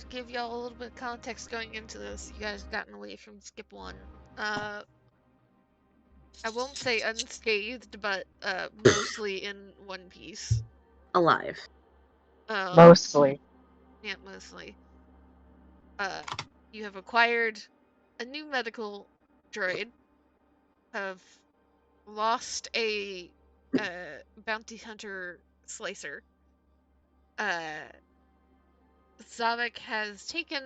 to give y'all a little bit of context going into this. You guys have gotten away from Skip 1. I won't say unscathed, but mostly in one piece. Alive. Mostly. Yeah, mostly. You have acquired a new medical droid, have lost a bounty hunter slicer. Zavik has taken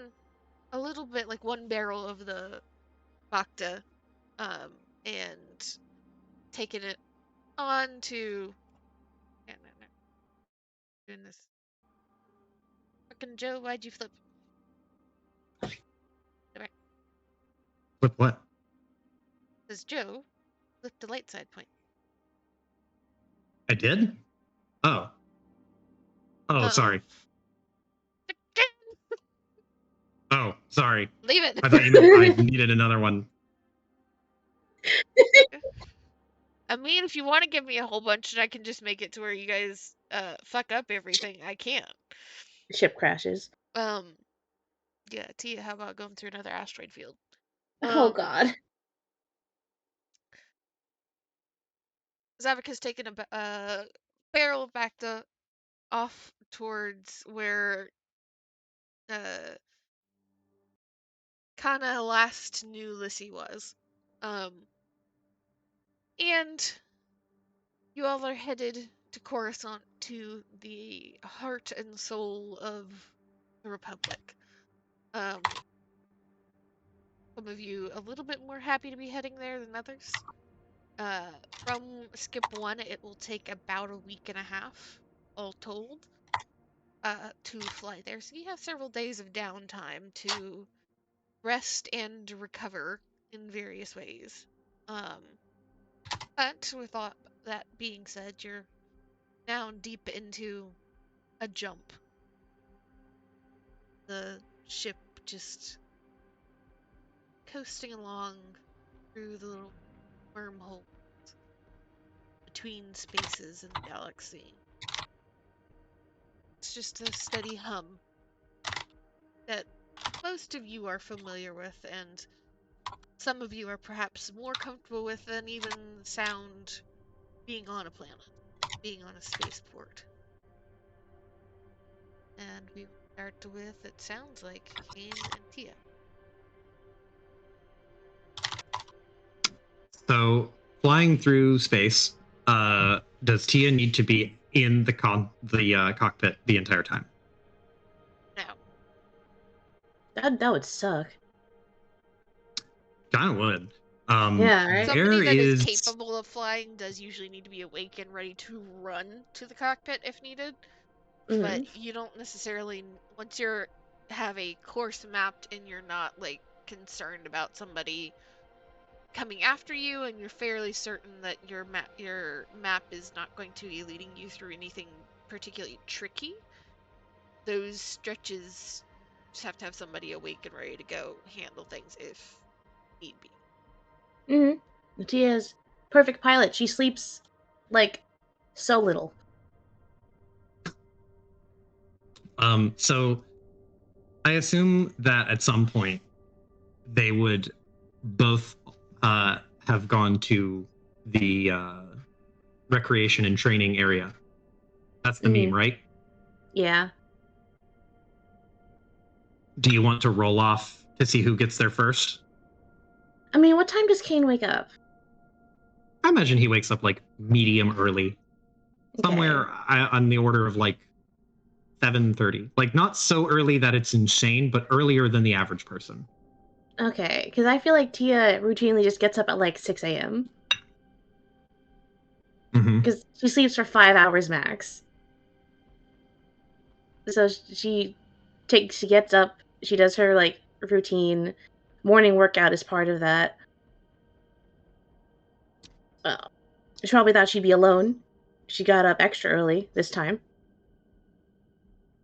a little bit, like one barrel of the Bacta, and taken it on to. No. Doing this. Fucking Joe, why'd you flip? Flip what? Says Joe, flip the light side point. I did? Oh. Oh, sorry. Oh, sorry. Leave it. I thought you meant I needed another one. I mean, if you want to give me a whole bunch and I can just make it to where you guys fuck up everything, I can. Ship crashes. Yeah, Tia, how about going through another asteroid field? Oh god. Zavik has taken a barrel of Bacta off towards where Kana last knew Lissy was. And you all are headed to Coruscant, to the heart and soul of the Republic. Some of you a little bit more happy to be heading there than others. From Skip 1, it will take about a week and a half, all told, to fly there. So you have several days of downtime to rest and recover in various ways. But with all that being said, you're now deep into a jump. The ship just coasting along through the little wormholes between spaces in the galaxy. It's just a steady hum that most of you are familiar with, and some of you are perhaps more comfortable with than even the sound being on a planet, being on a spaceport. And we start with, it sounds like, Kane and Tia. So, flying through space, does Tia need to be in the cockpit the entire time? No. That would suck. Kind of would. Yeah, right? Somebody that is capable of flying does usually need to be awake and ready to run to the cockpit if needed. Mm-hmm. But you don't necessarily, once you have a course mapped and you're not like concerned about somebody coming after you, and you're fairly certain that your map is not going to be leading you through anything particularly tricky, those stretches just have to have somebody awake and ready to go handle things if need be. Mm-hmm. Tia's perfect pilot. She sleeps like so little. So I assume that at some point they would both have gone to the recreation and training area. That's the meme, right? Yeah. Do you want to roll off to see who gets there first? I mean, what time does Kane wake up? I imagine he wakes up like medium early. Somewhere on the order of like 7:30. Like not so early that it's insane, but earlier than the average person. Okay, because I feel like Tia routinely just gets up at like 6 a.m. Because she sleeps for 5 hours max. So she gets up, she does her like routine. Morning workout is part of that. Well, she probably thought she'd be alone. She got up extra early this time.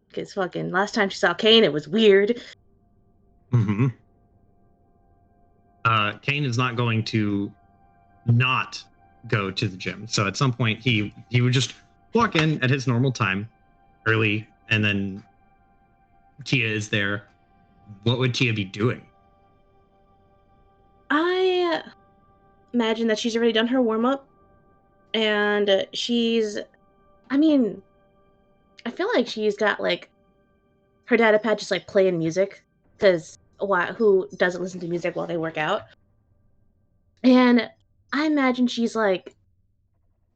Because fucking last time she saw Kane, it was weird. Kane is not going to not go to the gym. So at some point he would just walk in at his normal time, early, and then Tia is there, what would Tia be doing? I imagine that she's already done her warm-up, and I feel like she's got, like, her data pad just, like, playing music, because who doesn't listen to music while they work out? And I imagine she's, like,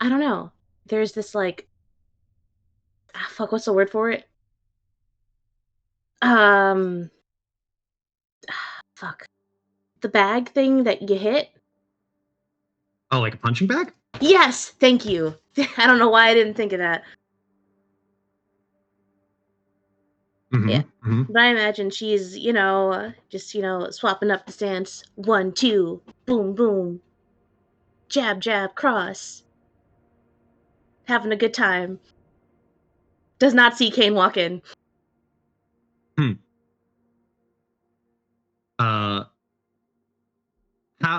I don't know, there's this, like, fuck, what's the word for it? Um, fuck. The bag thing that you hit? Oh, like a punching bag? Yes! Thank you. I don't know why I didn't think of that. Mm-hmm, Yeah. mm-hmm. But I imagine she's, just, swapping up the stance. 1, 2, boom, boom. Jab, jab, cross. Having a good time. Does not see Kane walk in.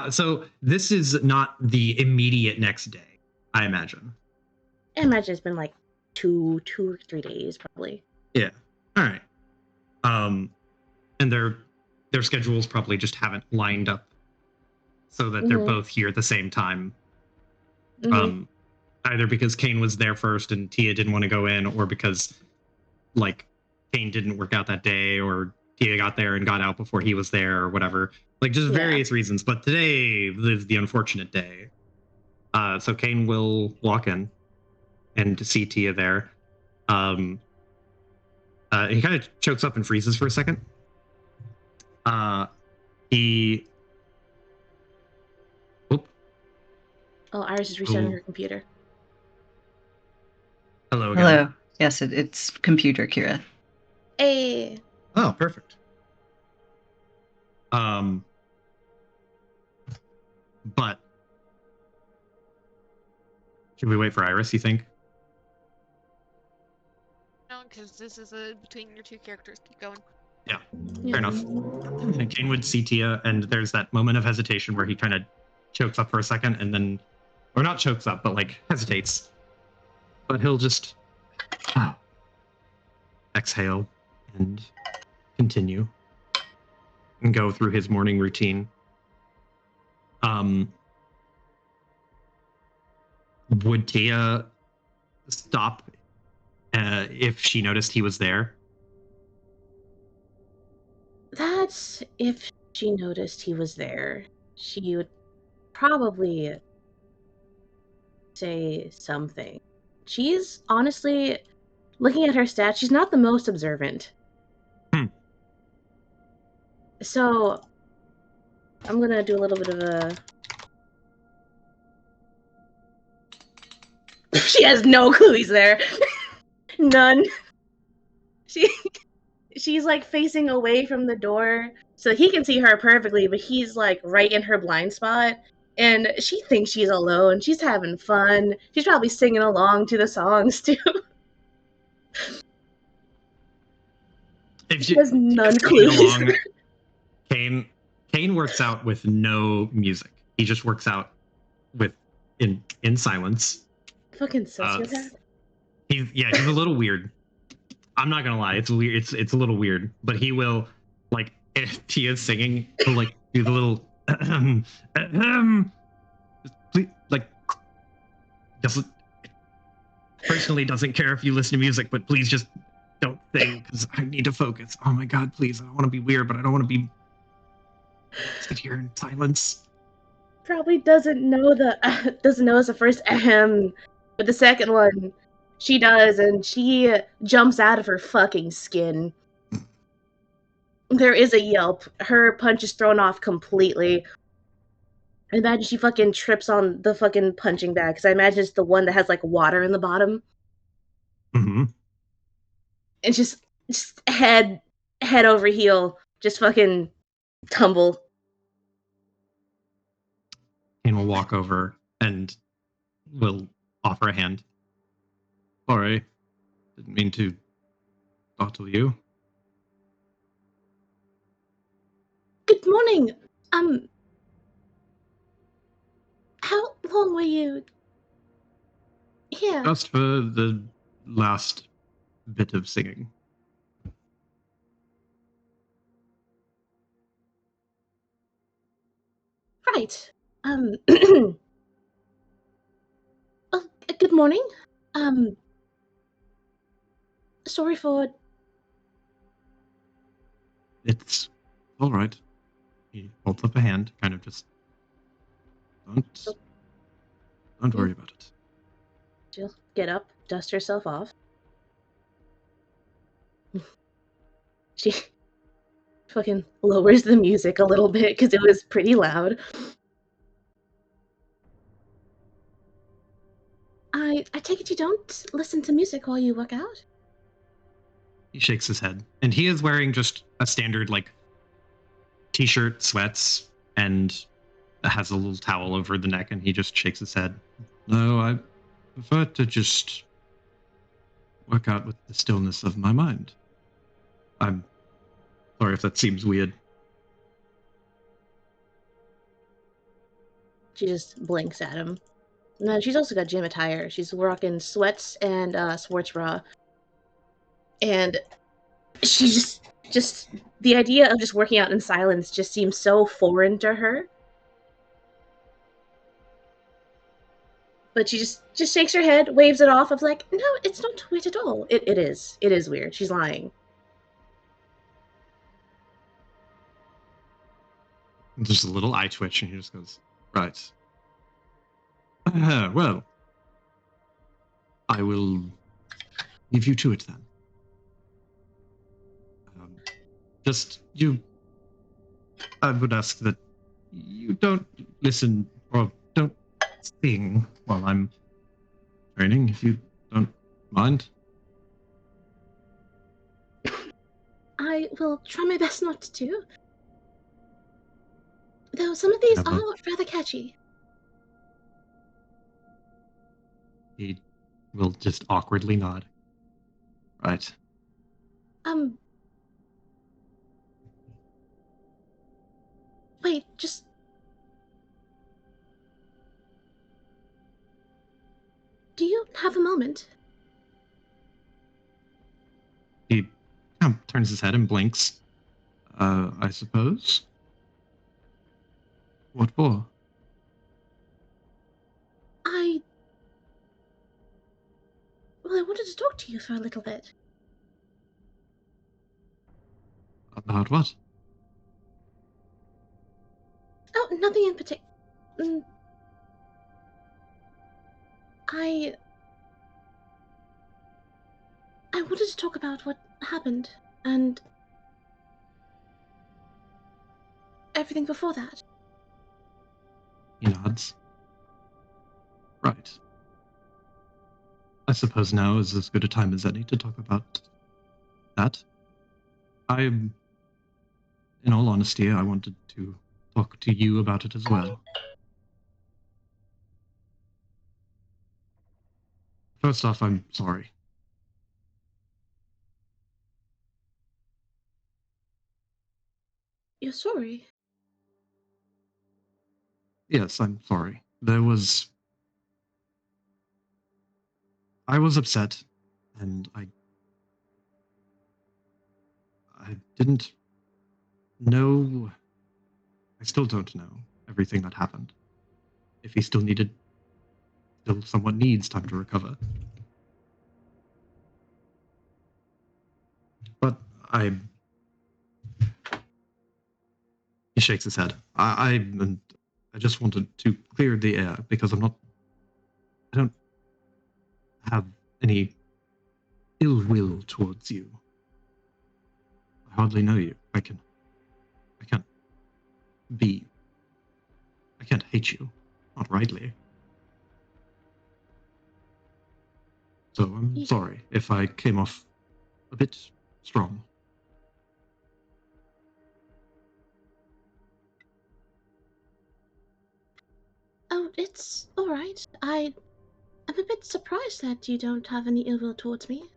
So this is not the immediate next day, I imagine. I imagine it's been like 2 or 3 days, probably. Yeah. All right. And their schedules probably just haven't lined up so that they're both here at the same time. Either because Kane was there first and Tia didn't want to go in, or because like Kane didn't work out that day, or Tia got there and got out before he was there, or whatever. Like just various reasons. But today is the unfortunate day. So Kane will walk in and see Tia there. He kind of chokes up and freezes for a second. He. Oh, Iris is restarting her computer. Hello again. Hello. Yes, it's computer, Kira. Hey. Oh, perfect. But should we wait for Iris, you think? No, because this is between your two characters. Keep going. Yeah, fair enough. And Kane would see Tia, and there's that moment of hesitation where he kind of chokes up for a second, and then, or not chokes up, but like hesitates. But he'll just exhale and continue and go through his morning routine. Would Tia stop if she noticed he was there? That's if she noticed he was there. She would probably say something. She's honestly, looking at her stats, she's not the most observant. So, I'm gonna do a little bit of a... She has no clue he's there. None. She's like facing away from the door, so he can see her perfectly, but he's like right in her blind spot. And she thinks she's alone. She's having fun. She's probably singing along to the songs too. If she has none clue. Kane works out with no music. He just works out with in silence. Fucking sociopath. He's a little weird. I'm not gonna lie, it's weird. It's a little weird, but he will, like, if Tia's singing, he'll like do the little please, like, personally doesn't care if you listen to music, but please just don't sing because I need to focus. Oh my god, please! I don't want to be weird, but I don't want to be sit here in silence. Probably doesn't know it's the first ahem, but the second one she does, and she jumps out of her fucking skin. There is a yelp. Her punch is thrown off completely. I imagine she fucking trips on the fucking punching bag, because I imagine it's the one that has like water in the bottom. Mm-hmm. And just head over heel, just fucking tumble. And will walk over and will offer a hand. Sorry, didn't mean to startle you. Good morning. How long were you here? Just for the last bit of singing. right. Oh, good morning. Um, sorry for. It's all right. He holds up a hand, kind of just don't worry about it. She'll get up, dust herself off. She fucking lowers the music a little bit because it was pretty loud. I take it you don't listen to music while you work out? He shakes his head, and he is wearing just a standard like t-shirt, sweats, and has a little towel over the neck, and he just shakes his head. No, I prefer to just work out with the stillness of my mind. I'm sorry if that seems weird. She just blinks at him. And then she's also got gym attire. She's rocking sweats and sports bra. And she just the idea of just working out in silence just seems so foreign to her. But she just shakes her head, waves it off of like, no, it's not weird at all. It is. It is weird. She's lying. Just a little eye twitch, and he just goes, right. Well, I will leave you to it then. Just you. I would ask that you don't listen or don't sing while I'm training, if you don't mind. I will try my best not to. Though some of these Yeah, are well- rather catchy. He will just awkwardly nod. Right. Wait, just. Do you have a moment? He turns his head and blinks. I suppose. What for? Well, I wanted to talk to you for a little bit. About what? Oh, nothing in particular. I wanted to talk about what happened and everything before that. He nods. Right. I suppose now is as good a time as any to talk about that. In all honesty, I wanted to talk to you about it as well. First off, I'm sorry. You're sorry? Yes, I'm sorry. I was upset, and I didn't know. I still don't know everything that happened. If he still somewhat needs time to recover. But he shakes his head. I just wanted to clear the air because I don't have any ill will towards you. I hardly know you. I can't hate you. Not rightly. So I'm sorry if I came off a bit strong. Oh, it's alright. I'm a bit surprised that you don't have any ill will towards me.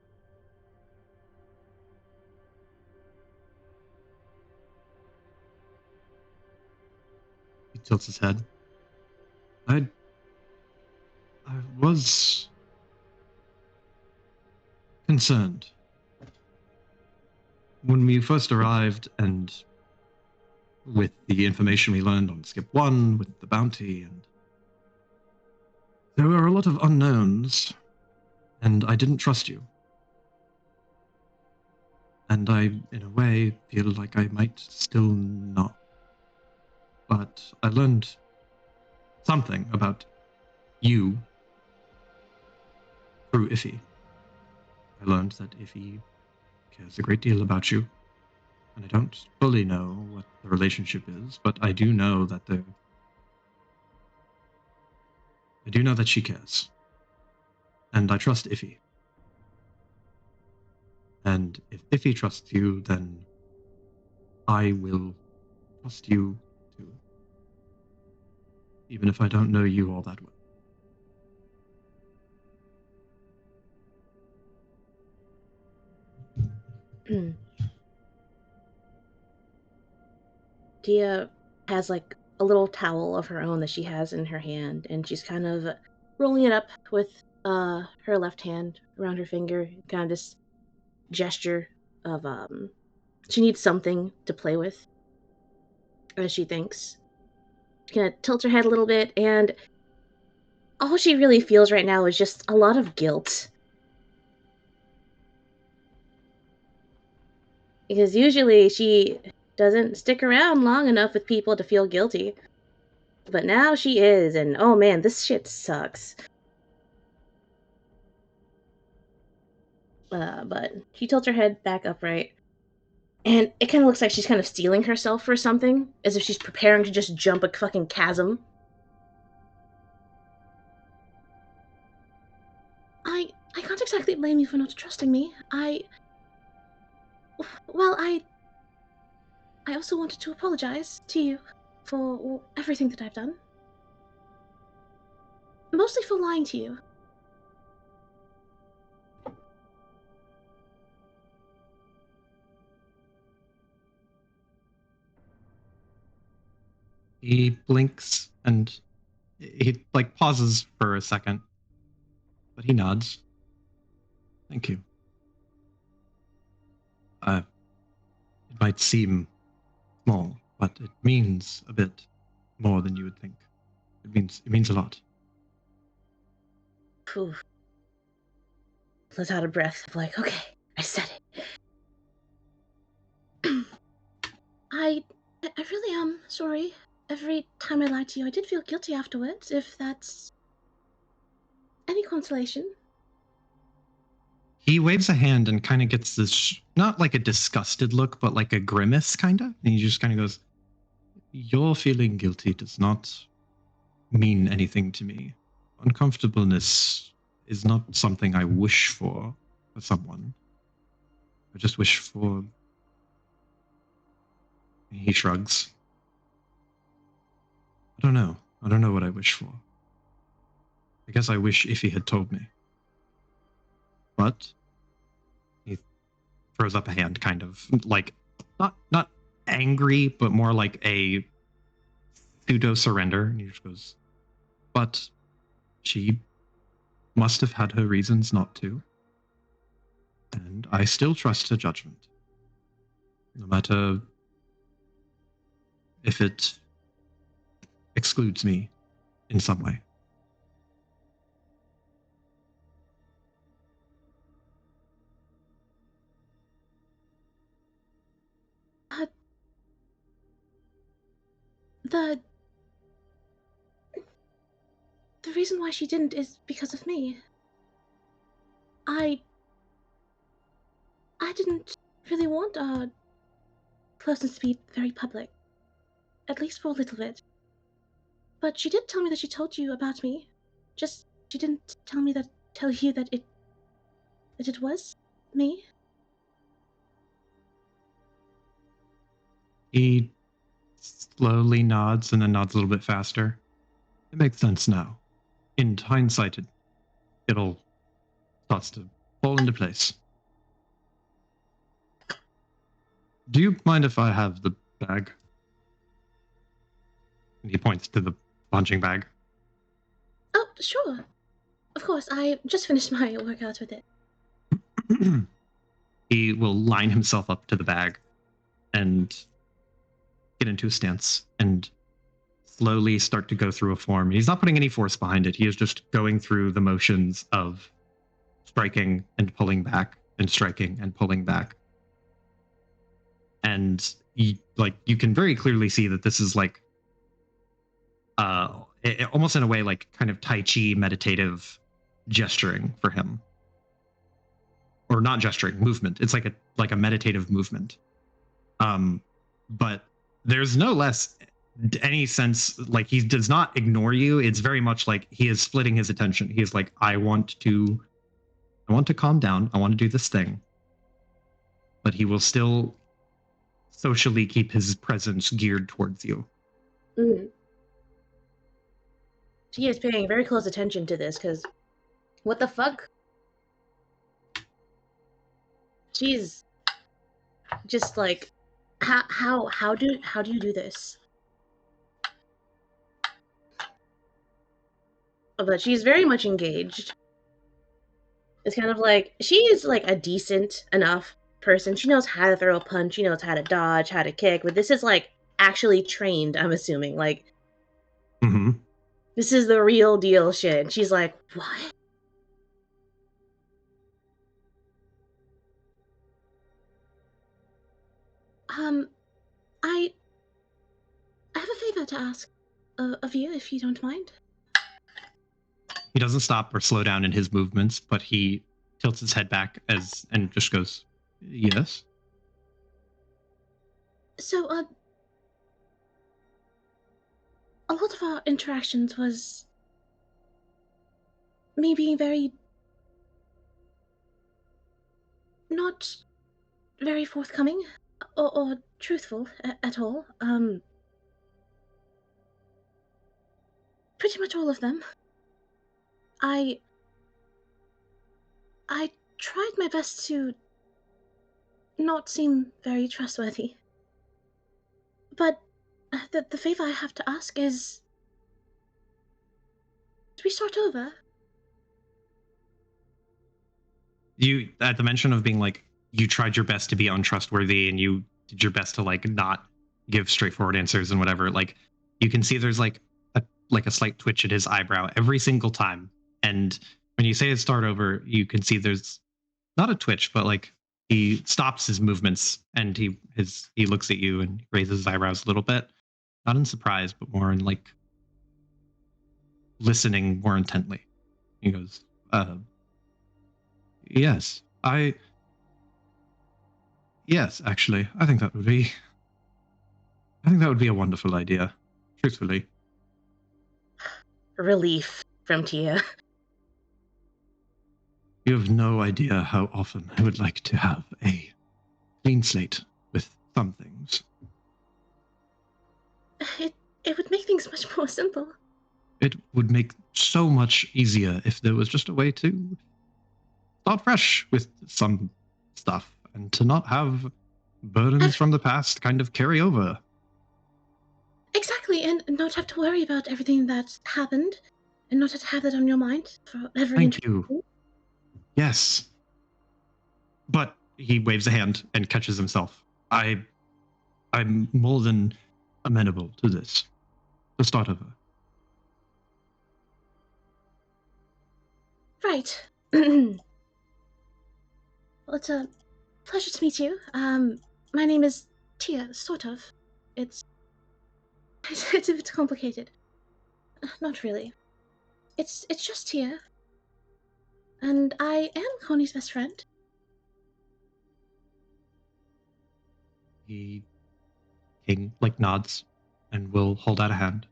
He tilts his head. I was concerned when we first arrived and with the information we learned on Skip 1, with the bounty, and there were a lot of unknowns, and I didn't trust you. And I, in a way, feel like I might still not. But I learned something about you through Iffy. I learned that Iffy cares a great deal about you. And I don't fully know what the relationship is, but I do know that she cares. And I trust Iffy. And if Iffy trusts you, then I will trust you too. Even if I don't know you all that well. Dia has like a little towel of her own that she has in her hand, and she's kind of rolling it up with her left hand around her finger, kind of this gesture of she needs something to play with, as she thinks. She kind of tilts her head a little bit, and all she really feels right now is just a lot of guilt. Because usually she doesn't stick around long enough with people to feel guilty. But now she is, and oh man, this shit sucks. But she tilts her head back upright, and it kind of looks like she's kind of steeling herself for something, as if she's preparing to just jump a fucking chasm. I can't exactly blame you for not trusting me. Well, I also wanted to apologize to you for everything that I've done. Mostly for lying to you. He blinks and he like pauses for a second, but he nods. Thank you. It might seem small, but it means a bit more than you would think. It means a lot. Phew. Let out a breath of like, okay, I said it. I really am sorry. Every time I lied to you, I did feel guilty afterwards, if that's any consolation. He waves a hand and kind of gets this, not like a disgusted look, but like a grimace, kind of. And he just kind of goes, your feeling guilty does not mean anything to me. Uncomfortableness is not something I wish for someone. I just wish for... He shrugs. I don't know. I don't know what I wish for. I guess I wish Iffy had told me. But he throws up a hand, kind of like not angry, but more like a pseudo surrender. And he just goes, but she must have had her reasons not to. And I still trust her judgment. No matter if it excludes me in some way. The reason why she didn't is because of me. I didn't really want our closeness to be very public. At least for a little bit. But she did tell me that she told you about me. Just, she didn't tell you that it was me. He slowly nods and then nods a little bit faster. It makes sense now. In hindsight, it all starts to fall into place. Do you mind if I have the bag? And he points to the punching bag. Oh, sure. Of course, I just finished my workout with it. He will line himself up to the bag and get into a stance and slowly start to go through a form. He's not putting any force behind it. He is just going through the motions of striking and pulling back and striking and pulling back. And you can very clearly see that this is like almost in a way like kind of Tai Chi meditative gesturing for him. Or not gesturing, movement. It's like a meditative movement. But there's no less any sense like he does not ignore you. It's very much like he is splitting his attention. He is like, I want to calm down. I want to do this thing. But he will still socially keep his presence geared towards you. Mm. She is paying very close attention to this because what the fuck? She's just like, how do you do this? But she's very much engaged. It's kind of like she is like a decent enough person. She knows how to throw a punch. She knows how to dodge, how to kick. But this is like actually trained. I'm assuming like this is the real deal shit. And she's like, what? I have a favor to ask of you, if you don't mind. He doesn't stop or slow down in his movements, but he tilts his head back and just goes, yes. So, a lot of our interactions was me being very not very forthcoming or truthful at all. Pretty much all of them. I tried my best to not seem very trustworthy. But the favor I have to ask is, do we start over? You, at the mention of being like, you tried your best to be untrustworthy and you did your best to like not give straightforward answers and whatever, like you can see there's like a slight twitch at his eyebrow every single time. And when you say start over, you can see there's not a twitch, but like he stops his movements and he looks at you and raises his eyebrows a little bit, not in surprise, but more in like listening more intently. He goes, yes, yes, actually, I think that would be a wonderful idea, truthfully. Relief from Tia. You have no idea how often I would like to have a clean slate with some things. It would make things much more simple. It would make so much easier if there was just a way to start fresh with some stuff and to not have burdens from the past kind of carry over. Exactly, and not have to worry about everything that's happened, and not have to have that on your mind for every Thank you. Yes. But he waves a hand and catches himself. I'm more than amenable to this. To start over. Right. Well, it's a pleasure to meet you. My name is Tia, sort of. It's a bit complicated. Not really. It's just Tia. And I am Connie's best friend. He like nods and will hold out a hand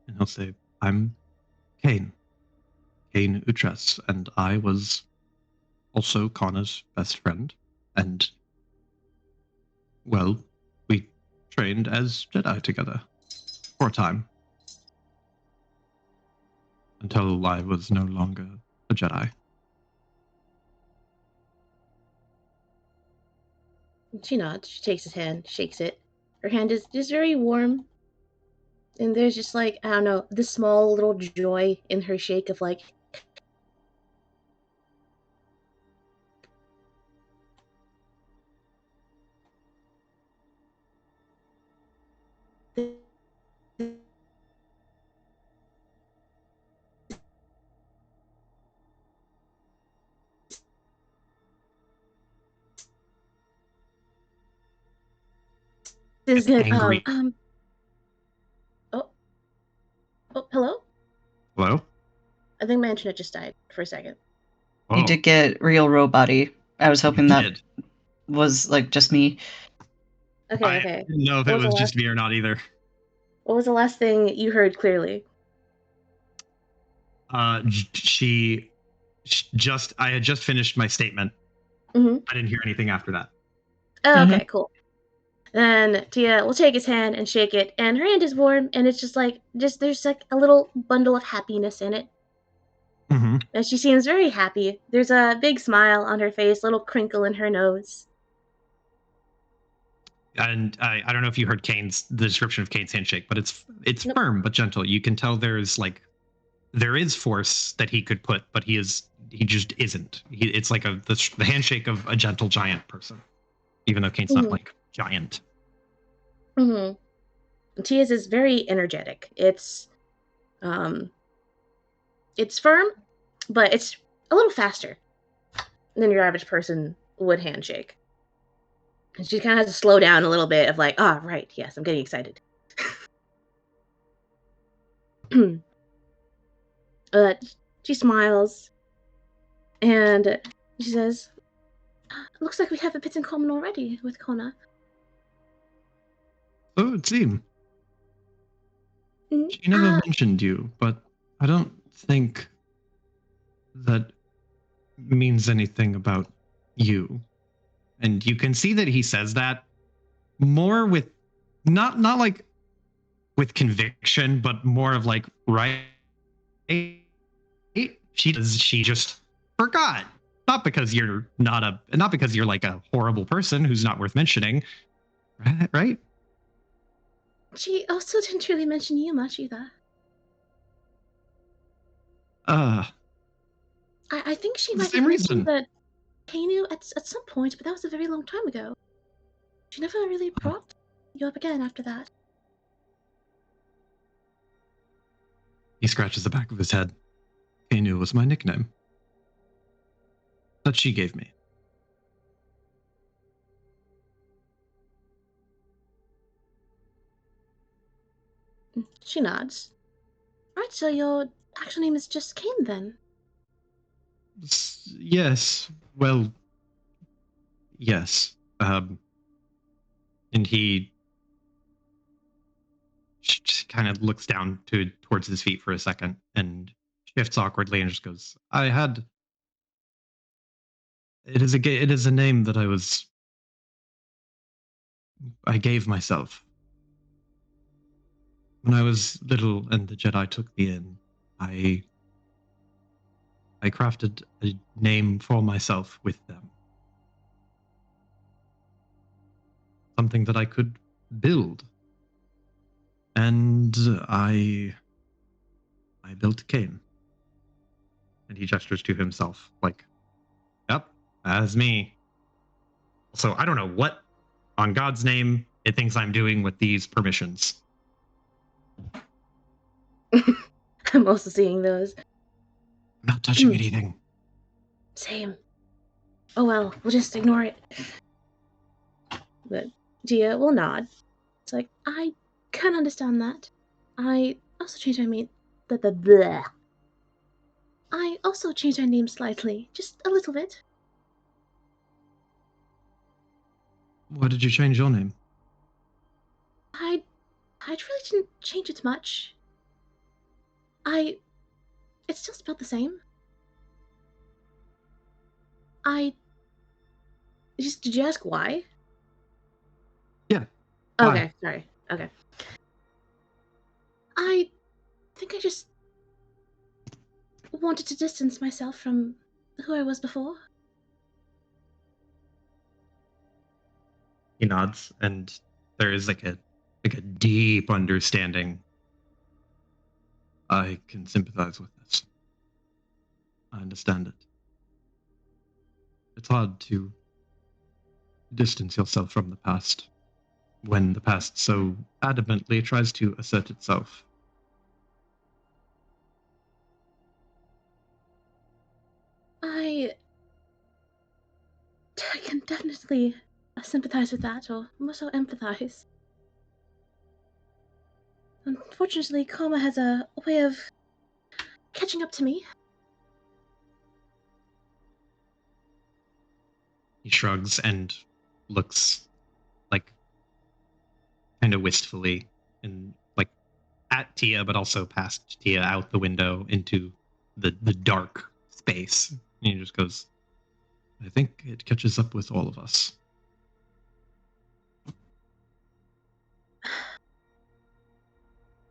and he'll say, I'm Kane Utrecht, and I was also Connor's best friend, and well, we trained as Jedi together for a time until I was no longer a Jedi. She nods, she takes his hand, shakes it. Her hand is just very warm. And there's just like, I don't know, this small little joy in her shake of like, is good. Angry. Oh, hello? Hello? I think my internet just died for a second. You did get real robot-y. I was hoping that Did. was like just me. Okay, I okay. didn't know if What it was the was last- just me or not either. What was the last thing you heard clearly? She just, I had just finished my statement. Mm-hmm. I didn't hear anything after that. Oh, okay, cool. Then Tia will take his hand and shake it, and her hand is warm, and it's just there's like a little bundle of happiness in it. Mm-hmm. And she seems very happy. There's a big smile on her face, a little crinkle in her nose. And I don't know if you heard the description of Kane's handshake, but it's Nope. firm but gentle. You can tell there is force that he could put, but he just isn't. It's like the handshake of a gentle giant person, even though Kane's not like giant. Mm-hmm. Tia's is very energetic. It's firm, but it's a little faster than your average person would handshake. And she kind of has to slow down a little bit of like, right, yes, I'm getting excited. She smiles and she says, looks like we have a bit in common already with Kona. Oh, it seemed. She never mentioned you, but I don't think that means anything about you. And you can see that he says that more with not like with conviction, but more of like, right? She just forgot. Not because you're not because you're like a horrible person who's not worth mentioning. Right? She also didn't really mention you much either. I think she might have mentioned that Kainu at some point, but that was a very long time ago. She never really brought you up again after that. He scratches the back of his head. Kainu was my nickname. That she gave me. She nods. Right, so your actual name is just Kane then? Yes. Well, yes. And he kind of looks down towards his feet for a second and shifts awkwardly and just goes, it is a name that I gave myself. When I was little and the Jedi took me in, I crafted a name for myself with them. Something that I could build. And I built Kane. And he gestures to himself like, yep, that's me. So I don't know what on God's name it thinks I'm doing with these permissions. I'm also seeing those. I'm not touching anything. Same. Oh well, we'll just ignore it. But Gia will nod. It's like, I can understand that. I also changed my name. Blah. I also changed my name slightly, just a little bit. Why did you change your name? I really didn't change it much. It's just about the same. Did you ask why? Yeah. Okay, sorry. Okay. I think I just wanted to distance myself from who I was before. He nods, and there is like a deep understanding. I can sympathize with this. I understand it. It's hard to distance yourself from the past when the past so adamantly tries to assert itself. I can definitely sympathize with that, or more so empathize. Unfortunately, karma has a way of catching up to me. He shrugs and looks like kind of wistfully and like at Tia, but also past Tia out the window into the dark space. And he just goes, I think it catches up with all of us.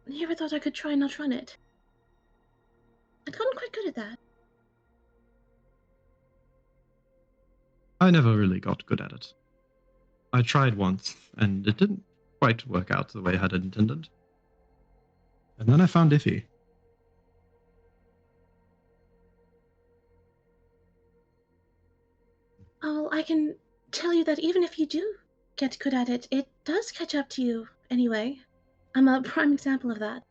You ever thought I could try and outrun it? I'd gotten quite good at that. I never really got good at it. I tried once, and it didn't quite work out the way I had intended. And then I found Iffy. Oh, I can tell you that even if you do get good at it, it does catch up to you anyway. I'm a prime example of that.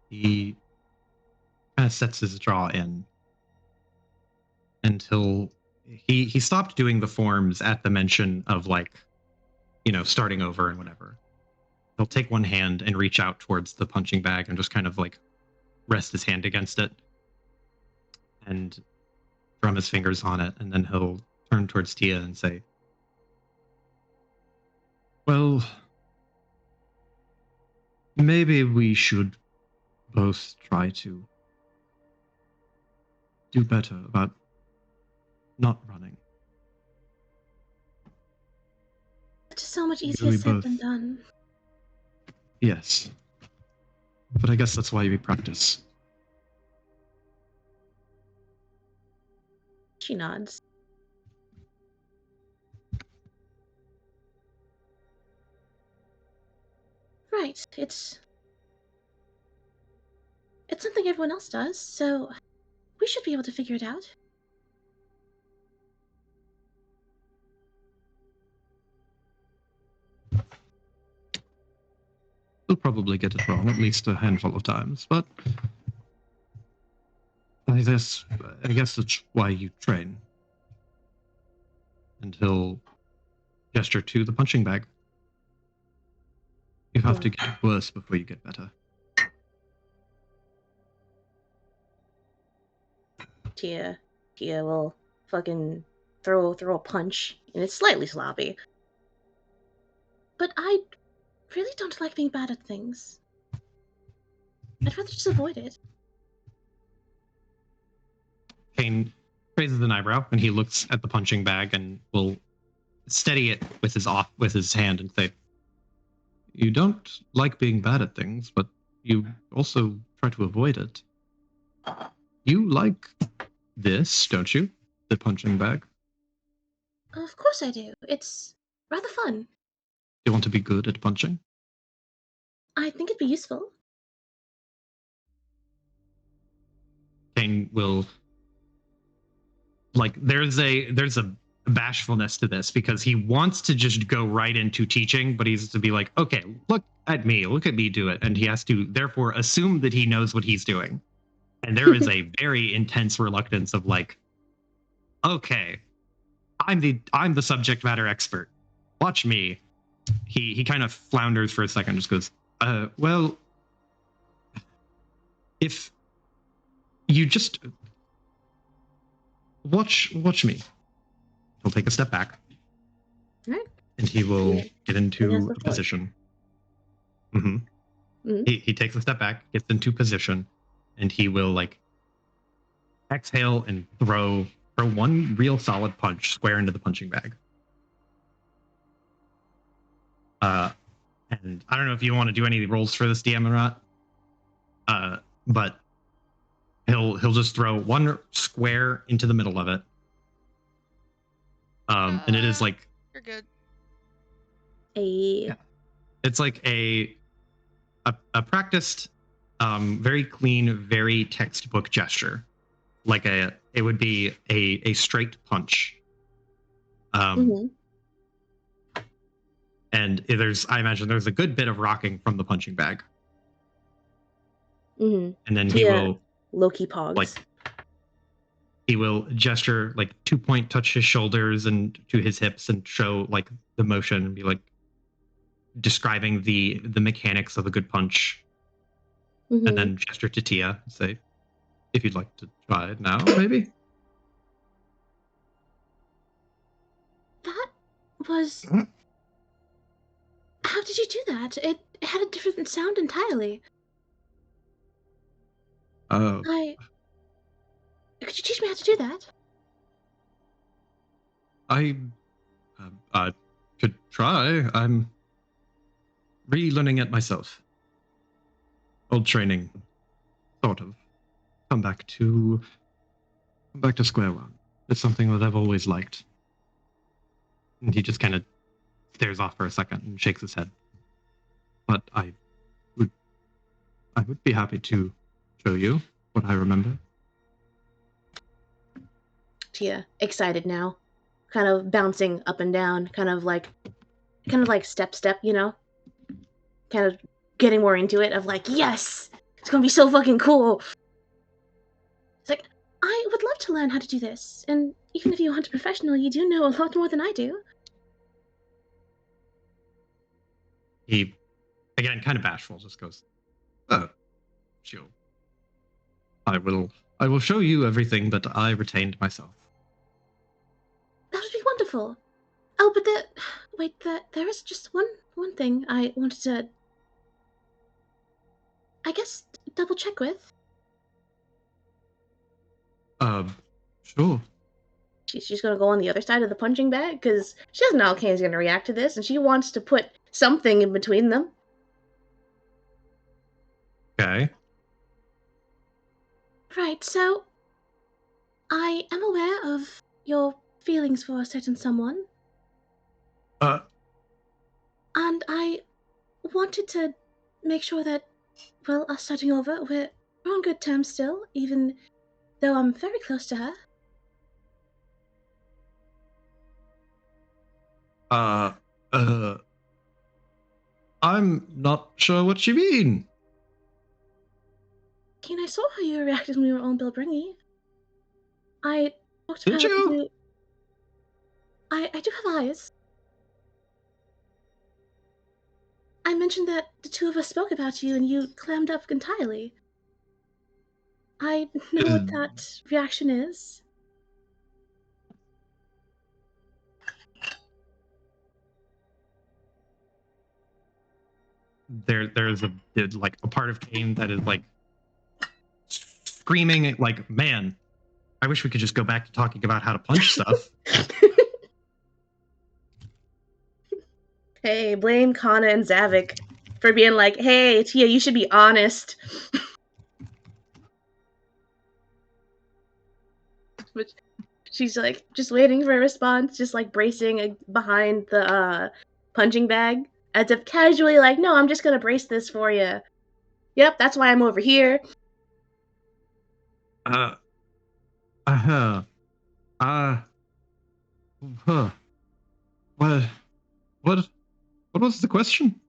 He kind of sets his jaw in until he stopped doing the forms at the mention of, like, you know, starting over and whatever. He'll take one hand and reach out towards the punching bag and just kind of like rest his hand against it and drum his fingers on it, and then he'll turn towards Tia and say, well, maybe we should both try to do better about not running. It's just so much Maybe easier we said both- than done. Yes. But I guess that's why we practice. She nods. Right, it's something everyone else does, so we should be able to figure it out. We'll probably get it wrong at least a handful of times, but I guess that's why you train. And he'll gesture to the punching bag. You have to get worse before you get better. Tia will fucking throw a punch, and it's slightly sloppy. But I really don't like being bad at things. I'd rather just avoid it. Kane raises an eyebrow and he looks at the punching bag and will steady it with his hand and say, you don't like being bad at things, but you also try to avoid it. You like this, don't you? The punching bag. Of course I do. It's rather fun. You want to be good at punching? I think it'd be useful. Kane will, like, there's a bashfulness to this because he wants to just go right into teaching, but he's to be like, okay, look at me do it, and he has to therefore assume that he knows what he's doing. And there is a very intense reluctance of like, okay, I'm the subject matter expert. Watch me. He kind of flounders for a second, just goes, well, if you just watch me. He'll take a step back. Right. And he will get into the a position. He takes a step back, gets into position, and he will like exhale and throw one real solid punch square into the punching bag. And I don't know if you want to do any rolls for this DM or not. But he'll just throw one square into the middle of it. And it is like, You're good. Yeah. it's like a practiced, very clean, very textbook gesture. it would be a straight punch. Mm-hmm. And I imagine there's a good bit of rocking from the punching bag. Mm-hmm. And then Loki pogs. like he will gesture, like 2-point touch his shoulders and to his hips and show like the motion and be like describing the mechanics of a good punch. Mm-hmm. And then gesture to Tia and say, if you'd like to try it now, maybe. That was. Mm. How did you do that? It had a different sound entirely. Oh. Could you teach me how to do that? I could try. I'm relearning it myself. Old training, sort of. Come back to square one. It's something that I've always liked. And he just kind of stares off for a second and shakes his head. But I would be happy to show you what I remember. Tia, excited now, kind of bouncing up and down, kind of like step, you know, kind of getting more into it. Of like, yes, it's gonna be so fucking cool. It's like, I would love to learn how to do this, and even if you aren't a professional, you do know a lot more than I do. He, again, kind of bashful, just goes, "Oh, sure. I will show you everything that I retained myself." That would be wonderful. Oh, but there is just one thing I wanted to, I guess, double check with. Sure. She's just gonna go on the other side of the punching bag because she doesn't know how Kane's gonna react to this, and she wants to put something in between them. Okay. Right, so I am aware of your feelings for a certain someone, and I wanted to make sure that, well, us starting over, we're on good terms still, even though I'm very close to her. I'm not sure what you mean. Kane, I saw how you reacted when we were on Bilbringy. I talked Did about you? you. I do have eyes. I mentioned that the two of us spoke about you and you clammed up entirely. I know what that reaction is. There's a part of Kane that is like screaming like, man, I wish we could just go back to talking about how to punch stuff. Hey, blame Kana and Zavik for being like, hey, Tia, you should be honest. But she's like, just waiting for a response, just like bracing behind the punching bag, as if casually like, no, I'm just gonna brace this for you. Yep, that's why I'm over here. Huh. Huh. What? What? What was the question?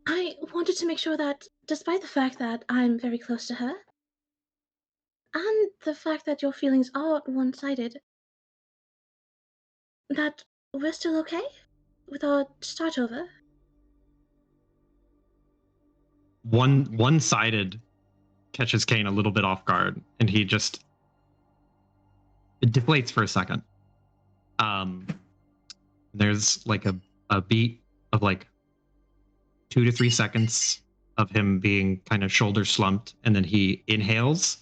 I wanted to make sure that, despite the fact that I'm very close to her, and the fact that your feelings are one-sided, that we're still okay with our start over. One-sided catches Kane a little bit off guard, and he just it deflates for a second. There's like a beat of like 2 to 3 seconds of him being kind of shoulder slumped, and then he inhales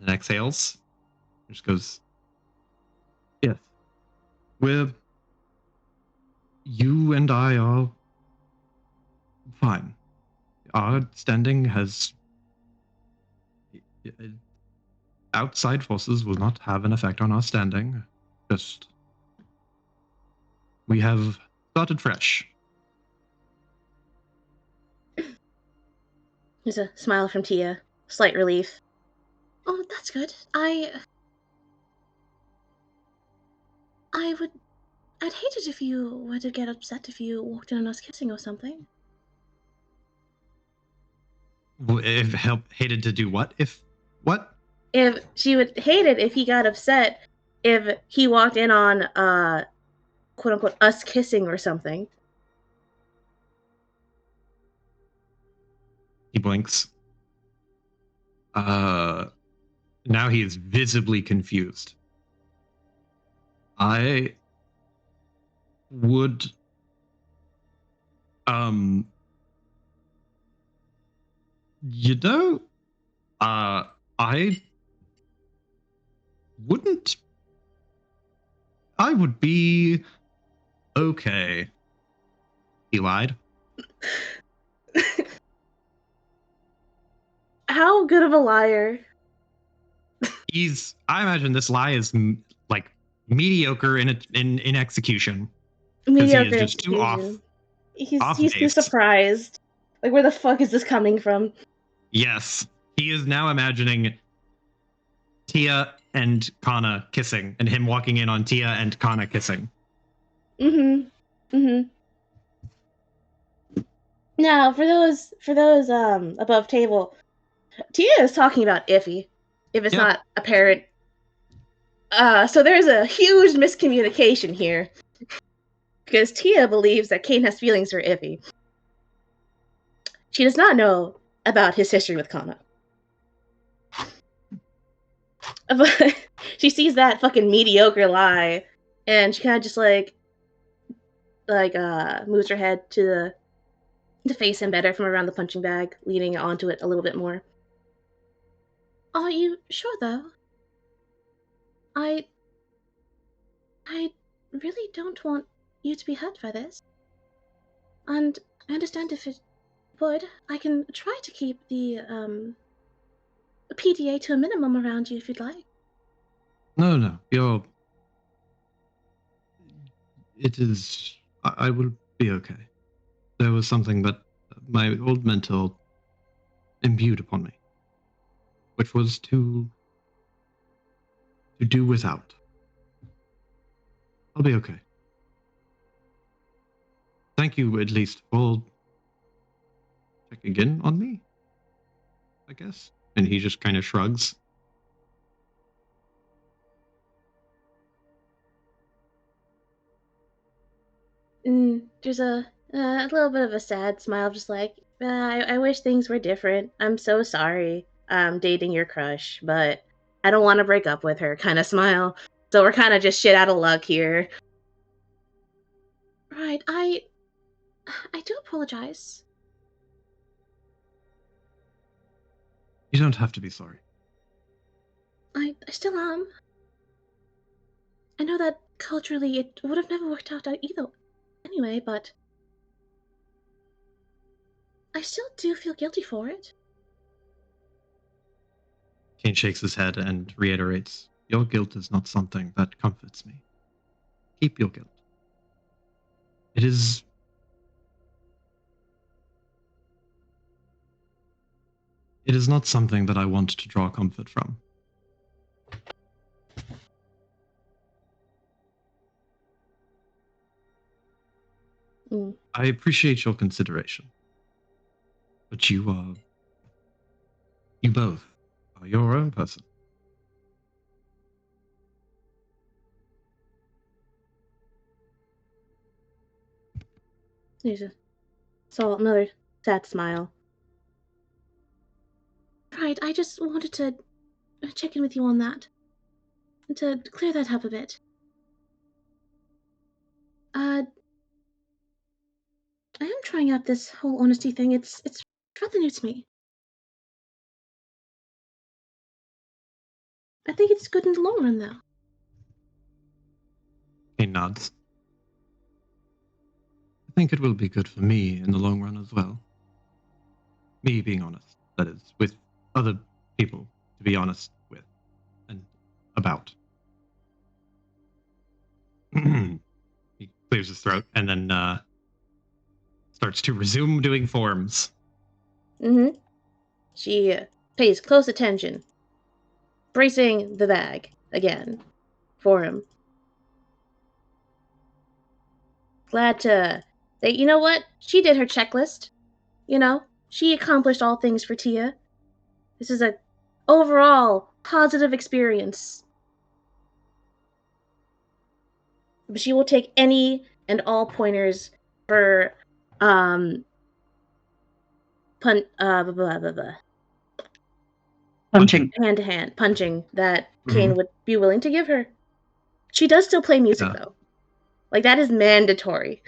and exhales. Just goes, yes, with you and I are fine. Our standing has outside forces will not have an effect on our standing. Just we have started fresh. There's a smile from Tia. Slight relief. Oh, that's good. I'd hate it if you were to get upset if you walked in on us kissing or something. If hated to do what? If what? If she would hate it if he got upset if he walked in on quote unquote us kissing or something. He blinks. Now he is visibly confused. I would you know, I wouldn't. I would be okay. He lied. How good of a liar? I imagine this lie is like mediocre in execution. Mediocre he is just too off. He's too surprised. Like, where the fuck is this coming from? Yes, he is now imagining Tia and Kana kissing, and him walking in on Tia and Kana kissing. Now, for those above table, Tia is talking about Iffy, if it's not apparent. So there's a huge miscommunication here. Because Tia believes that Kane has feelings for Iffy. She does not know about his history with Kana. But she sees that fucking mediocre lie, and she kind of just moves her head to face him better from around the punching bag, leaning onto it a little bit more. Are you sure, though? I really don't want you to be hurt by this. And I understand if it would, I can try to keep the PDA to a minimum around you if you'd like. No, it is. I will be okay. There was something that my old mentor imbued upon me, which was to do without. I'll be okay. Thank you, at least, for checking in on me, I guess. And he just kind of shrugs. There's a little bit of a sad smile, just like, I wish things were different. I'm so sorry I'm dating your crush, but I don't want to break up with her kind of smile. So we're kind of just shit out of luck here. Right, I do apologize. You don't have to be sorry. I still am. I know that culturally it would have never worked out either anyway, but I still do feel guilty for it. Kane shakes his head and reiterates, your guilt is not something that comforts me. Keep your guilt. It is... It is not something that I want to draw comfort from. I appreciate your consideration. But you both are your own person. So another sad smile. Right, I just wanted to check in with you on that. To clear that up a bit. I am trying out this whole honesty thing. It's rather new to me. I think it's good in the long run, though. He nods. I think it will be good for me in the long run as well. Me being honest, that is, with other people to be honest with and about. He clears his throat and then starts to resume doing forms. She pays close attention, bracing the bag again for him. Glad to say, you know what? She did her checklist. You know, she accomplished all things for Tia. This is a overall positive experience. But she will take any and all pointers for blah, blah, blah, blah. Punching. Hand-to-hand punching that Kane would be willing to give her. She does still play music though. Like that is mandatory.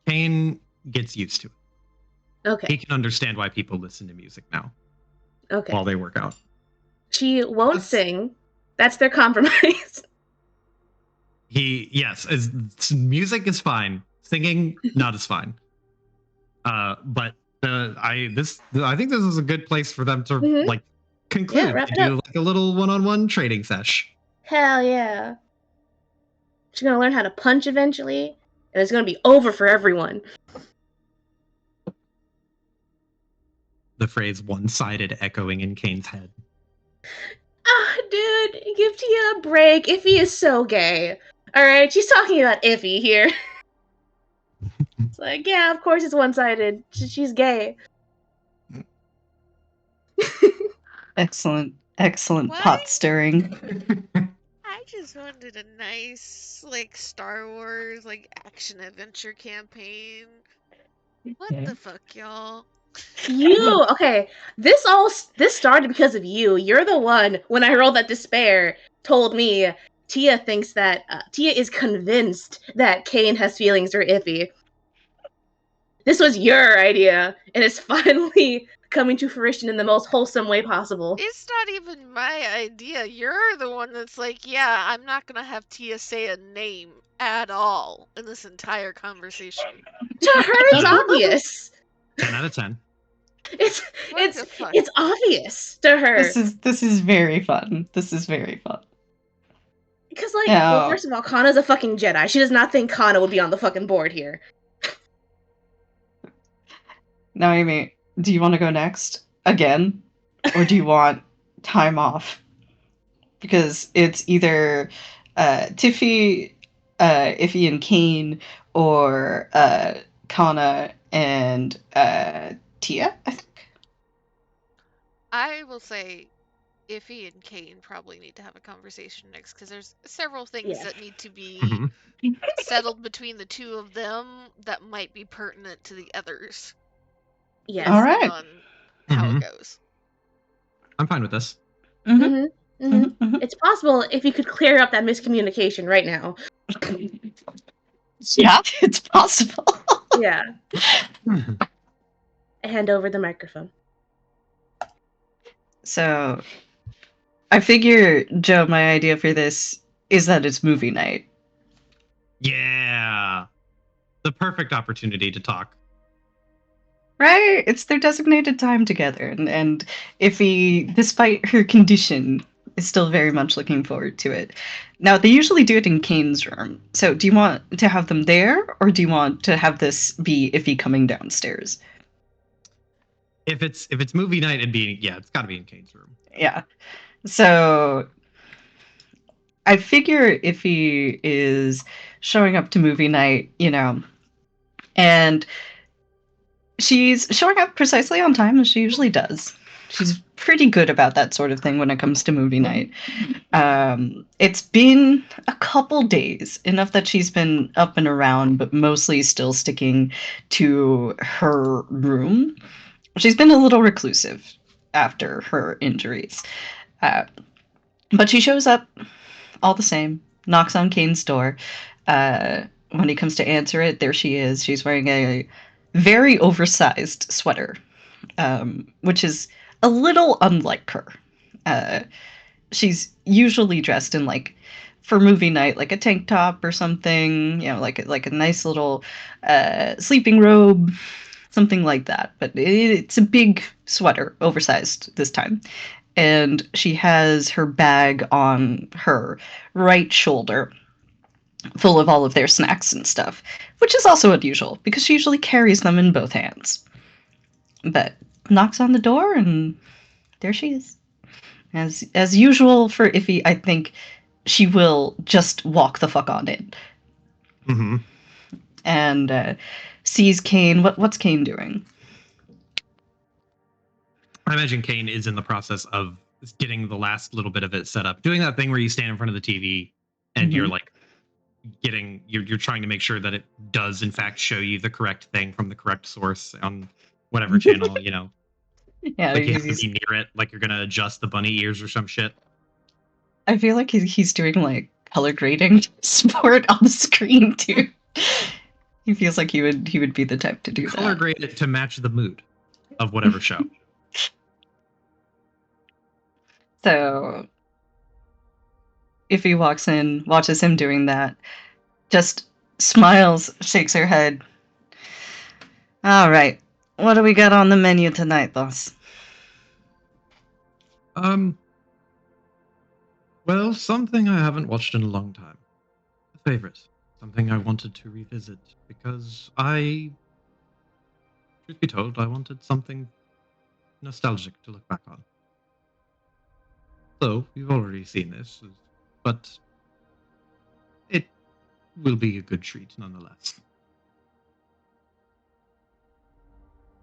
Kane gets used to it. Okay. He can understand why people listen to music now. Okay. While they work out. She won't sing. That's their compromise. Yes, music is fine. Singing, not as fine. But I think this is a good place for them to like conclude. Wrap it do up. like a little one-on-one trading sesh. Hell yeah. She's gonna learn how to punch eventually, and it's gonna be over for everyone. The phrase one-sided echoing in Kane's head. Ah, dude, give Tia a break. Iffy is so gay. Alright, she's talking about Iffy here. It's like, yeah, of course it's one-sided. She's gay. Excellent What? pot stirring. I just wanted a nice, like, Star Wars, like, action-adventure campaign. What the fuck, y'all? Okay, this started because of you. You're the one, when I rolled that despair, told me Tia thinks that, Tia is convinced that Kane has feelings for Iffy. This was your idea, and it's finally coming to fruition in the most wholesome way possible. It's not even my idea. You're the one that's like, yeah, I'm not gonna have Tia say a name at all in this entire conversation. To her, it's obvious. 10 out of 10. It's obvious to her. This is very fun. This is very fun. Because, like, well, first of all, Kana's a fucking Jedi. She does not think Kana would be on the fucking board here. Now, Amy, do you want to go next again, or do you want time off? Because it's either Tiffy, Iffy, and Kane, or Kana and Tia, I think. I will say Iffy and Kane probably need to have a conversation next, because there's several things that need to be settled between the two of them that might be pertinent to the others. Yes. All right. On how it goes. I'm fine with this. It's possible if you could clear up that miscommunication right now. Yeah, it's possible. Yeah. I hand over the microphone. So, I figure, Joe, my idea for this is that it's movie night. Yeah. The perfect opportunity to talk. Right? It's their designated time together. And Iffy, despite her condition, is still very much looking forward to it. Now, they usually do it in Kane's room. So do you want to have them there, or do you want to have this be Iffy coming downstairs? If it's movie night, it's got to be in Kane's room. Yeah. So I figure Iffy is showing up to movie night, and she's showing up precisely on time, as she usually does. She's pretty good about that sort of thing when it comes to movie night. It's been a couple days, enough that she's been up and around, but mostly still sticking to her room. She's been a little reclusive after her injuries. But she shows up all the same, knocks on Kane's door. When he comes to answer it, there she is. She's wearing a very oversized sweater, which is a little unlike her. She's usually dressed in, like, for movie night, like a tank top or something, like a nice little sleeping robe, something like that. But it's a big sweater, oversized this time. And she has her bag on her right shoulder, full of all of their snacks and stuff, which is also unusual, because she usually carries them in both hands. But knocks on the door and there she is. As usual for Iffy, I think she will just walk the fuck on in. Mm-hmm. And sees Kane. What's Kane doing? I imagine Kane is in the process of getting the last little bit of it set up, doing that thing where you stand in front of the TV and you're like you're trying to make sure that it does in fact show you the correct thing from the correct source on whatever channel, Yeah, like you have to be near it, like you're gonna adjust the bunny ears or some shit. I feel like he's doing like color grading sport on the screen too. He feels like he would be the type to do Color that. grade it to match the mood of whatever show. So if he walks in, watches him doing that, just smiles, shakes her head. All right, what do we got on the menu tonight, boss? Well, something I haven't watched in a long time. A favorite. Something I wanted to revisit because truth be told, I wanted something nostalgic to look back on. So, you've already seen this, but it will be a good treat nonetheless.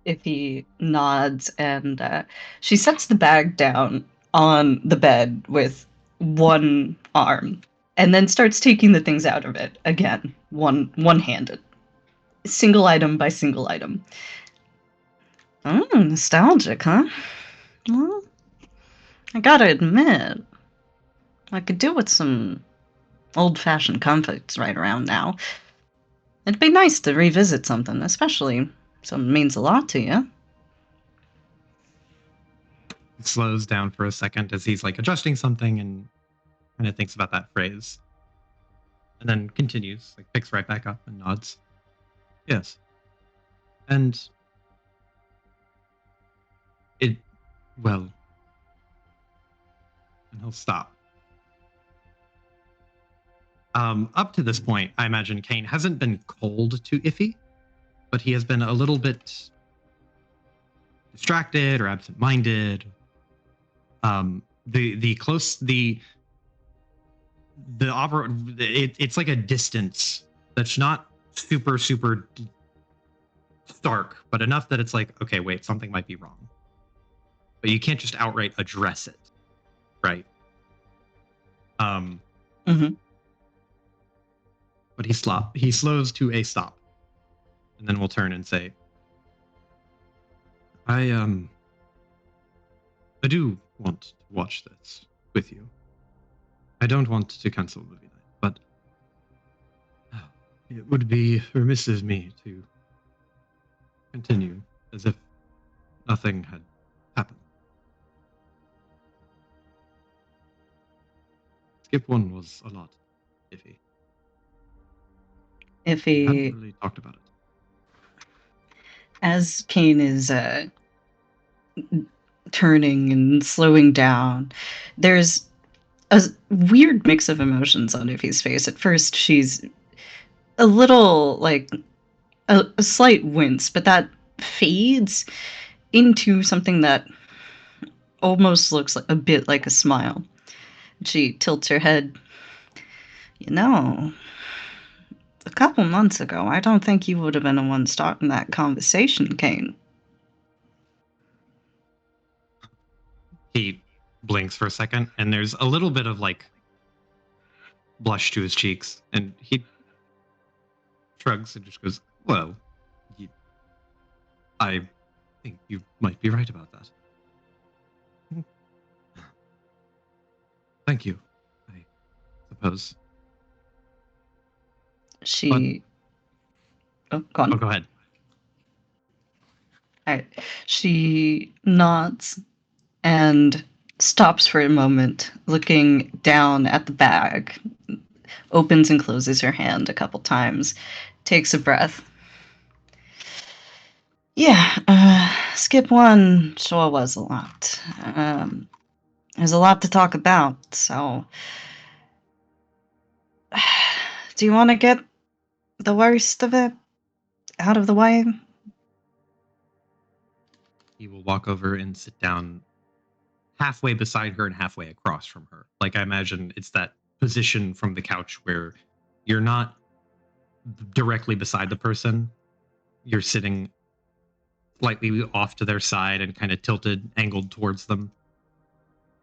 If he nods and she sets the bag down on the bed with one arm and then starts taking the things out of it again, one-handed, single item by single item. Oh, nostalgic, huh? Well, I gotta admit, I could do with some old-fashioned comforts right around now. It'd be nice to revisit something, especially something means a lot to you. It slows down for a second as he's like adjusting something and kind of thinks about that phrase. And then continues, like picks right back up and nods. Yes. And and he'll stop. Up to this point, I imagine Kane hasn't been cold to Iffy, but he has been a little bit distracted or absent-minded. It's like a distance that's not super stark, but enough that it's like, okay, wait, something might be wrong. But you can't just outright address it, right? But he slows to a stop, and then we'll turn and say, I do want to watch this with you. I don't want to cancel movie night, but it would be remiss of me to continue as if nothing had happened. Skip one was a lot iffy. We haven't really talked about it. As Kane is turning and slowing down, there's a weird mix of emotions on Iffy's face. At first, she's a little, like, a slight wince, but that fades into something that almost looks like, a bit like a smile. She tilts her head. You know, a couple months ago, I don't think you would have been the one starting that conversation, Kane. He blinks for a second, and there's a little bit of like blush to his cheeks, and he shrugs and just goes, "Well, I think you might be right about that. Thank you, I suppose." Oh, go on. Oh, go ahead. All right. She nods and stops for a moment, looking down at the bag, opens and closes her hand a couple times, takes a breath. Yeah, skip one sure was a lot. There's a lot to talk about, so... Do you want to get the worst of it out of the way? He will walk over and sit down halfway beside her and halfway across from her. Like, I imagine it's that position from the couch where you're not directly beside the person. You're sitting slightly off to their side and kind of tilted, angled towards them.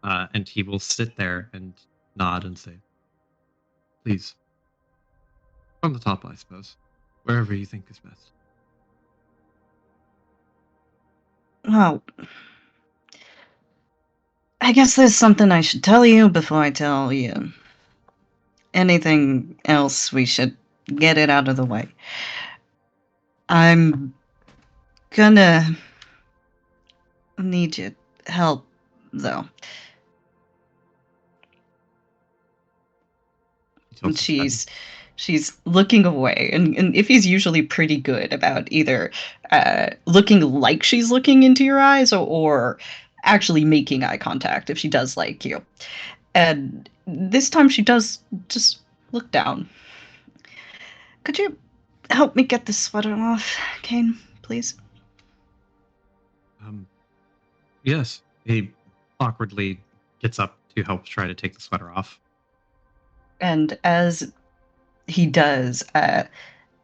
And he will sit there and nod and say, "Please, from the top, I suppose. Wherever you think is best." Well, I guess there's something I should tell you before I tell you. Anything else, we should get it out of the way. I'm gonna need your help, though. And she's looking away, and if he's usually pretty good about either looking like she's looking into your eyes or actually making eye contact if she does like you. And this time she does just look down. Could you help me get this sweater off, Kane, please? Yes. He awkwardly gets up to help try to take the sweater off. And as he does,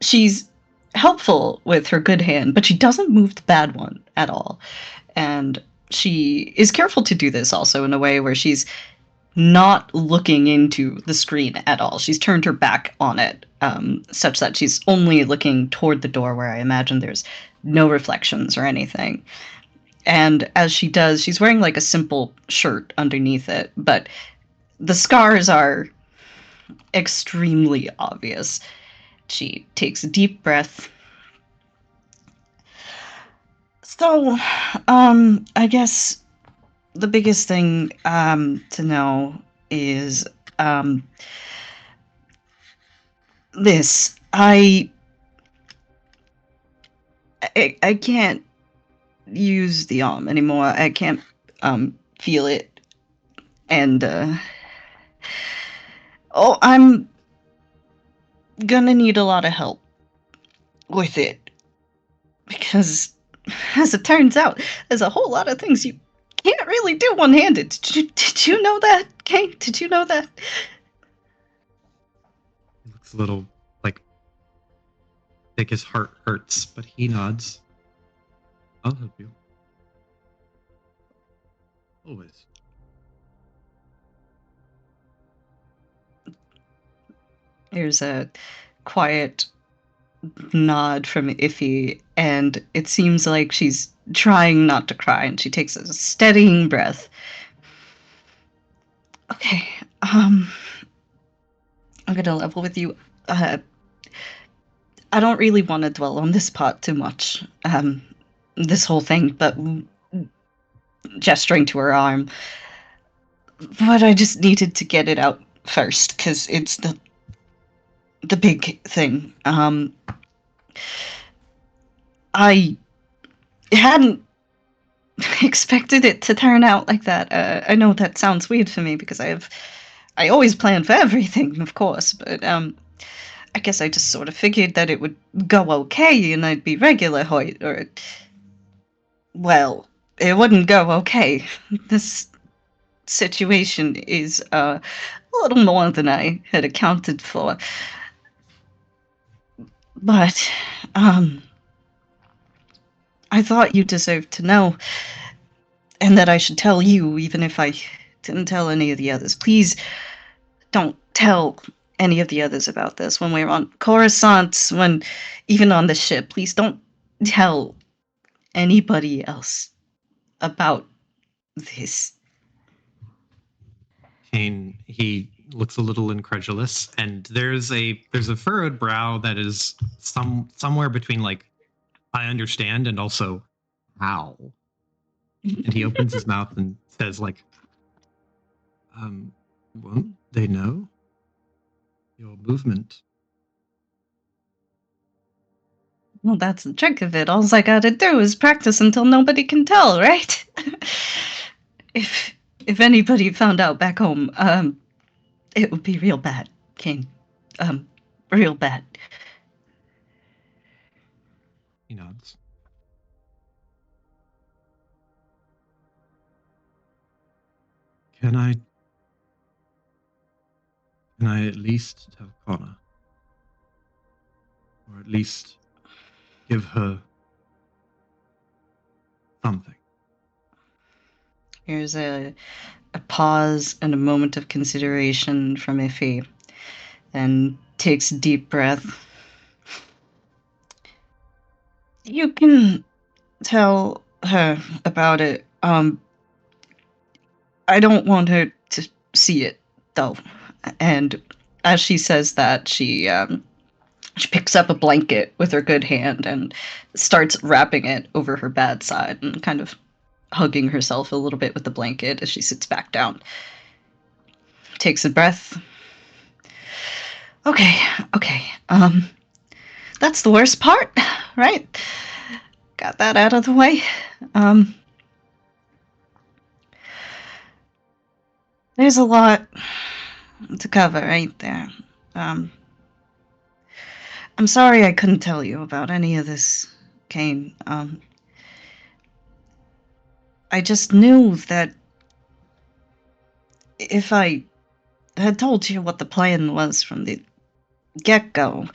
she's helpful with her good hand, but she doesn't move the bad one at all. And she is careful to do this also in a way where she's not looking into the screen at all. She's turned her back on it, such that she's only looking toward the door where I imagine there's no reflections or anything. And as she does, she's wearing like a simple shirt underneath it, but the scars are extremely obvious. She takes a deep breath. So, I guess the biggest thing to know is this. I can't use the arm anymore. I can't feel it. And I'm gonna need a lot of help with it. Because as it turns out, there's a whole lot of things you can't really do one-handed. Did you know that, Kate? Did you know that? He looks a little like his heart hurts, but he nods. "I'll help you. Always." There's a quiet nod from Iffy, and it seems like she's trying not to cry, and she takes a steadying breath. Okay, I'm gonna level with you. I don't really want to dwell on this part too much, this whole thing, but gesturing to her arm. But I just needed to get it out first, because it's the big thing. I hadn't expected it to turn out like that. I know that sounds weird for me, because I always plan for everything, of course, but I guess I just sort of figured that it would go okay and I'd be regular height, or... Well, it wouldn't go okay. This situation is a little more than I had accounted for. But, I thought you deserved to know, and that I should tell you, even if I didn't tell any of the others. Please don't tell any of the others about this when we're on Coruscant, even on the ship. Please don't tell anybody else about this. Kane, he looks a little incredulous, and there's a furrowed brow that is somewhere between like, "I understand," and also, "How?" And he opens his mouth and says like, "Won't they know? Your movement." Well, that's the trick of it. All I gotta do is practice until nobody can tell, right? If anybody found out back home, it would be real bad, King. Real bad. He nods. Can I at least tell Connor? Or at least give her something? Here's a pause and a moment of consideration from Iffy, and takes a deep breath. You can tell her about it. I don't want her to see it, though. And as she says that, she picks up a blanket with her good hand and starts wrapping it over her bad side and kind of hugging herself a little bit with the blanket as she sits back down. Takes a breath. Okay. That's the worst part, right? Got that out of the way. There's a lot to cover, ain't there? I'm sorry I couldn't tell you about any of this, Kane. I just knew that if I had told you what the plan was from the get-go,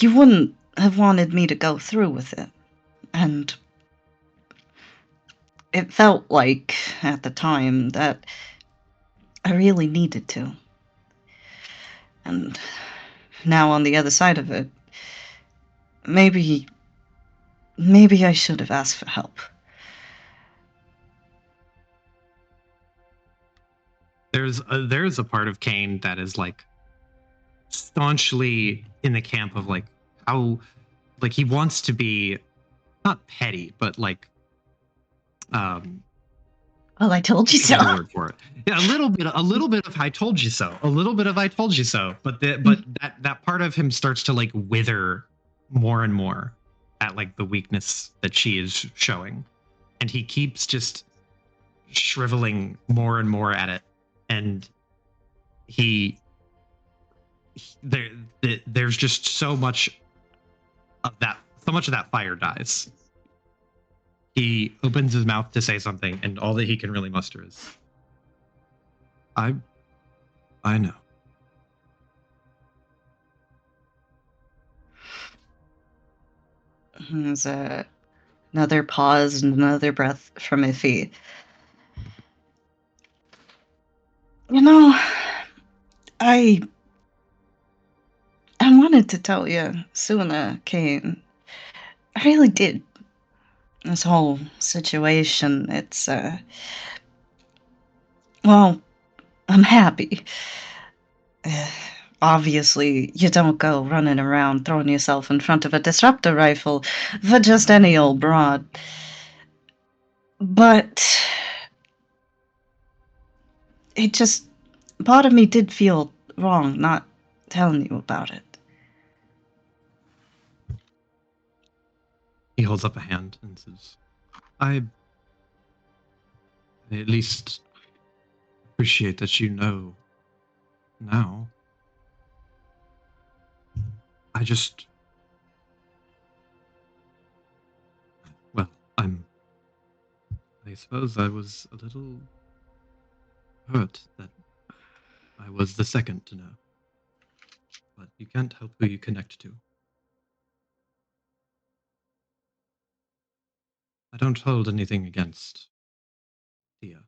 you wouldn't have wanted me to go through with it. And it felt like, at the time, that I really needed to. And now on the other side of it, maybe I should have asked for help. There's a part of Kane that is like staunchly in the camp of like how like he wants to be not petty, but like Well, I told you so. a word for it. Yeah, a little bit of I told you so. A little bit of I told you so. But that part of him starts to like wither more and more at like the weakness that she is showing. And he keeps just shriveling more and more at it. And there's just so much of that fire dies. He opens his mouth to say something, and all that he can really muster is, I know. There's another pause and another breath from Iffy. You know, I wanted to tell you sooner, Kane. I really did. This whole situation, it's, well, I'm happy. Obviously, you don't go running around throwing yourself in front of a disruptor rifle for just any old broad. But it just, part of me did feel wrong not telling you about it. He holds up a hand and says, I at least appreciate that you know now. I suppose I was a little hurt that I was the second to know. But you can't help who you connect to. I don't hold anything against Tia.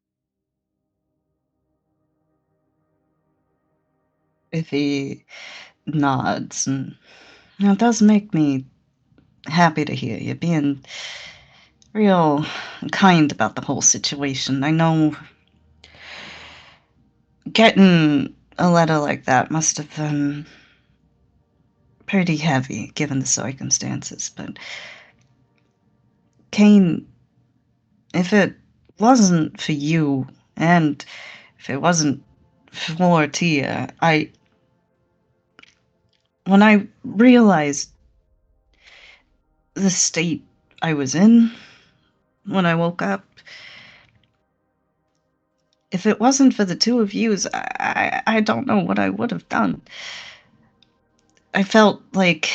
If he nods, and it does make me happy to hear you being real kind about the whole situation. I know getting a letter like that must have been pretty heavy given the circumstances, but Kane, if it wasn't for you and if it wasn't for Tia, when I realized the state I was in when I woke up, if it wasn't for the two of yous, I don't know what I would have done. I felt like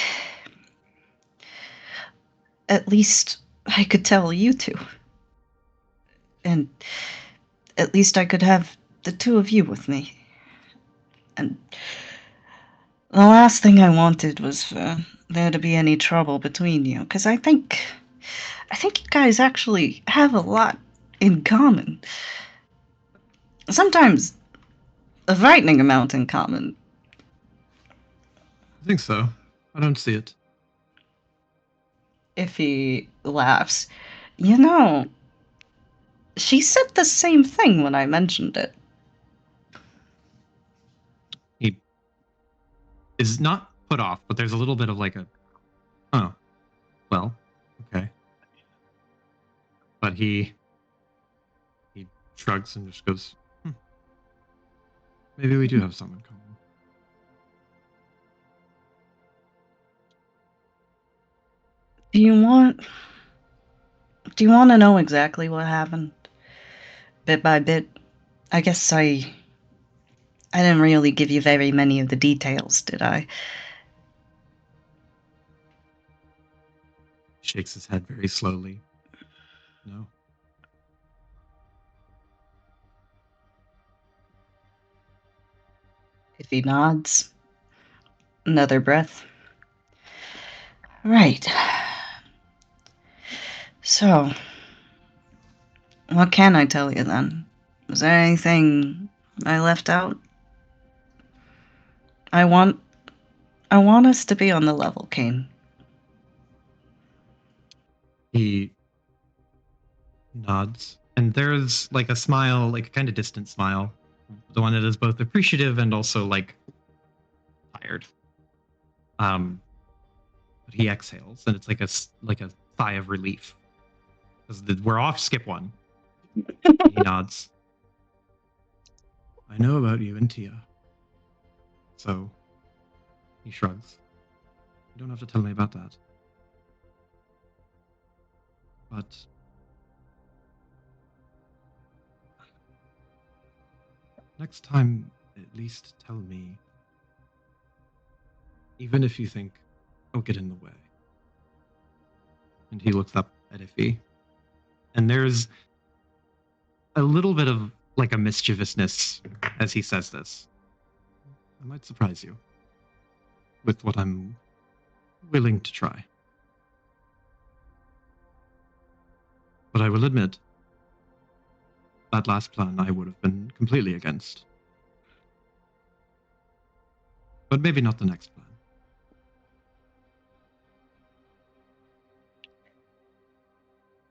at least I could tell you two. And at least I could have the two of you with me. And the last thing I wanted was for there to be any trouble between you, because I think you guys actually have a lot in common. Sometimes a frightening amount in common. I think so. I don't see it. If he laughs, you know, she said the same thing when I mentioned it. He is not put off, but there's a little bit of like a, oh, well, okay. But he shrugs and just goes, maybe we do have some in common. Do you want to know exactly what happened? Bit by bit? I guess I didn't really give you very many of the details, did I? Shakes his head very slowly. No. If he nods, another breath. Right. So, what can I tell you then? Was there anything I left out? I want us to be on the level, Kane. He nods, and there's like a smile, like a kind of distant smile, the one that is both appreciative and also like tired. But he exhales, and it's like a sigh of relief. Because we're off skip one. He nods. I know about you and Tia. So he shrugs. You don't have to tell me about that. But next time, at least tell me. Even if you think I'll get in the way. And he looks up at Iffy. And there's a little bit of like a mischievousness as he says this. I might surprise you with what I'm willing to try. But I will admit, that last plan I would have been completely against. But maybe not the next plan.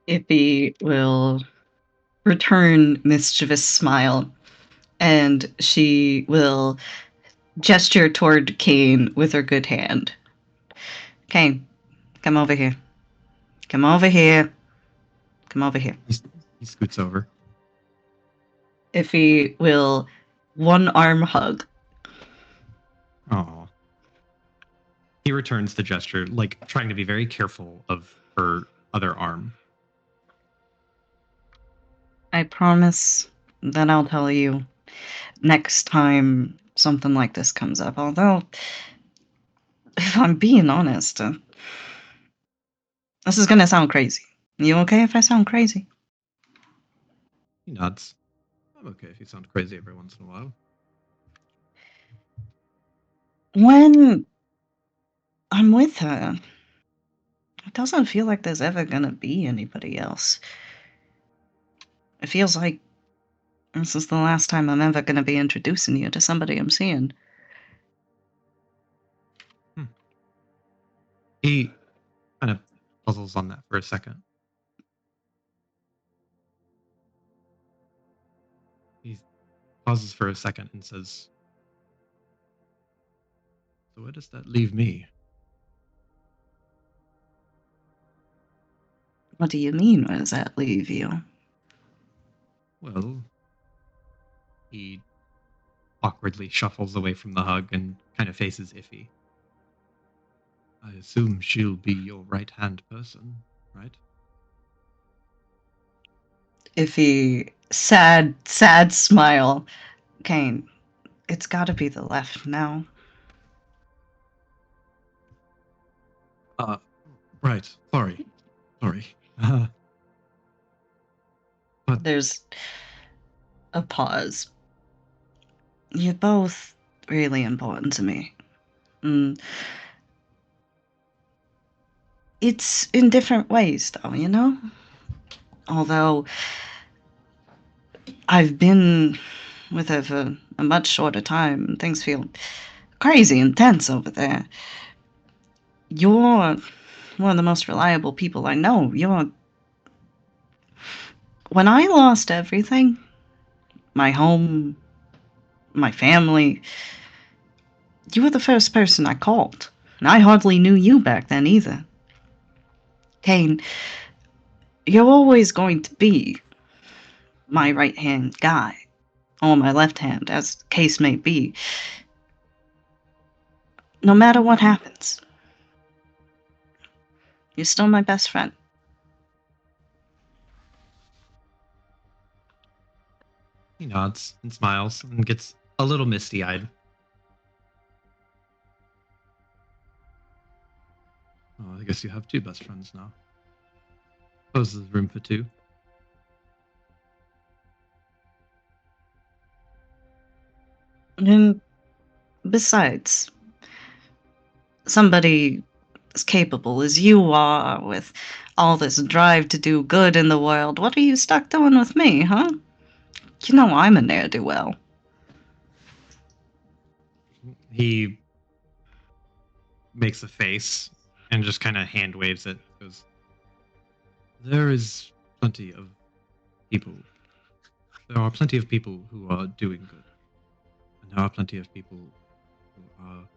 Ippy will return mischievous smile, and she will gesture toward Kane with her good hand. Kane, come over here. Come over here. Come over here. He scoots over. Iffy will one arm hug. Oh. He returns the gesture, like trying to be very careful of her other arm. I promise that I'll tell you next time something like this comes up. Although, if I'm being honest, this is gonna sound crazy. You okay if I sound crazy? He nods. I'm okay if you sound crazy every once in a while. When I'm with her, it doesn't feel like there's ever gonna be anybody else. It feels like this is the last time I'm ever gonna be introducing you to somebody I'm seeing. He kind of puzzles on that for a second. He pauses for a second and says, so where does that leave me? What do you mean? Where does that leave you? Well, he awkwardly shuffles away from the hug and kind of faces Iffy. I assume she'll be your right-hand person, right? Iffy, sad smile. Kane, it's gotta be the left now. Right. Sorry. But There's a pause. You're both really important to me. Mm. It's in different ways, though, you know? Although I've been with her for a much shorter time, and things feel crazy intense over there. You're one of the most reliable people I know. When I lost everything, my home, my family, you were the first person I called. And I hardly knew you back then either. Kane, you're always going to be my right-hand guy, or my left hand, as the case may be. No matter what happens, you're still my best friend. He nods and smiles and gets a little misty-eyed. Oh, I guess you have two best friends now. Suppose there's room for two. And besides, somebody as capable as you are, with all this drive to do good in the world, what are you stuck doing with me, huh? You know I'm a ne'er-do-well. He makes a face and just kind of hand waves it. Goes, there is plenty of people. There are plenty of people who are doing good. And there are plenty of people who are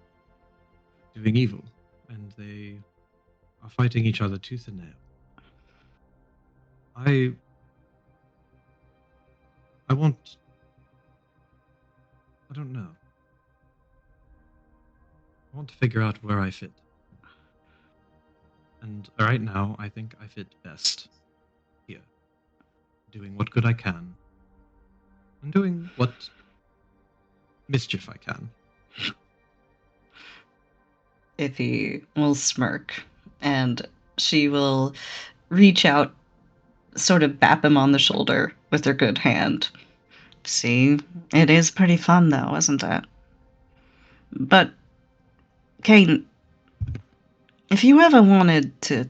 doing evil. And they are fighting each other tooth and nail. I don't know. I want to figure out where I fit. And right now, I think I fit best here. Doing what good I can. And doing what mischief I can. Iffy will smirk, and she will reach out, sort of bap him on the shoulder with her good hand. See, it is pretty fun though, isn't it? But, Kane, if you ever wanted to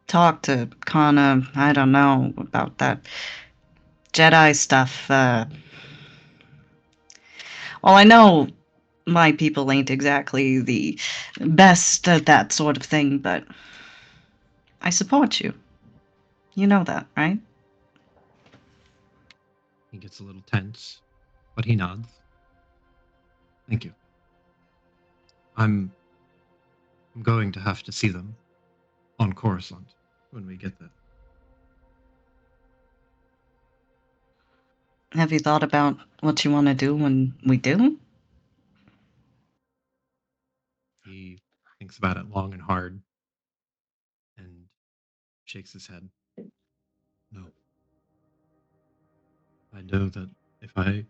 talk to Kana, I don't know, about that Jedi stuff, well, I know my people ain't exactly the best at that sort of thing, but I support you. You know that, right? He gets a little tense, but he nods. Thank you. I'm going to have to see them on Coruscant when we get there. Have you thought about what you want to do when we do? He thinks about it long and hard and shakes his head. No. I know that if I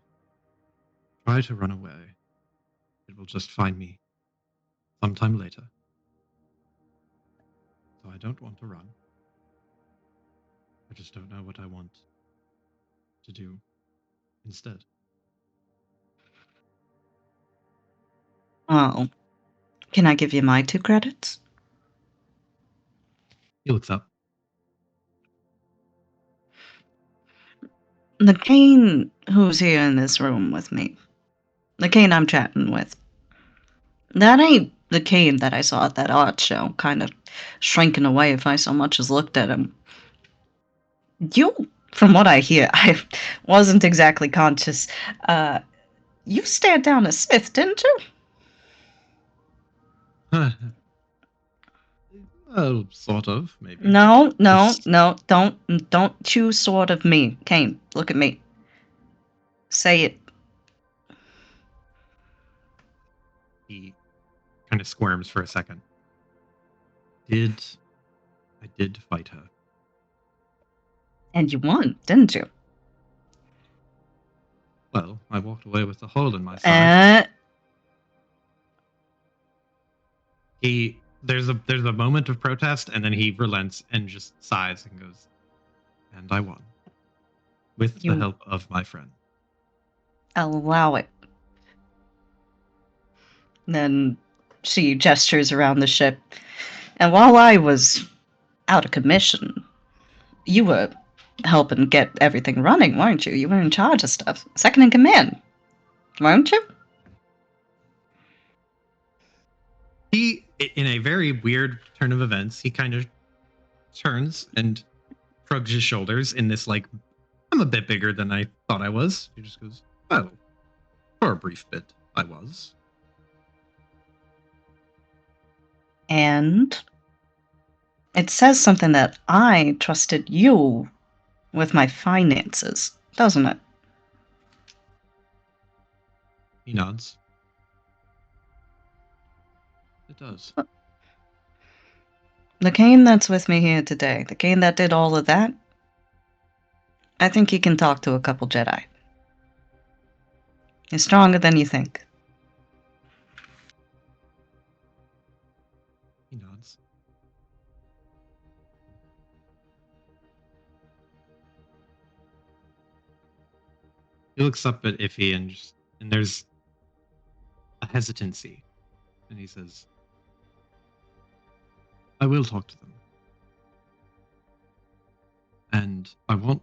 try to run away, it will just find me sometime later. So I don't want to run. I just don't know what I want to do instead. Oh, can I give you my 2 credits? He looks up. The Kane who's here in this room with me, the Kane I'm chatting with, that ain't the Kane that I saw at that art show, kind of shrinking away if I so much as looked at him. You, from what I hear, I wasn't exactly conscious. You stared down a Sith, didn't you? Oh, sort of, maybe. No, Just don't choose sort of me. Kane, look at me. Say it. he kind of squirms for a second. I did fight her. And you won, didn't you? Well, I walked away with a hole in my side. There's a moment of protest, and then he relents and just sighs and goes, and I won. with the You- help of my friend. Allow it. Then she gestures around the ship. And while I was out of commission, you were helping get everything running, weren't you? You were in charge of stuff. Second in command, weren't you? He, in a very weird turn of events, he kind of turns and shrugs his shoulders in this, like, I'm a bit bigger than I thought I was. He just goes, well, for a brief bit, I was. And it says something that I trusted you with my finances, doesn't it? He nods. It does. The Kane that's with me here today, the Kane that did all of that, I think he can talk to a couple Jedi. He's stronger than you think. He nods. He looks up at Iffy and there's a hesitancy. And he says, I will talk to them. And I want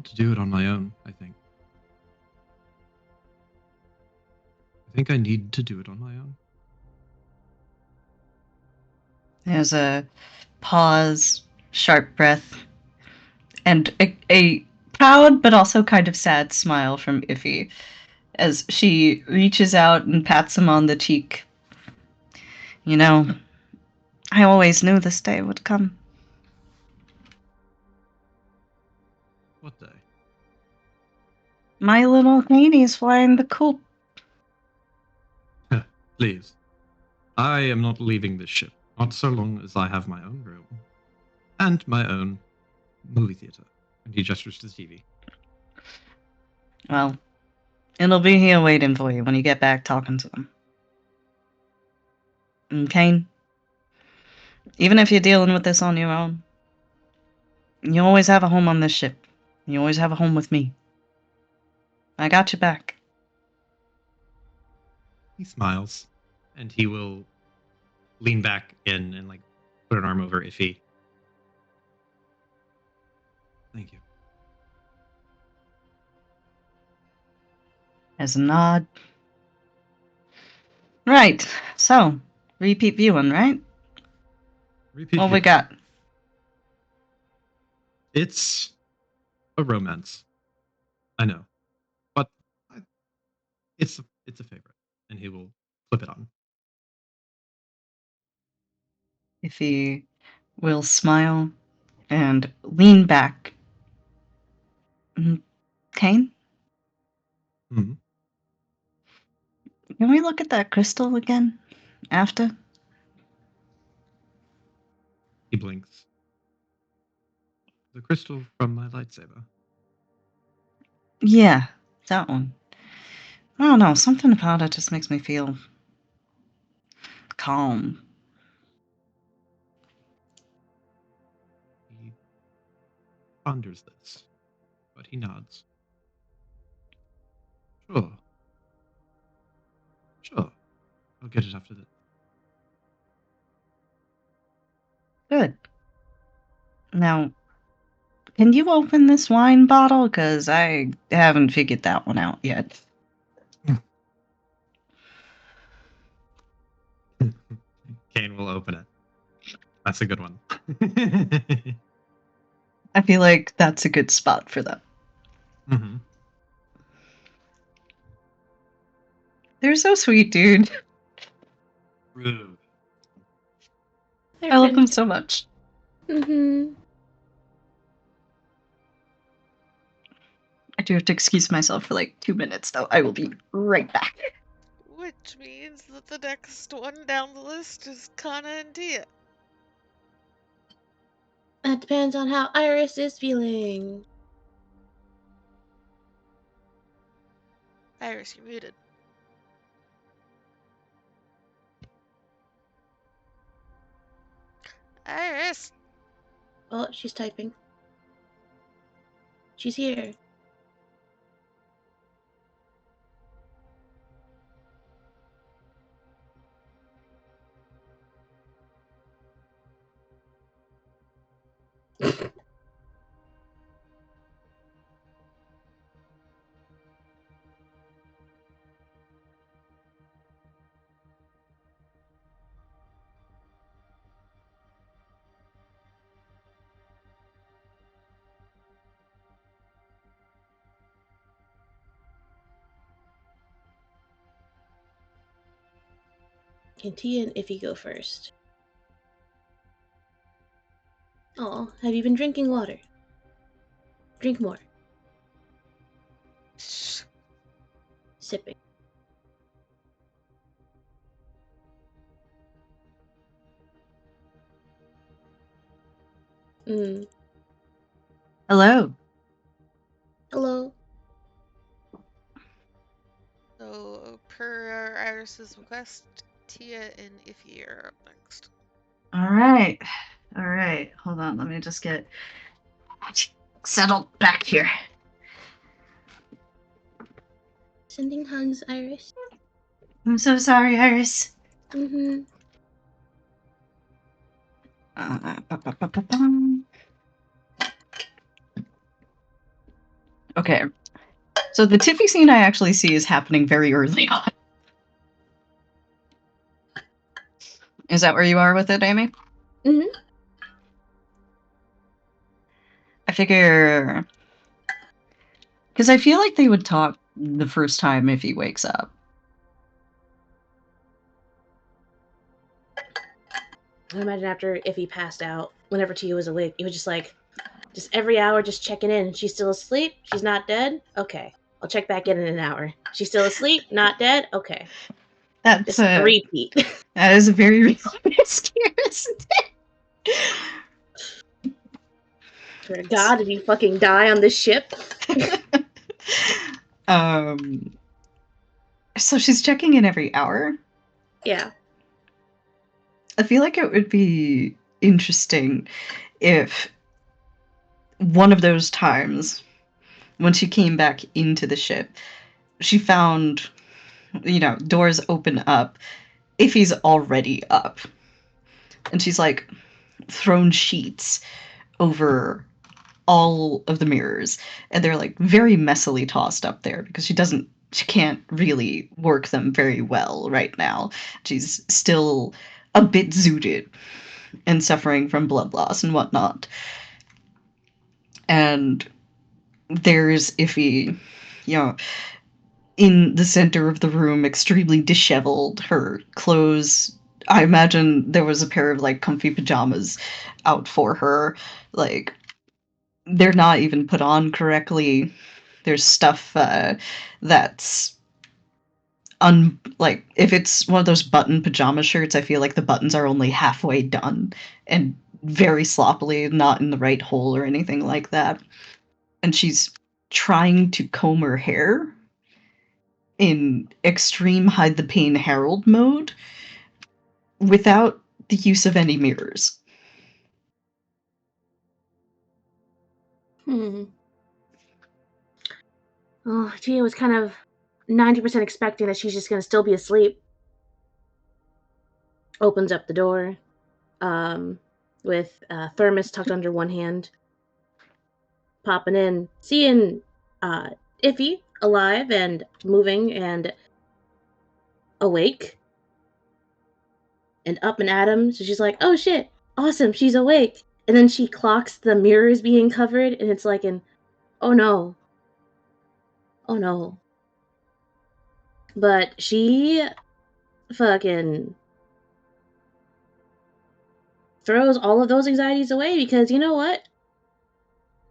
to do it on my own, I think. I think I need to do it on my own. There's a pause, sharp breath, and a proud but also kind of sad smile from Iffy as she reaches out and pats him on the cheek. You know, I always knew this day would come. What day? My little Katie's flying the coop. Please. I am not leaving this ship. Not so long as I have my own room. And my own movie theater. And he gestures to the TV. Well, it'll be here waiting for you when you get back talking to them. And Kane, even if you're dealing with this on your own, you always have a home on this ship. You always have a home with me. I got your back. He smiles. And he will lean back in and like put an arm over Iffy. Thank you. As a nod. Right, so, repeat viewing, right? Repeat. What we got? It's a romance. I know. But it's a favorite. And he will flip it on. If he will smile and lean back. Kane, Hmm. can we look at that crystal again? After? He blinks. The crystal from my lightsaber. Yeah, that one. I don't know, something about it just makes me feel calm. He ponders this, but he nods. Sure. Sure. I'll get it after this. Good. Now, can you open this wine bottle? Because I haven't figured that one out yet. Kane will open it. That's a good one. I feel like that's a good spot for them. Mm-hmm. They're so sweet, dude. Rude. They're I love them friends. so much. Mm-hmm. I do have to excuse myself for like 2 minutes, though. I will be right back. Which means that the next one down the list is Kana and Tia. That depends on how Iris is feeling. Iris, you're muted. Iris! Oh, she's typing. She's here. Can Tia and Iffy go first? Oh, have you been drinking water? Drink more. Sipping. Hello. Hello. So, per Iris's request, Tia and Iffy are up next. All right. Hold on. Let me just get settled back here. Sending hugs, Iris. I'm so sorry, Iris. Mm-hmm. Okay. So the tippy scene I actually see is happening very early on. Is that where you are with it, Amy? Mm-hmm. I figure... Because I feel like they would talk the first time if he wakes up. I imagine after if he passed out, whenever Tia was awake, he was just like, just every hour, just checking in. She's still asleep? She's not dead? Okay. I'll check back in an hour. She's still asleep? Not dead? Okay. That's Just a repeat. that is a very realistic, isn't it? God, did you fucking die on this ship? So she's checking in every hour? Yeah. I feel like it would be interesting if one of those times, when she came back into the ship, she found, doors open up if he's already up. And she's like thrown sheets over all of the mirrors, and they're like very messily tossed up there because she can't really work them very well right now. She's still a bit zooted and suffering from blood loss and whatnot. And there's Iffy, in the center of the room, extremely disheveled. Her clothes, I imagine there was a pair of like comfy pajamas out for her. Like, they're not even put on correctly. There's stuff that's like, if it's one of those button pajama shirts, I feel like the buttons are only halfway done and very sloppily, not in the right hole or anything like that. And she's trying to comb her hair in extreme hide the pain Harold mode without the use of any mirrors. Oh, Tia was kind of 90% expecting that she's just going to still be asleep. Opens up the door with thermos tucked under one hand. Popping in, seeing Iffy alive and moving and awake and up and at him. So she's like, oh shit, awesome, she's awake. And then she clocks the mirrors being covered, and it's like oh no. Oh no. But she fucking throws all of those anxieties away because you know what?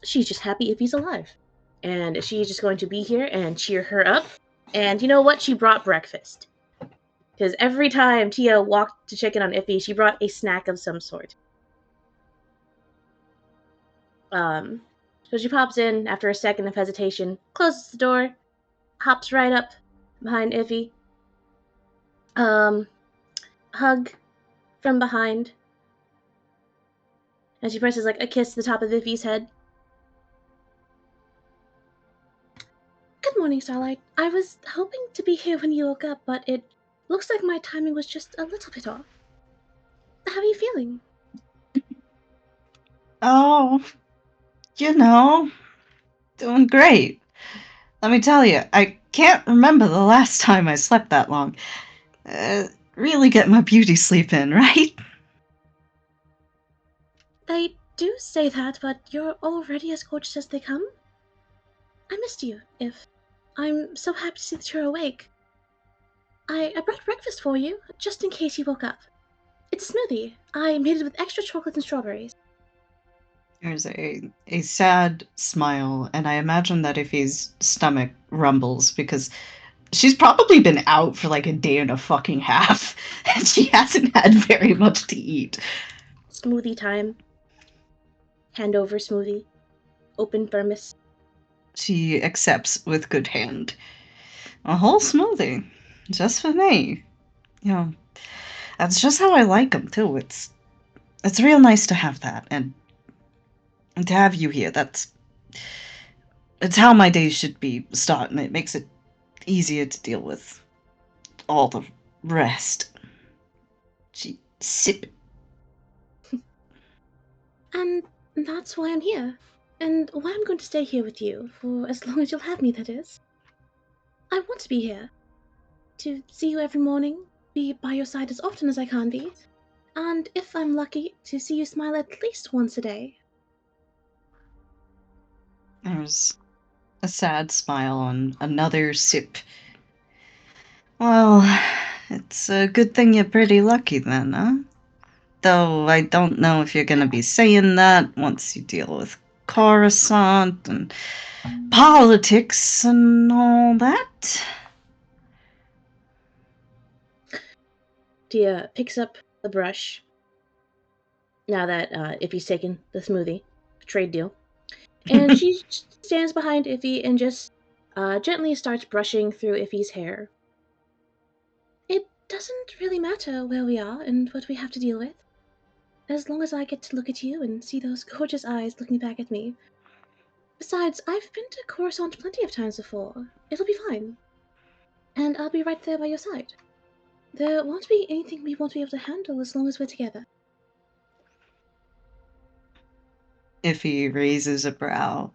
She's just happy if he's alive. And she's just going to be here and cheer her up. And you know what? She brought breakfast. Because every time Tia walked to check in on Iffy, she brought a snack of some sort. So she pops in after a second of hesitation, closes the door, hops right up behind Iffy. Hug from behind. And she presses like a kiss to the top of Iffy's head. Good morning, Starlight. I was hoping to be here when you woke up, but it looks like my timing was just a little bit off. How are you feeling? Oh, you know, doing great. Let me tell you, I can't remember the last time I slept that long. Really get my beauty sleep in, right? They do say that, but you're already as gorgeous as they come. I missed you, If. I'm so happy to see that you're awake. I brought breakfast for you, just in case you woke up. It's a smoothie. I made it with extra chocolate and strawberries. There's a sad smile, and I imagine that if his stomach rumbles because she's probably been out for like a day and a fucking half, and she hasn't had very much to eat. Smoothie time. Hand over smoothie. Open thermos. She accepts with good hand. A whole smoothie, just for me. You know, that's just how I like them too. It's real nice to have that, and to have you here. It's how my days should be starting. It makes it easier to deal with all the rest. She sip. And that's why I'm here. And why I'm going to stay here with you, for as long as you'll have me, that is. I want to be here. To see you every morning, be by your side as often as I can be, and if I'm lucky, to see you smile at least once a day. There's a sad smile on another sip. Well, it's a good thing you're pretty lucky then, huh? Though I don't know if you're gonna be saying that once you deal with Coruscant and politics and all that. Tia picks up the brush, now that Iffy's taken the smoothie, trade deal, and she stands behind Iffy and just gently starts brushing through Iffy's hair. It doesn't really matter where we are and what we have to deal with, as long as I get to look at you and see those gorgeous eyes looking back at me. Besides, I've been to Coruscant plenty of times before. It'll be fine. And I'll be right there by your side. There won't be anything we won't be able to handle as long as we're together. If he raises a brow.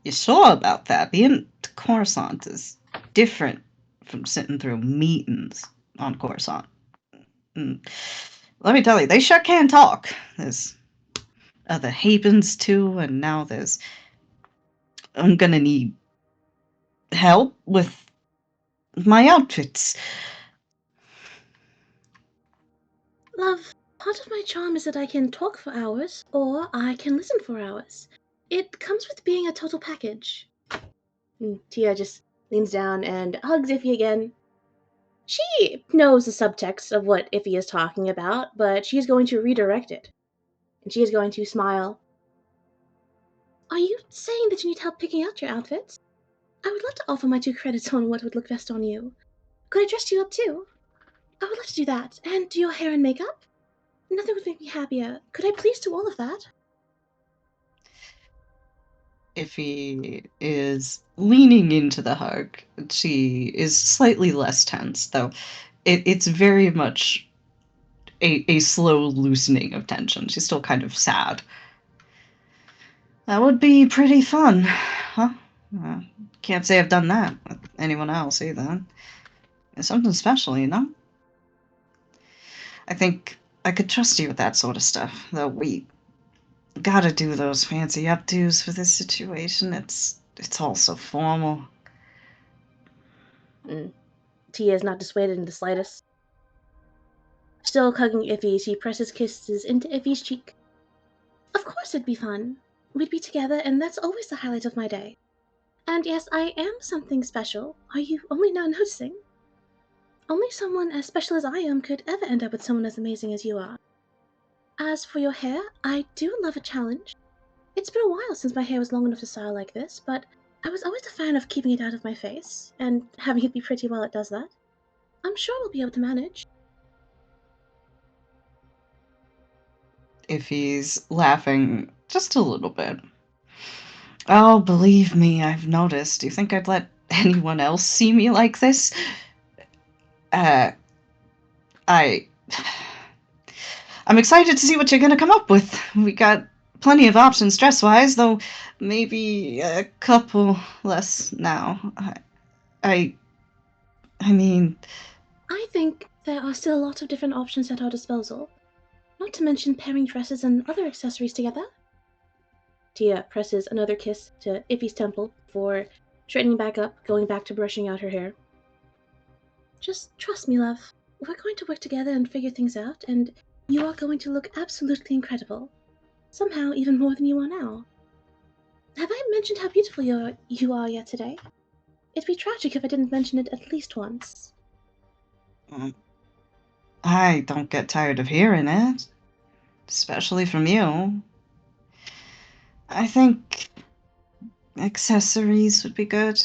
You sure about that? Being to Coruscant is different from sitting through meetings on Coruscant. Mm. Let me tell you, they sure can talk. There's other Hapens too, and now I'm gonna need help with my outfits. Love, part of my charm is that I can talk for hours, or I can listen for hours. It comes with being a total package. Tia just leans down and hugs Iffy again. She knows the subtext of what Iffy is talking about, but she is going to redirect it. And she is going to smile. Are you saying that you need help picking out your outfits? I would love to offer my 2 credits on what would look best on you. Could I dress you up too? I would love to do that, and do your hair and makeup. Nothing would make me happier. Could I please do all of that? If he is leaning into the hug, she is slightly less tense, though it's very much a slow loosening of tension. She's still kind of sad. That would be pretty fun, huh? Can't say I've done that with anyone else either. It's something special, you know? I think I could trust you with that sort of stuff, though we gotta do those fancy updos for this situation. It's all so formal. Tia is not dissuaded in the slightest. Still hugging Iffy, she presses kisses into Iffy's cheek. Of course it'd be fun. We'd be together, and that's always the highlight of my day. And yes, I am something special. Are you only now noticing? Only someone as special as I am could ever end up with someone as amazing as you are. As for your hair, I do love a challenge. It's been a while since my hair was long enough to style like this, but I was always a fan of keeping it out of my face, and having it be pretty while it does that. I'm sure we'll be able to manage. If he's laughing just a little bit. Oh, believe me, I've noticed. Do you think I'd let anyone else see me like this? Uh, I... I'm excited to see what you're gonna come up with. We got plenty of options dress-wise, though maybe a couple less now. I... I mean... I think there are still a lot of different options at our disposal. Not to mention pairing dresses and other accessories together. Tia presses another kiss to Iffy's temple before straightening back up, going back to brushing out her hair. Just trust me, love. We're going to work together and figure things out, and you are going to look absolutely incredible. Somehow even more than you are now. Have I mentioned how beautiful you are yet today? It'd be tragic if I didn't mention it at least once. I don't get tired of hearing it. Especially from you. I think accessories would be good.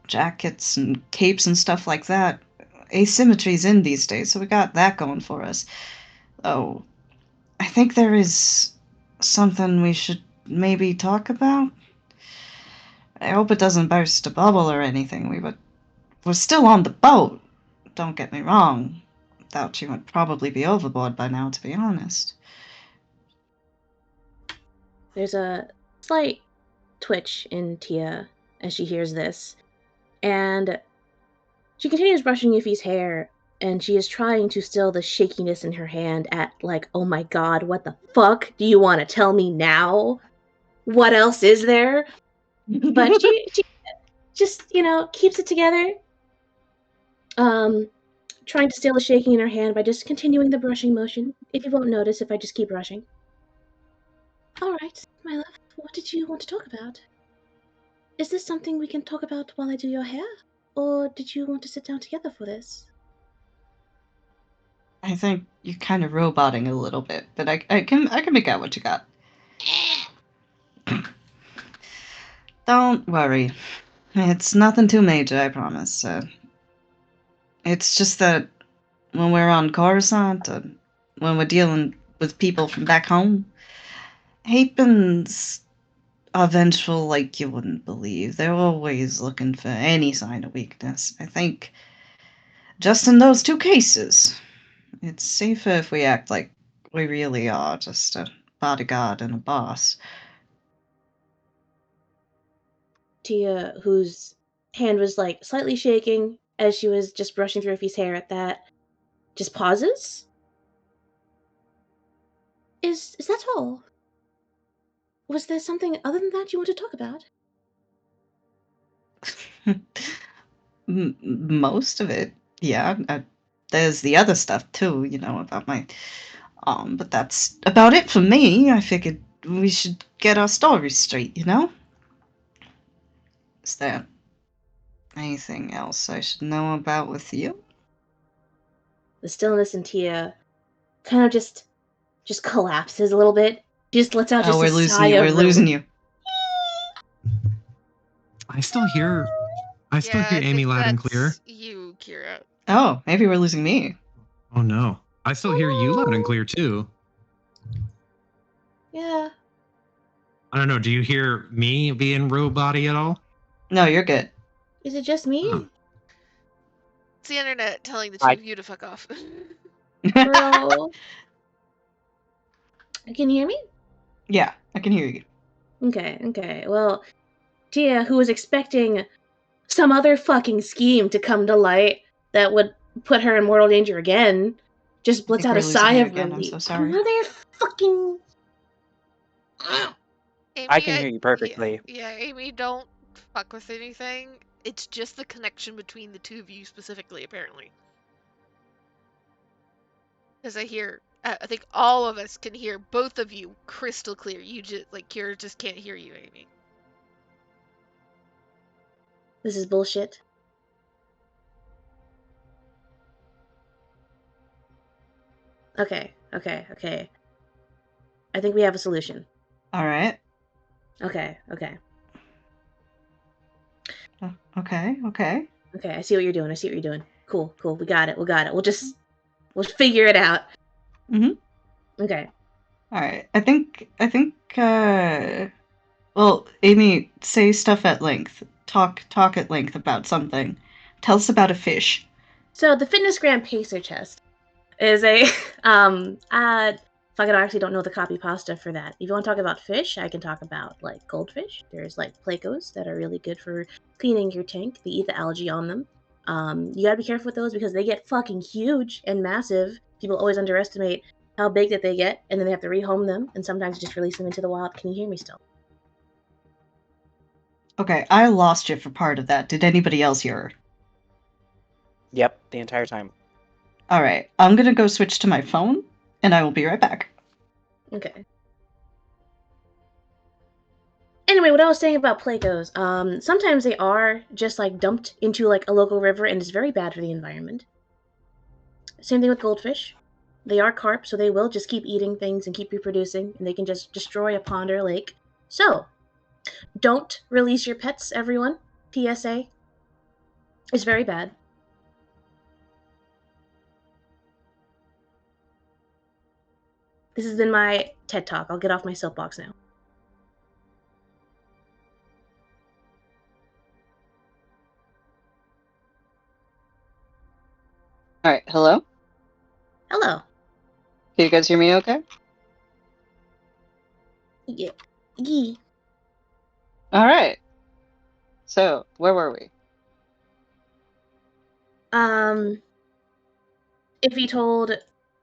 Jackets and capes and stuff like that. Asymmetry's in these days, so we got that going for us. Oh, I think there is something we should maybe talk about. I hope it doesn't burst a bubble or anything. We're still on the boat. Don't get me wrong. Without you, I'd probably be overboard by now, to be honest. There's a slight twitch in Tia as she hears this, and she continues brushing Yuffie's hair, and she is trying to still the shakiness in her hand at, like, oh my god, what the fuck do you want to tell me now? What else is there? But she just, keeps it together. Trying to still the shaking in her hand by just continuing the brushing motion, if you won't notice if I just keep brushing. Alright, my love, what did you want to talk about? Is this something we can talk about while I do your hair? Or did you want to sit down together for this? I think you're kind of roboting a little bit, but I can make out what you got. Don't worry. It's nothing too major, I promise. It's just that when we're on Coruscant, when we're dealing with people from back home, Hapen's are vengeful like you wouldn't believe. They're always looking for any sign of weakness. I think just in those two cases, it's safer if we act like we really are just a bodyguard and a boss. Tia, whose hand was like slightly shaking as she was just brushing through Effie's hair at that, just pauses. Is that all? Was there something other than that you want to talk about? Most of it, yeah. There's the other stuff too, about my but that's about it for me. I figured we should get our stories straight, Is there anything else I should know about with you? The stillness in Tia kind of just collapses a little bit. She just lets out just we're a losing sigh you. of We're losing you. I still hear Amy loud and clear. You, Kira. Oh, maybe we're losing me. Oh no. I still hear you loud and clear too. Yeah. I don't know, do you hear me being robot-y at all? No, you're good. Is it just me? Oh. It's the internet telling the two of you to fuck off. Girl. Can you hear me? Yeah, I can hear you. Okay. Well, Tia, who was expecting some other fucking scheme to come to light that would put her in mortal danger again, just lets out a sigh of relief. I'm so sorry. Another fucking... Amy, I can hear you perfectly. Yeah, Amy, don't fuck with anything. It's just the connection between the two of you specifically, apparently. Because I think all of us can hear both of you crystal clear. You just, Kira just can't hear you, Amy. This is bullshit. Okay. I think we have a solution. All right. Okay. Okay. Okay, I see what you're doing. Cool. We got it. We'll figure it out. Mhm. Okay. All right. I think we'll Well, Amy, say stuff at length. Talk at length about something. Tell us about a fish. So the Fitness Gram Pacer chest is a fucking I actually don't know the copy pasta for that. If you want to talk about fish, I can talk about like goldfish. There's like placos that are really good for cleaning your tank. They eat the algae on them. You gotta be careful with those because they get fucking huge and massive. People always underestimate how big that they get, and then they have to rehome them, and sometimes just release them into the wild. Can you hear me still? Okay, I lost you for part of that. Did anybody else hear her? Yep, the entire time. Alright, I'm gonna go switch to my phone, and I will be right back. Okay. Anyway, what I was saying about placos, sometimes they are just like dumped into like a local river and it's very bad for the environment. Same thing with goldfish. They are carp, so they will just keep eating things and keep reproducing, and they can just destroy a pond or a lake. So, don't release your pets, everyone. PSA. It's very bad. This has been my TED Talk. I'll get off my soapbox now. Alright, hello? Hello. Can you guys hear me okay? Yeah. Yee. Alright. So, where were we? If he told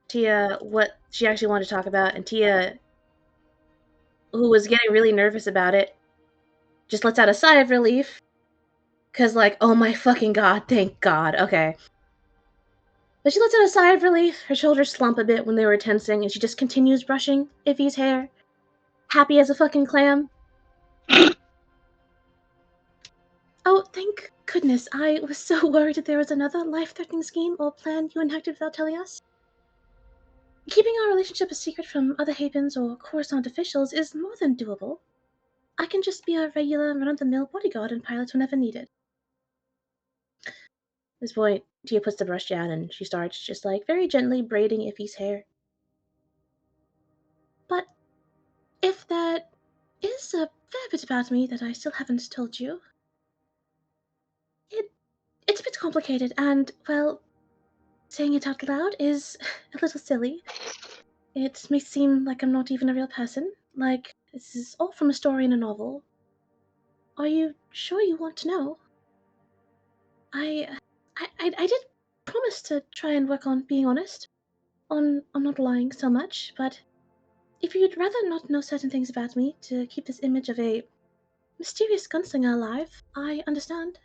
Tia what she actually wanted to talk about, and Tia, who was getting really nervous about it, just lets out a sigh of relief. Cause like, oh my fucking god, thank god, okay. But she lets out a sigh of relief, her shoulders slump a bit when they were tensing, and she just continues brushing Iffy's hair. Happy as a fucking clam. Oh, thank goodness, I was so worried that there was another life-threatening scheme or plan you enacted without telling us. Keeping our relationship a secret from other Havens or Coruscant officials is more than doable. I can just be a regular run-of-the-mill bodyguard and pilot whenever needed. At this point, Tia puts the brush down and she starts just like very gently braiding Iffy's hair. But if that is a fair bit about me that I still haven't told you, it's a bit complicated and, well, saying it out loud is a little silly. It may seem like I'm not even a real person, like this is all from a story in a novel. Are you sure you want to know? I did promise to try and work on being honest, on not lying so much, but if you'd rather not know certain things about me to keep this image of a mysterious gunslinger alive, I understand.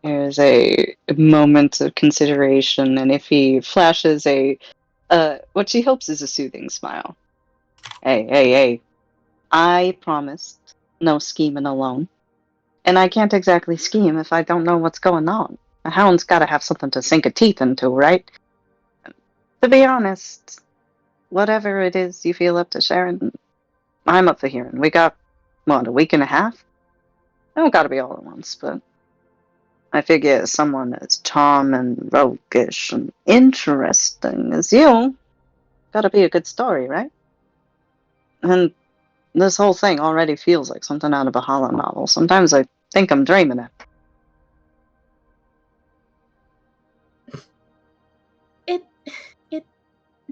There's a moment of consideration, and if he flashes what she hopes is a soothing smile. Hey. I promised no scheming alone. And I can't exactly scheme if I don't know what's going on. A hound's gotta have something to sink a teeth into, right? To be honest, whatever it is you feel up to sharing, I'm up for hearing. We got, what, a week and a half? It don't gotta be all at once, but I figure someone as charm and roguish and interesting as you, gotta be a good story, right? And this whole thing already feels like something out of a Hollow novel. Sometimes I think I'm dreaming it. It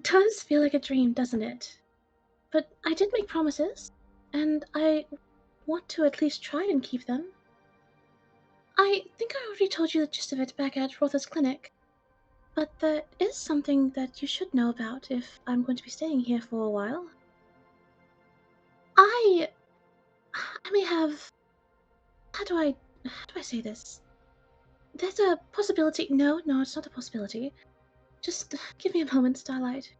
does feel like a dream, doesn't it? But I did make promises, and I want to at least try and keep them. I think I already told you the gist of it back at Rotha's clinic, but there is something that you should know about if I'm going to be staying here for a while. I may have... How do I say this? There's a possibility... No, it's not a possibility. Just give me a moment, Starlight.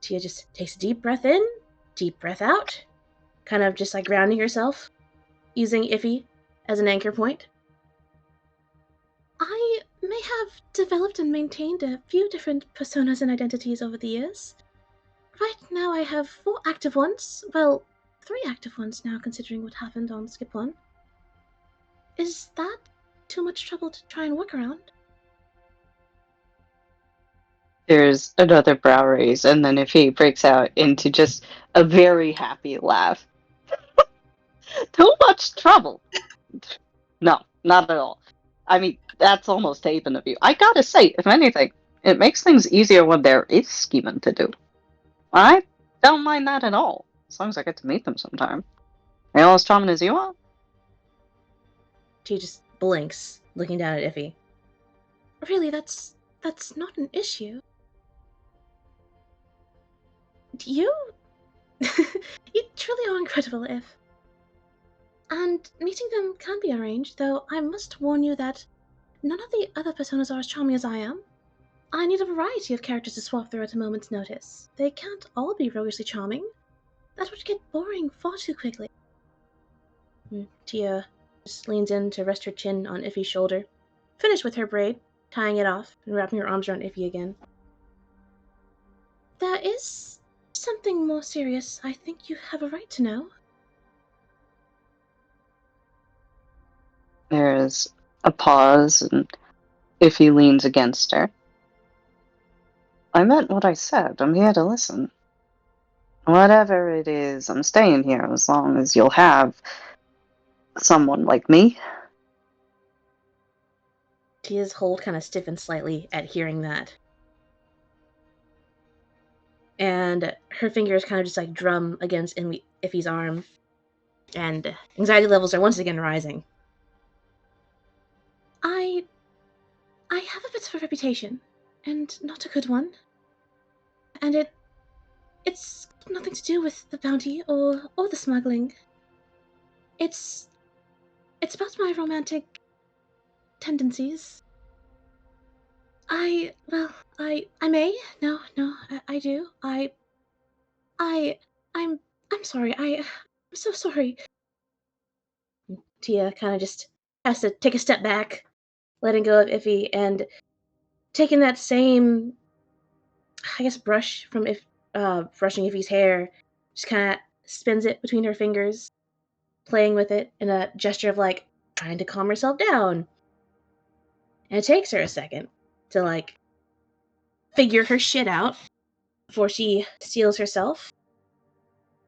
Tia just takes a deep breath in, deep breath out, kind of just like grounding herself, using Iffy as an anchor point. I may have developed and maintained a few different personas and identities over the years. Right now I have 4 active ones. Well, 3 active ones now, considering what happened on Skip 1. Is that too much trouble to try and work around? There's another brow raise, and then if he breaks out into just a very happy laugh. Too much trouble. No, not at all. I mean, that's almost even of you. I gotta say, if anything, it makes things easier when there is scheming to do. I don't mind that at all, as long as I get to meet them sometime. Are you all as charming as you are? She just blinks, looking down at Iffy. Really, that's not an issue. You? You truly are incredible, If. And meeting them can be arranged, though I must warn you that none of the other personas are as charming as I am. I need a variety of characters to swap through at a moment's notice. They can't all be roguishly charming. That would get boring far too quickly. Tia just leans in to rest her chin on Iffy's shoulder, finished with her braid, tying it off and wrapping her arms around Iffy again. There is something more serious I think you have a right to know. There's a pause, and Iffy leans against her. I meant what I said. I'm here to listen. Whatever it is, I'm staying here as long as you'll have someone like me. Tia's hold kind of stiffens slightly at hearing that. And her fingers kind of just like drum against Iffy's arm. And anxiety levels are once again rising. I have a bit of a reputation, and not a good one. And it's got nothing to do with the bounty or the smuggling. It's about my romantic tendencies. I may. No, I do. I'm sorry. I'm so sorry. Tia kind of just has to take a step back, letting go of Iffy, and taking that same, I guess, brush from brushing Iffy's hair, just kind of spins it between her fingers, playing with it in a gesture of like trying to calm herself down. And it takes her a second to like figure her shit out before she steels herself.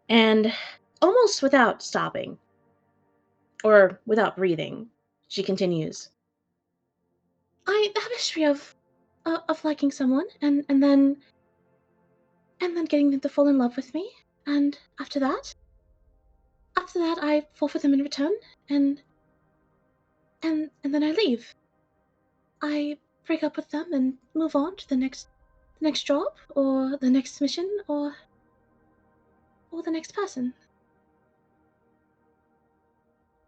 And almost without stopping, or without breathing, she continues. I have a history of liking someone and then getting them to fall in love with me, and after that I fall for them in return, and then I leave. I break up with them and move on to the next job, or the next mission, or the next person.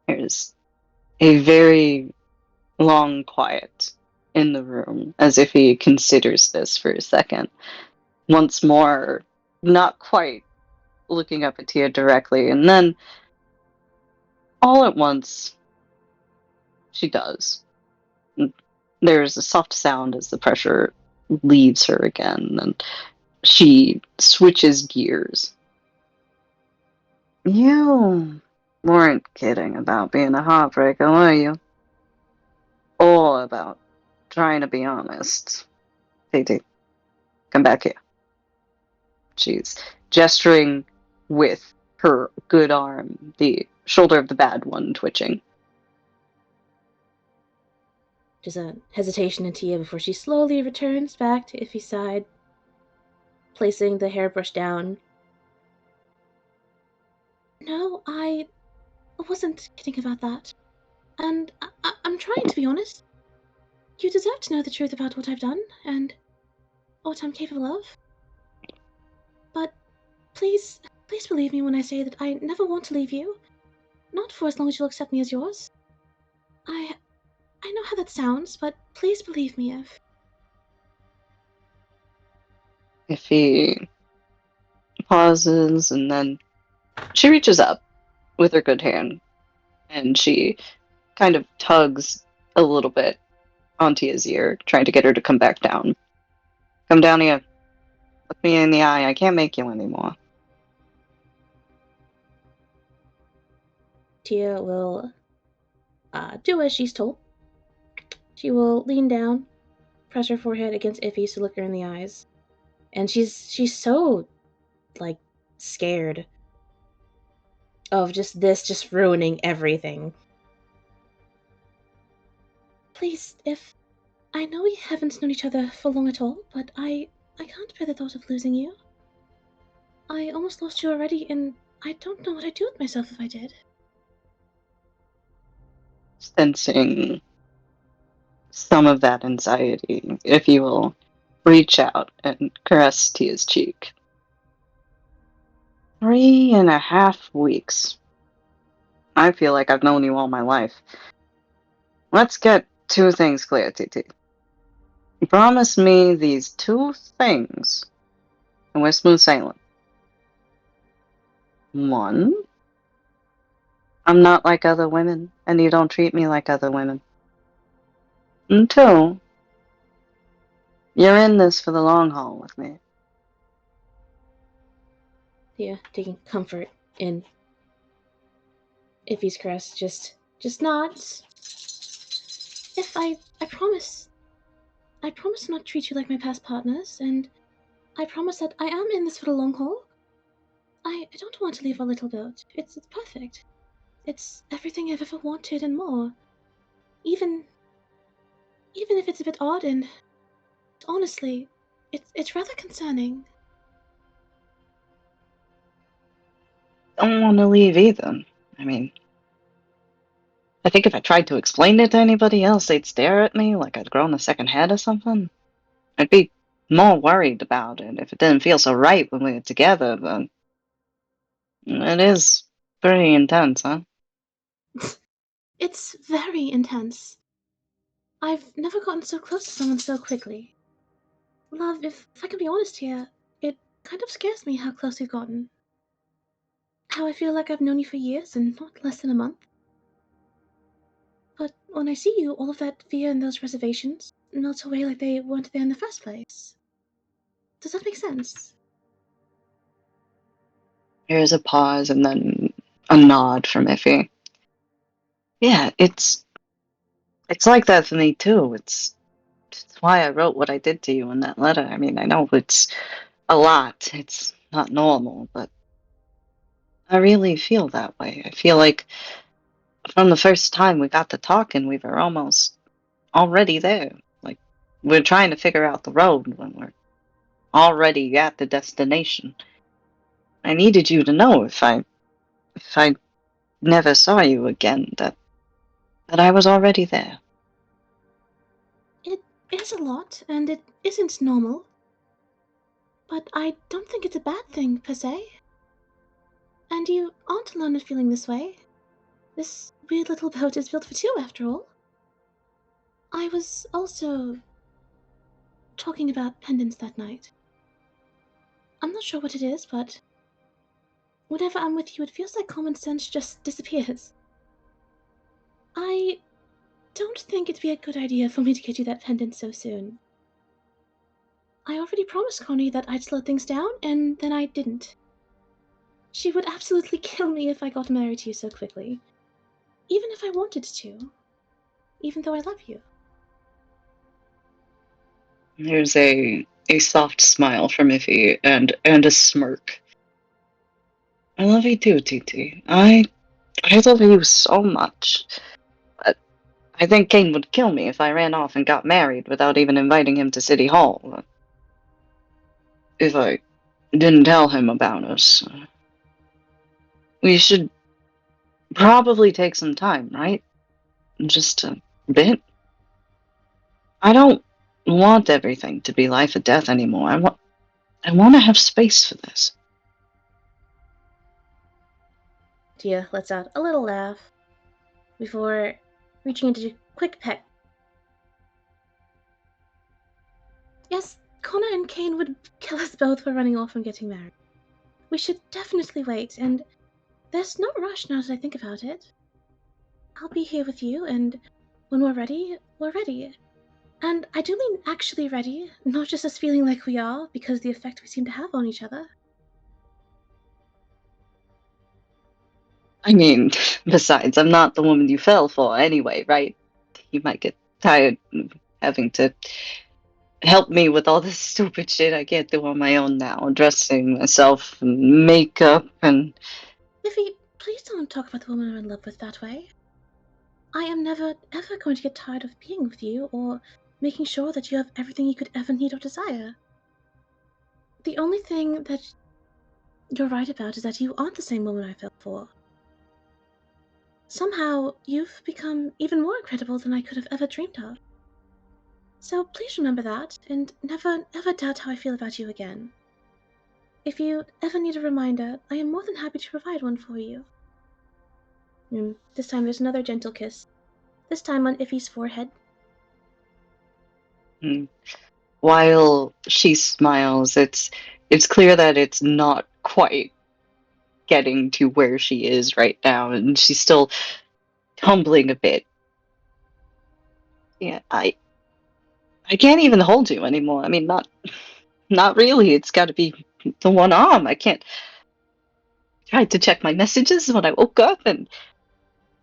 There's a very long quiet in the room, as if he considers this for a second. Once more, not quite looking up at Tia directly, and then all at once, she does. There's a soft sound as the pressure leaves her again, and she switches gears. You weren't kidding about being a heartbreaker, were you? Or about trying to be honest. TT, come back here. She's gesturing with her good arm, the shoulder of the bad one twitching. There's a hesitation in Tia before she slowly returns back to Iffy's side, placing the hairbrush down. No, I wasn't kidding about that. And I'm trying to be honest. You deserve to know the truth about what I've done, and what I'm capable of. But please believe me when I say that I never want to leave you. Not for as long as you'll accept me as yours. I know how that sounds, but please believe me If he pauses, and then she reaches up with her good hand, and she kind of tugs a little bit on Tia's ear, trying to get her to come back down. Come down here. Look me in the eye. I can't make you anymore. Tia will do as she's told. She will lean down press her forehead against Iffy's to look her in the eyes. And she's so, like, scared of just ruining everything. Please, if I know we haven't known each other for long at all, but I can't bear the thought of losing you. I almost lost you already, and I don't know what I'd do with myself if I did. Sensing some of that anxiety, if you will reach out and caress Tia's cheek. 3.5 weeks. I feel like I've known you all my life. Let's get 2 things clear, TT. Promise me these 2 things, and we're smooth sailing. 1, I'm not like other women, and you don't treat me like other women. And 2, you're in this for the long haul with me. Tia, taking comfort in Iffy's caress, just nods. If I promise to not treat you like my past partners, and I promise that I am in this for the long haul. I don't want to leave our little boat. It's perfect. It's everything I've ever wanted and more. Even if it's a bit odd, and honestly, it's rather concerning. Don't want to leave either. I mean, I think if I tried to explain it to anybody else, they'd stare at me like I'd grown a second head or something. I'd be more worried about it if it didn't feel so right when we were together, but it is pretty intense, huh? It's very intense. I've never gotten so close to someone so quickly. Love, if I can be honest here, it kind of scares me how close we've gotten. How I feel like I've known you for years and not less than a month. But when I see you, all of that fear and those reservations melt away like they weren't there in the first place. Does that make sense? Here's a pause and then a nod from Iffy. Yeah, it's like that for me too. It's why I wrote what I did to you in that letter. I mean, I know it's a lot. It's not normal, but I really feel that way. I feel like from the first time we got to talking, we were almost already there. Like, we're trying to figure out the road when we're already at the destination. I needed you to know if I never saw you again that I was already there. It is a lot, and it isn't normal. But I don't think it's a bad thing, per se. And you aren't alone in feeling this way. This weird little boat is built for 2, after all. I was also talking about pendants that night. I'm not sure what it is, but whenever I'm with you, it feels like common sense just disappears. I don't think it'd be a good idea for me to get you that pendant so soon. I already promised Connie that I'd slow things down, and then I didn't. She would absolutely kill me if I got married to you so quickly. Even if I wanted to. Even though I love you. There's a soft smile from Iffy and a smirk. I love you too, TT. I love you so much. But I think Kane would kill me if I ran off and got married without even inviting him to City Hall. If I didn't tell him about us. We should probably take some time, right? Just a bit. I don't want everything to be life or death anymore. I want to have space for this. Tia lets out a little laugh before reaching into a quick peck. Yes, Connor and Kane would kill us both for running off and getting married. We should definitely wait, and there's no rush now that I think about it. I'll be here with you, and when we're ready, we're ready. And I do mean actually ready, not just us feeling like we are because of the effect we seem to have on each other. I mean, besides, I'm not the woman you fell for anyway, right? You might get tired of having to help me with all this stupid shit I can't do on my own now, dressing myself and makeup and... Iffy, please don't talk about the woman I'm in love with that way. I am never, ever going to get tired of being with you or making sure that you have everything you could ever need or desire. The only thing that you're right about is that you aren't the same woman I fell for. Somehow, you've become even more incredible than I could have ever dreamed of. So please remember that, and never, ever doubt how I feel about you again. If you ever need a reminder, I am more than happy to provide one for you. This time there's another gentle kiss. This time on Iffy's forehead. While she smiles, it's clear that it's not quite getting to where she is right now, and she's still tumbling a bit. Yeah, I can't even hold you anymore. I mean, not really. It's got to be the one arm. I can't. Tried to check my messages when I woke up, and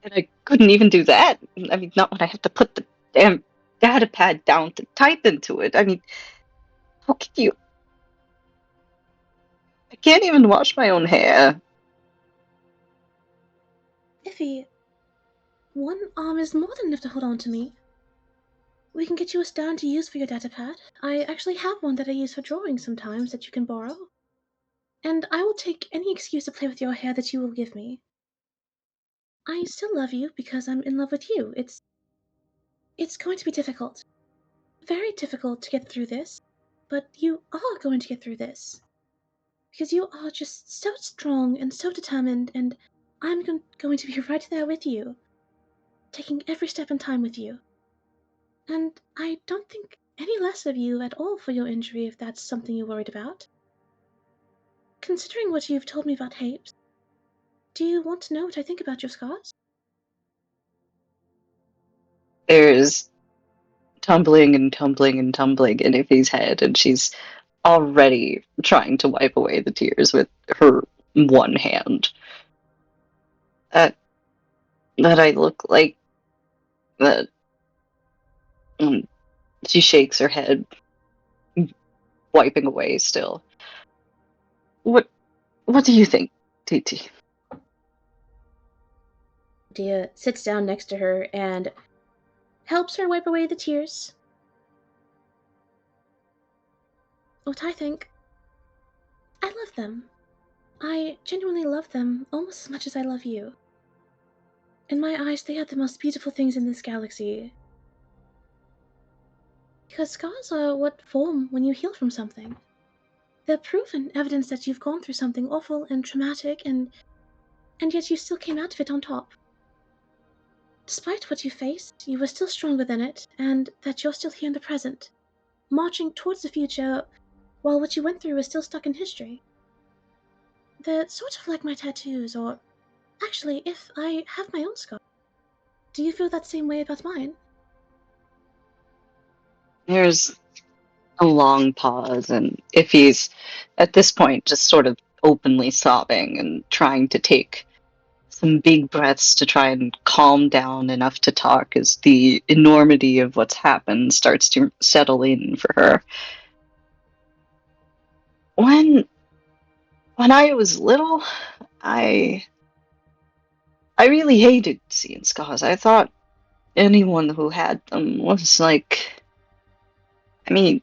I couldn't even do that. I mean, not when I have to put the damn data pad down to type into it. I mean, how can you? I can't even wash my own hair. Iffy, one arm is more than enough to hold on to me. We can get you a stand to use for your datapad. I actually have one that I use for drawing sometimes that you can borrow. And I will take any excuse to play with your hair that you will give me. I still love you because I'm in love with you. It's going to be difficult. Very difficult to get through this, but you are going to get through this. Because you are just so strong and so determined, and I'm going to be right there with you, taking every step in time with you. And I don't think any less of you at all for your injury if that's something you're worried about. Considering what you've told me about Hapes, do you want to know what I think about your scars? There's tumbling and tumbling and tumbling in Iffy's head, and she's already trying to wipe away the tears with her one hand. That I look like that. She shakes her head, wiping away still. What do you think, TT? Dia sits down next to her and helps her wipe away the tears. What I think? I love them. I genuinely love them almost as much as I love you. In my eyes, they are the most beautiful things in this galaxy. Because scars are what form when you heal from something. They're proven evidence that you've gone through something awful and traumatic, and yet you still came out of it on top. Despite what you faced, you were still stronger than it, and that you're still here in the present, marching towards the future, while what you went through is still stuck in history. They're sort of like my tattoos, or actually, if I have my own scar. Do you feel that same way about mine? There's a long pause, and Iffy's at this point just sort of openly sobbing and trying to take some big breaths to try and calm down enough to talk as the enormity of what's happened starts to settle in for her. When I was little, I really hated seeing scars. I thought anyone who had them was like, I mean,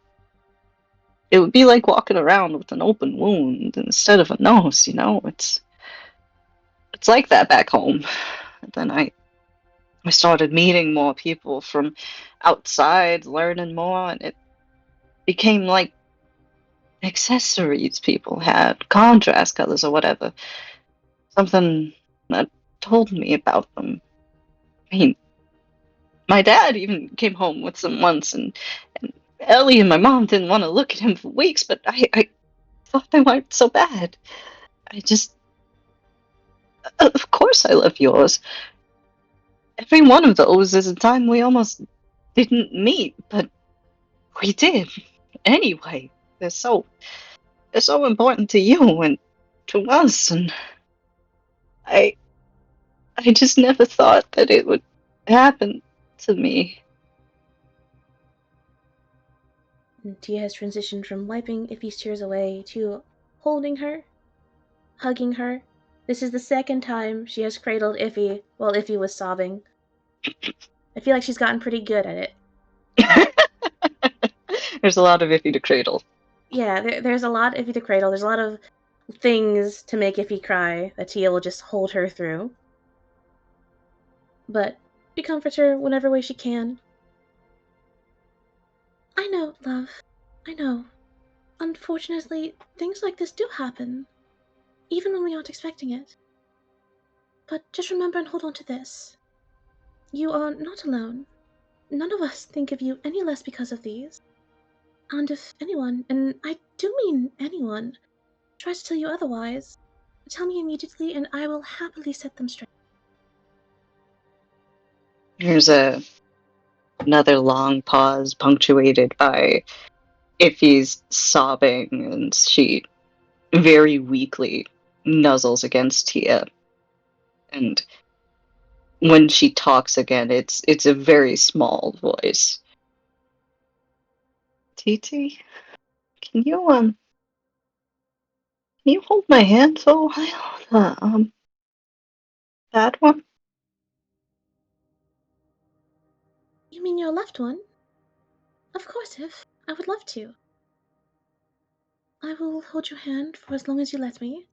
it would be like walking around with an open wound instead of a nose, you know? It's like that back home. And then I started meeting more people from outside, learning more, and it became like accessories people had, contrast colors or whatever. Something that told me about them. I mean, my dad even came home with some once, and Ellie and my mom didn't want to look at him for weeks, but I thought they weren't so bad. I just... Of course I love yours. Every one of those is a time we almost didn't meet, but we did. Anyway, they're so important to you and to us, and I just never thought that it would happen to me. And Tia has transitioned from wiping Iffy's tears away to holding her, hugging her. This is the second time she has cradled Iffy while Iffy was sobbing. I feel like she's gotten pretty good at it. There's a lot of Iffy to cradle. Yeah, there's a lot of Iffy to cradle. There's a lot of things to make Iffy cry that Tia will just hold her through. But she comforts her whatever way she can. I know, love. I know. Unfortunately, things like this do happen, even when we aren't expecting it. But just remember and hold on to this. You are not alone. None of us think of you any less because of these. And if anyone, and I do mean anyone, tries to tell you otherwise, tell me immediately and I will happily set them straight. Here's another long pause punctuated by Iffy's sobbing, and she very weakly nuzzles against Tia. And when she talks again, it's a very small voice. TT, can you hold my hand for a while? That one? You mean your left one? Of course, if. I would love to. I will hold your hand for as long as you let me,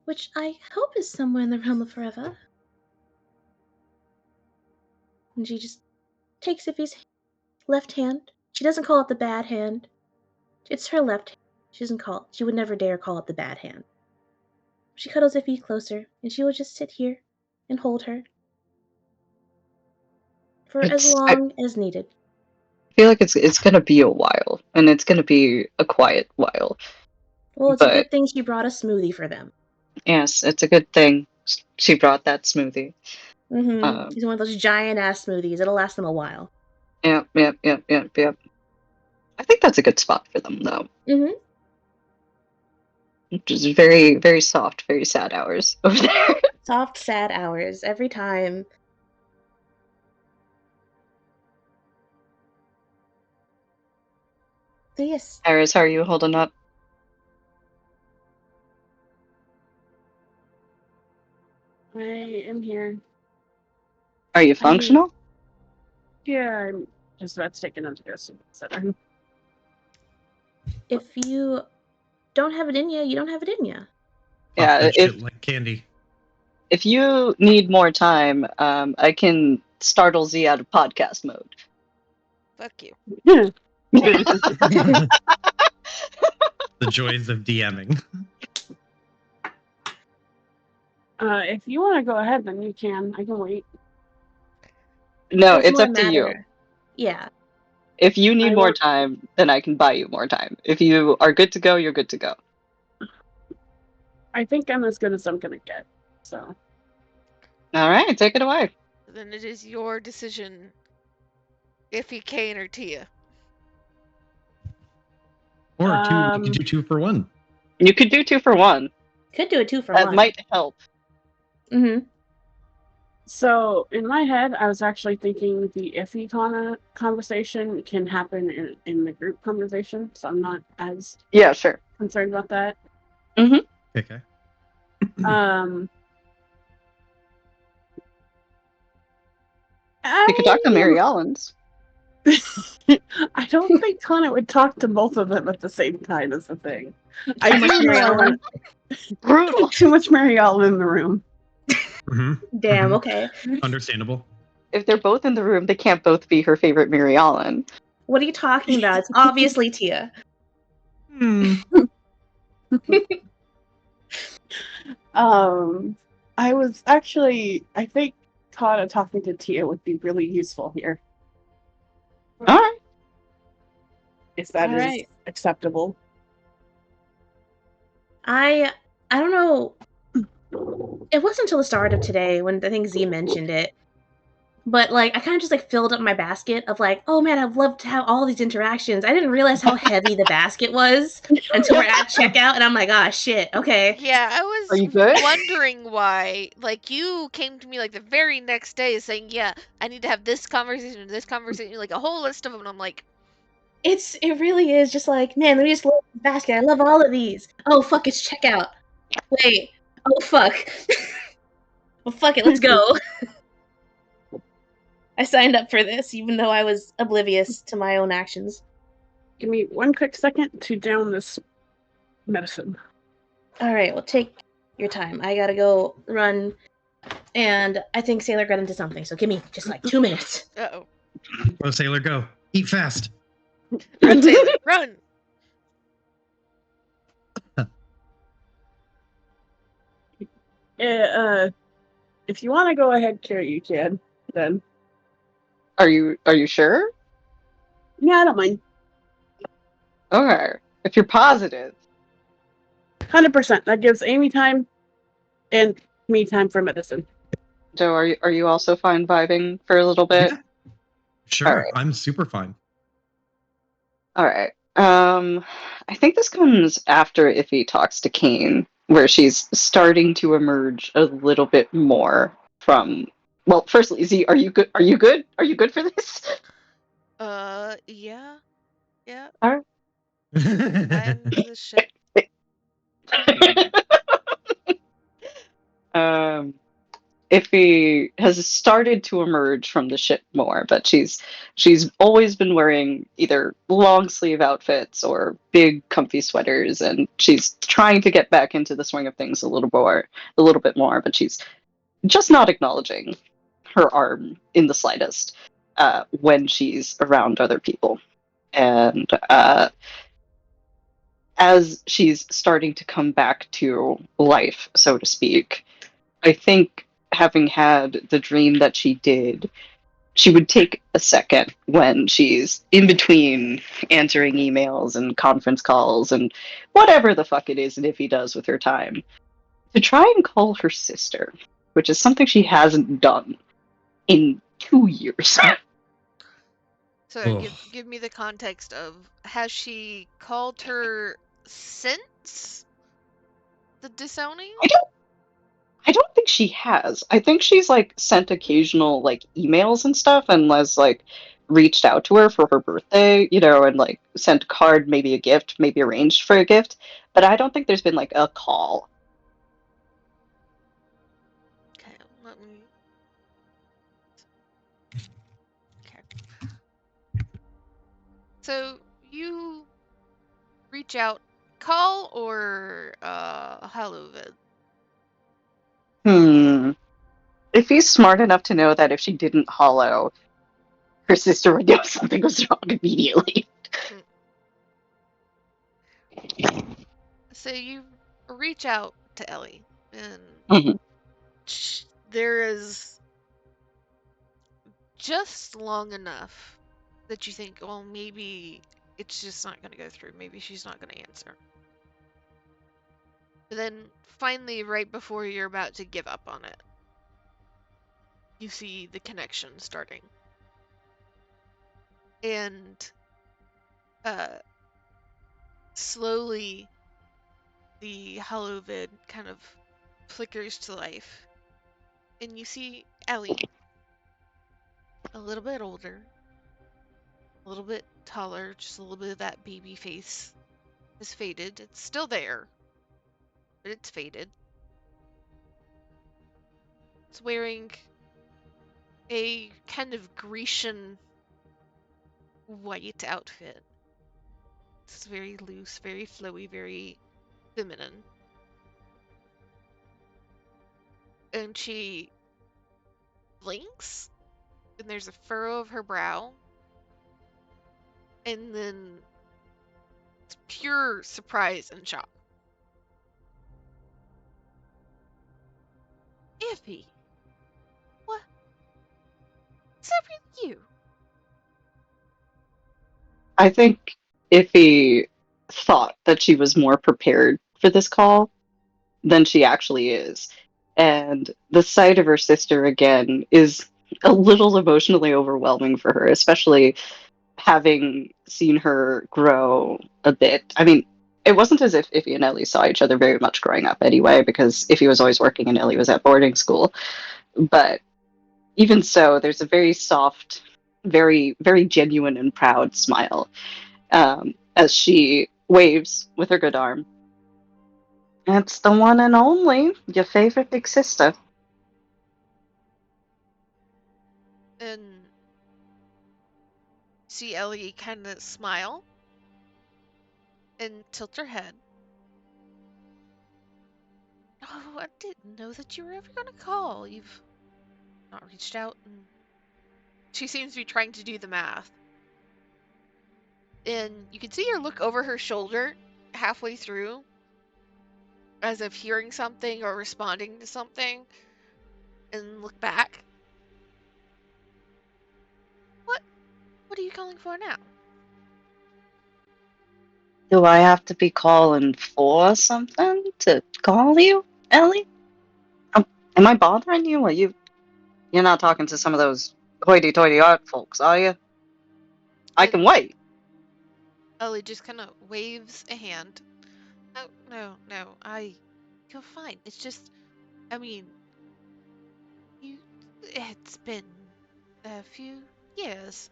which I hope is somewhere in the realm of forever. And she just takes Iffy's left hand. She doesn't call it the bad hand. It's her left hand. She would never dare call it the bad hand. She cuddles Iffy closer, and she will just sit here and hold her for as long as needed. I feel like it's gonna be a while, and it's gonna be a quiet while. Well, it's a good thing she brought a smoothie for them. Yes, it's a good thing she brought that smoothie. Mm-hmm. It's one of those giant-ass smoothies. It'll last them a while. Yep. I think that's a good spot for them, though. Mm-hmm. Just very, very soft, very sad hours over there. Soft, sad hours every time. So yes. Iris, how are you holding up? I am here. Are you functional? Yeah, I'm just about to take another dose of center. If you don't have it in you, you don't have it in you. Yeah, That shit like candy. If you need more time, I can startle Z out of podcast mode. Fuck you. The joys of DMing. If you want to go ahead, then you can. I can wait. No, it's up to you. Yeah. If you need more time, then I can buy you more time. If you are good to go, you're good to go. I think I'm as good as I'm gonna get. So. All right, take it away. Then it is your decision. Iffy, Kane, or Tia. Or you could do 2 for 1. You could do 2 for 1. Could do a 2 for 1. That might help. Mm-hmm. So in my head, I was actually thinking the Iffy conversation can happen in the group conversation, so I'm not as concerned about that. Mm-hmm. Okay. You could talk to Mary Owens. I don't think Connor would talk to both of them at the same time is the thing. I much Mary Ellen. Brutal. Too much Mary Ellen in the room. Mm-hmm. Damn, okay. Understandable. If they're both in the room, they can't both be her favorite Mary Ellen. What are you talking about? It's obviously Tia. I was actually, I think Kana talking to Tia would be really useful here. Alright. If that is acceptable. I don't know. It wasn't until the start of today when I think Z mentioned it. But like I kind of just like filled up my basket of like, oh man, I'd love to have all these interactions. I didn't realize how heavy the basket was until we're at checkout, and I'm like, ah, shit, okay. Yeah, I was Are you good? wondering why. Like you came to me like the very next day saying, yeah, I need to have this conversation, like a whole list of them, and I'm like, It really is just like, man, let me just look at the basket. I love all of these. Oh fuck, it's checkout. Wait. Oh fuck. Well, fuck it, let's go. I signed up for this, even though I was oblivious to my own actions. Give me one quick second to down this medicine. Alright, well, take your time. I gotta go run, and I think Sailor got into something, so give me just like 2 minutes. Uh-oh. Go, Sailor, go. Eat fast. Run, Sailor, run! If you want to go ahead, Carrie, you can. Then. Are you sure? Yeah, I don't mind. Okay. If you're positive. 100%. That gives Amy time and me time for medicine. Joe, are you also fine vibing for a little bit? Yeah. Sure. All right. I'm super fine. All right. I think this comes after Iffy talks to Kane, where she's starting to emerge a little bit more from. Well, firstly, Z, are you good? Are you good? Are you good for this? Yeah. Yeah. All right. I'm the ship. Iffy has started to emerge from the ship more, but she's always been wearing either long sleeve outfits or big comfy sweaters, and she's trying to get back into the swing of things a little bit more, but she's just not acknowledging her arm in the slightest when she's around other people. And as she's starting to come back to life, so to speak, I think having had the dream that she did, she would take a second when she's in between answering emails and conference calls and whatever the fuck it is Niffy does with her time, to try and call her sister, which is something she hasn't done in 2 years. So give me the context of, has she called her since the disowning? I don't think she has. I think she's like sent occasional like emails and stuff, and has like reached out to her for her birthday, and like sent a card, maybe a gift, maybe arranged for a gift. But I don't think there's been like a call. Okay, let me. Okay. So you reach out, call or hello vid? If he's smart enough to know that if she didn't hollow, her sister would know something was wrong immediately. So you reach out to Ellie, and there is just long enough that you think, well, maybe it's just not going to go through. Maybe she's not going to answer. But then finally, right before you're about to give up on it, you see the connection starting. And slowly the hollow vid kind of flickers to life. And you see Ellie, a little bit older, a little bit taller, just a little bit of that baby face has faded. It's still there, but it's faded. It's wearing a kind of Grecian white outfit. It's very loose, very flowy, very feminine. And she blinks, and there's a furrow of her brow, and then it's pure surprise and shock. Iffy, what? Is that really you? I think Iffy thought that she was more prepared for this call than she actually is. And the sight of her sister again is a little emotionally overwhelming for her, especially having seen her grow a bit. I mean, it wasn't as if Iffy and Ellie saw each other very much growing up anyway, because Iffy was always working and Ellie was at boarding school. But even so, there's a very soft, very, very genuine and proud smile. as she waves with her good arm. It's the one and only, your favorite big sister. And see Ellie kind of smile and tilt her head. Oh, I didn't know that you were ever gonna call. You've not reached out, and she seems to be trying to do the math. And you can see her look over her shoulder halfway through, as if hearing something or responding to something, and look back. What are you calling for now? Do I have to be calling for something to call you, Ellie? Am I bothering you? You're not talking to some of those hoity-toity art folks, are you? I can wait. Ellie just kind of waves a hand. Oh, no, you're fine. It's just, I mean, it's been a few years.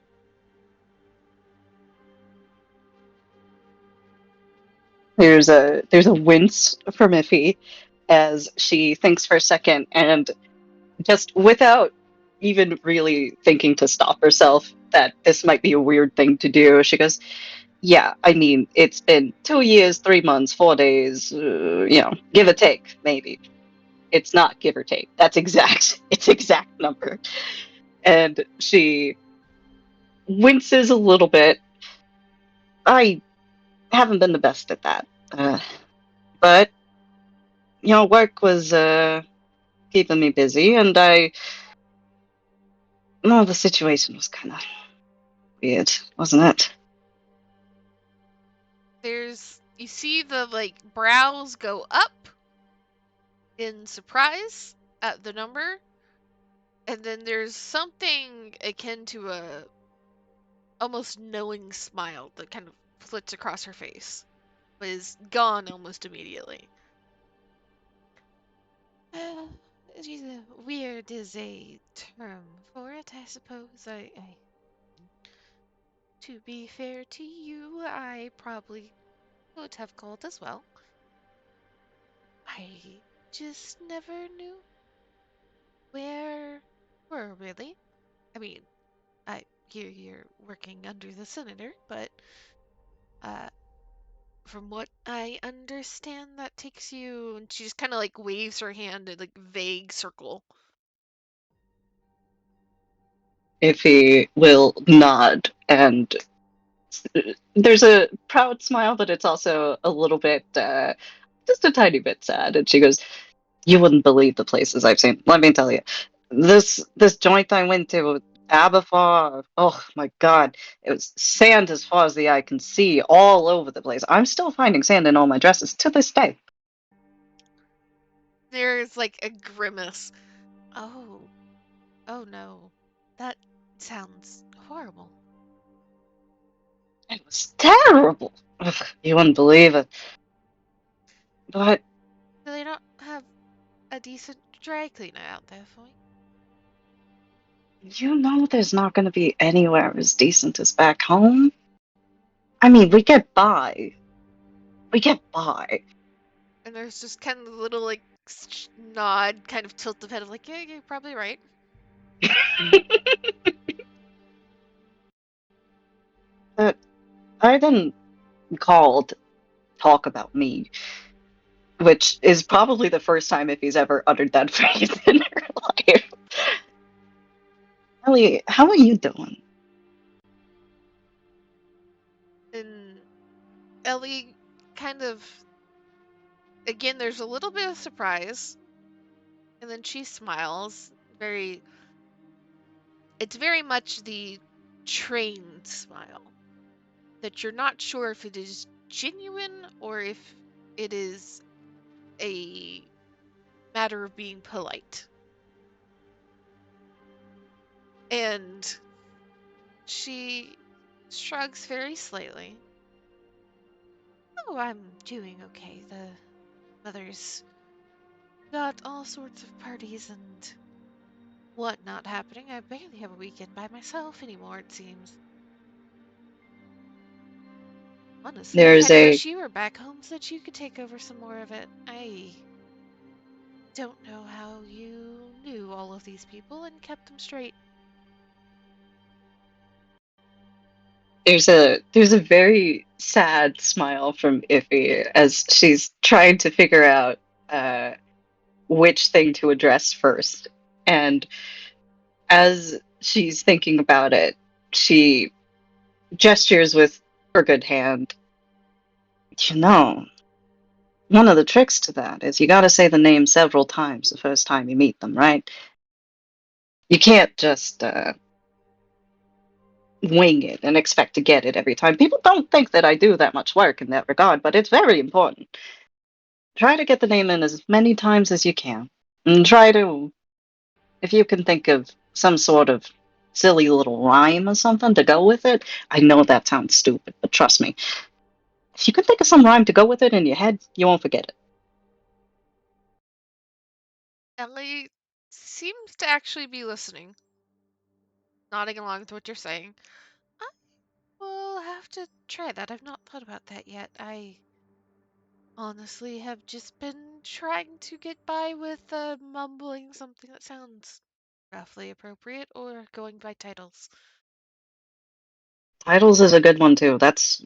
There's a wince from Iffy as she thinks for a second, and just without even really thinking to stop herself that this might be a weird thing to do, she goes, yeah, I mean, it's been 2 years, 3 months, 4 days, give or take, maybe. It's not give or take. That's exact. It's exact number. And she winces a little bit. I haven't been the best at that. But, work was keeping me busy, and the situation was kind of weird, wasn't it? You see the, brows go up in surprise at the number, and then there's something akin to a almost knowing smile that kind of flits across her face, but is gone almost immediately. Weird is a term for it, I suppose. To be fair to you, I probably would have called as well. I just never knew where we're really. I mean, I hear you're working under the senator, but from what I understand, that takes you. And she just kind of waves her hand in vague circle. Iffy will nod, and there's a proud smile, but it's also a little bit, just a tiny bit sad. And she goes, "You wouldn't believe the places I've seen. Let me tell you, this joint I went to, Aberfar. Oh my God, it was sand as far as the eye can see, all over the place. I'm still finding sand in all my dresses to this day." There's a grimace. Oh no, that sounds horrible. It was terrible. Ugh, you wouldn't believe it. But Do they not have a decent dry cleaner out there for you? there's not going to be anywhere as decent as back home. I mean, we get by. We get by. And there's just kind of a little nod, kind of tilt of head of yeah, you're probably right. But I didn't call to talk about me, which is probably the first time if he's ever uttered that phrase in her life. Ellie, how are you doing? And Ellie kind of, again, there's a little bit of surprise, and then she smiles. It's very much the trained smile that you're not sure if it is genuine or if it is a matter of being polite. And she shrugs very slightly. Oh, I'm doing okay. The mother's got all sorts of parties and whatnot happening. I barely have a weekend by myself anymore, it seems. Honestly, I There's kinda a wish you were back home so that you could take over some more of it. I don't know how you knew all of these people and kept them straight. there's a very sad smile from Iffy as she's trying to figure out which thing to address first. And as she's thinking about it, she gestures with her good hand. You know, one of the tricks to that is you gotta say the name several times the first time you meet them, right? You can't just wing it and expect to get it every time. People don't think that I do that much work in that regard, but it's very important. Try to get the name in as many times as you can. And try to, if you can think of some sort of silly little rhyme or something to go with it. I know that sounds stupid, but trust me. If you can think of some rhyme to go with it in your head, you won't forget it. Ellie seems to actually be listening, nodding along with what you're saying. I will have to try that. I've not thought about that yet. I honestly have just been trying to get by with mumbling something that sounds roughly appropriate or going by titles. Titles is a good one too. That's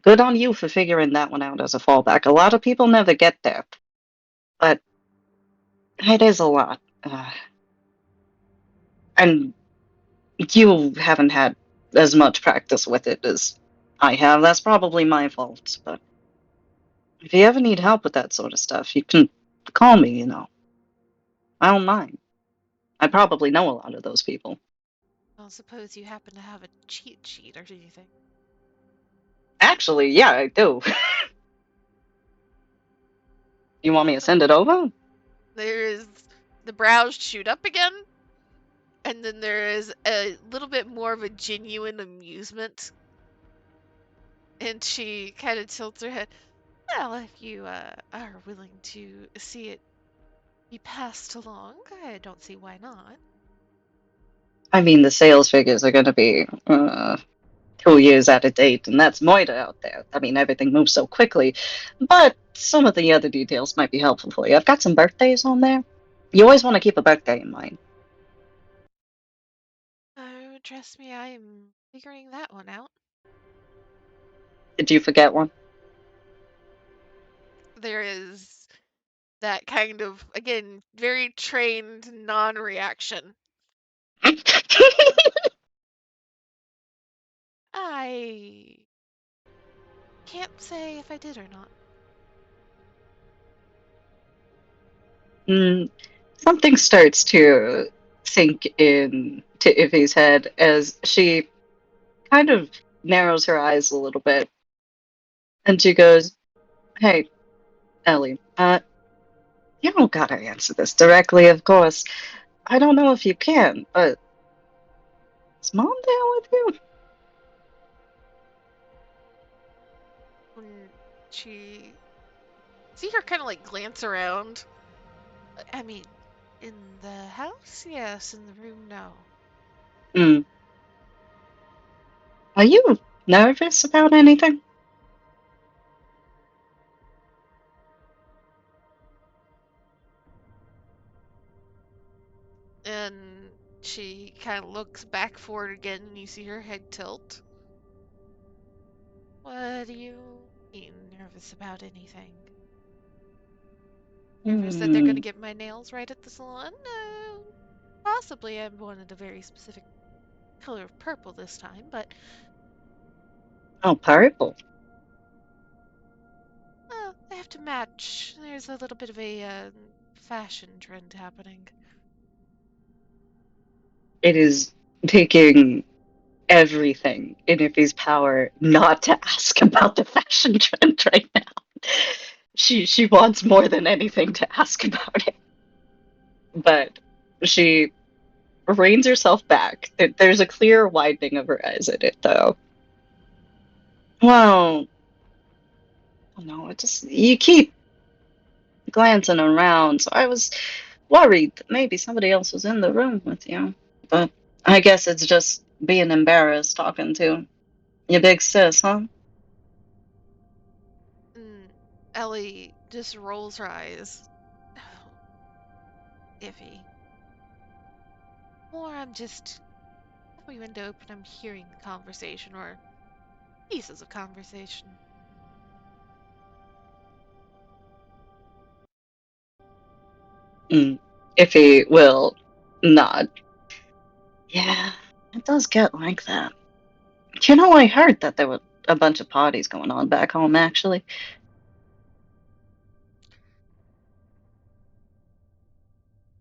good on you for figuring that one out as a fallback. A lot of people never get there, but it is a lot. And you haven't had as much practice with it as I have. That's probably my fault, but if you ever need help with that sort of stuff, you can call me, I don't mind. I probably know a lot of those people. Well, suppose you happen to have a cheat sheet or anything. Actually, yeah, I do. You want me to send it over? There is the brows shoot up again, and then there is a little bit more of a genuine amusement. And she kind of tilts her head. Well, if you are willing to see it be passed along, I don't see why not. I mean, the sales figures are going to be 2 years out of date, and that's Moida out there. I mean, everything moves so quickly, but some of the other details might be helpful for you. I've got some birthdays on there. You always want to keep a birthday in mind. Oh, trust me, I am figuring that one out. Did you forget one? There is that kind of, again, very trained non-reaction. I can't say if I did or not. Something starts to sink in to Ivy's head as she kind of narrows her eyes a little bit. And she goes, Hey, Ellie, you don't gotta answer this directly, of course. I don't know if you can, but is Mom there with you? When she see her kind of like glance around. I mean, in the house, yes. In the room, no. Hmm. Are you nervous about anything? And she kind of looks back for it again, and you see her head tilt. What do you mean nervous about anything? Nervous that they're going to get my nails right at the salon? No. Possibly I wanted a very specific color of purple this time, but Oh, purple. well, they have to match. There's a little bit of a fashion trend happening. It is taking everything in Iffy's power not to ask about the fashion trend right now. She wants more than anything to ask about it. But she reins herself back. There's a clear widening of her eyes at it, though. Well, no, it just you keep glancing around, so I was worried that maybe somebody else was in the room with you. But I guess it's just being embarrassed talking to your big sis, huh? Ellie just rolls her eyes. Iffy. Or I'm just my window open, I'm hearing the conversation or pieces of conversation. Iffy will nod. Yeah, it does get like that. You know, I heard that there were a bunch of parties going on back home, actually.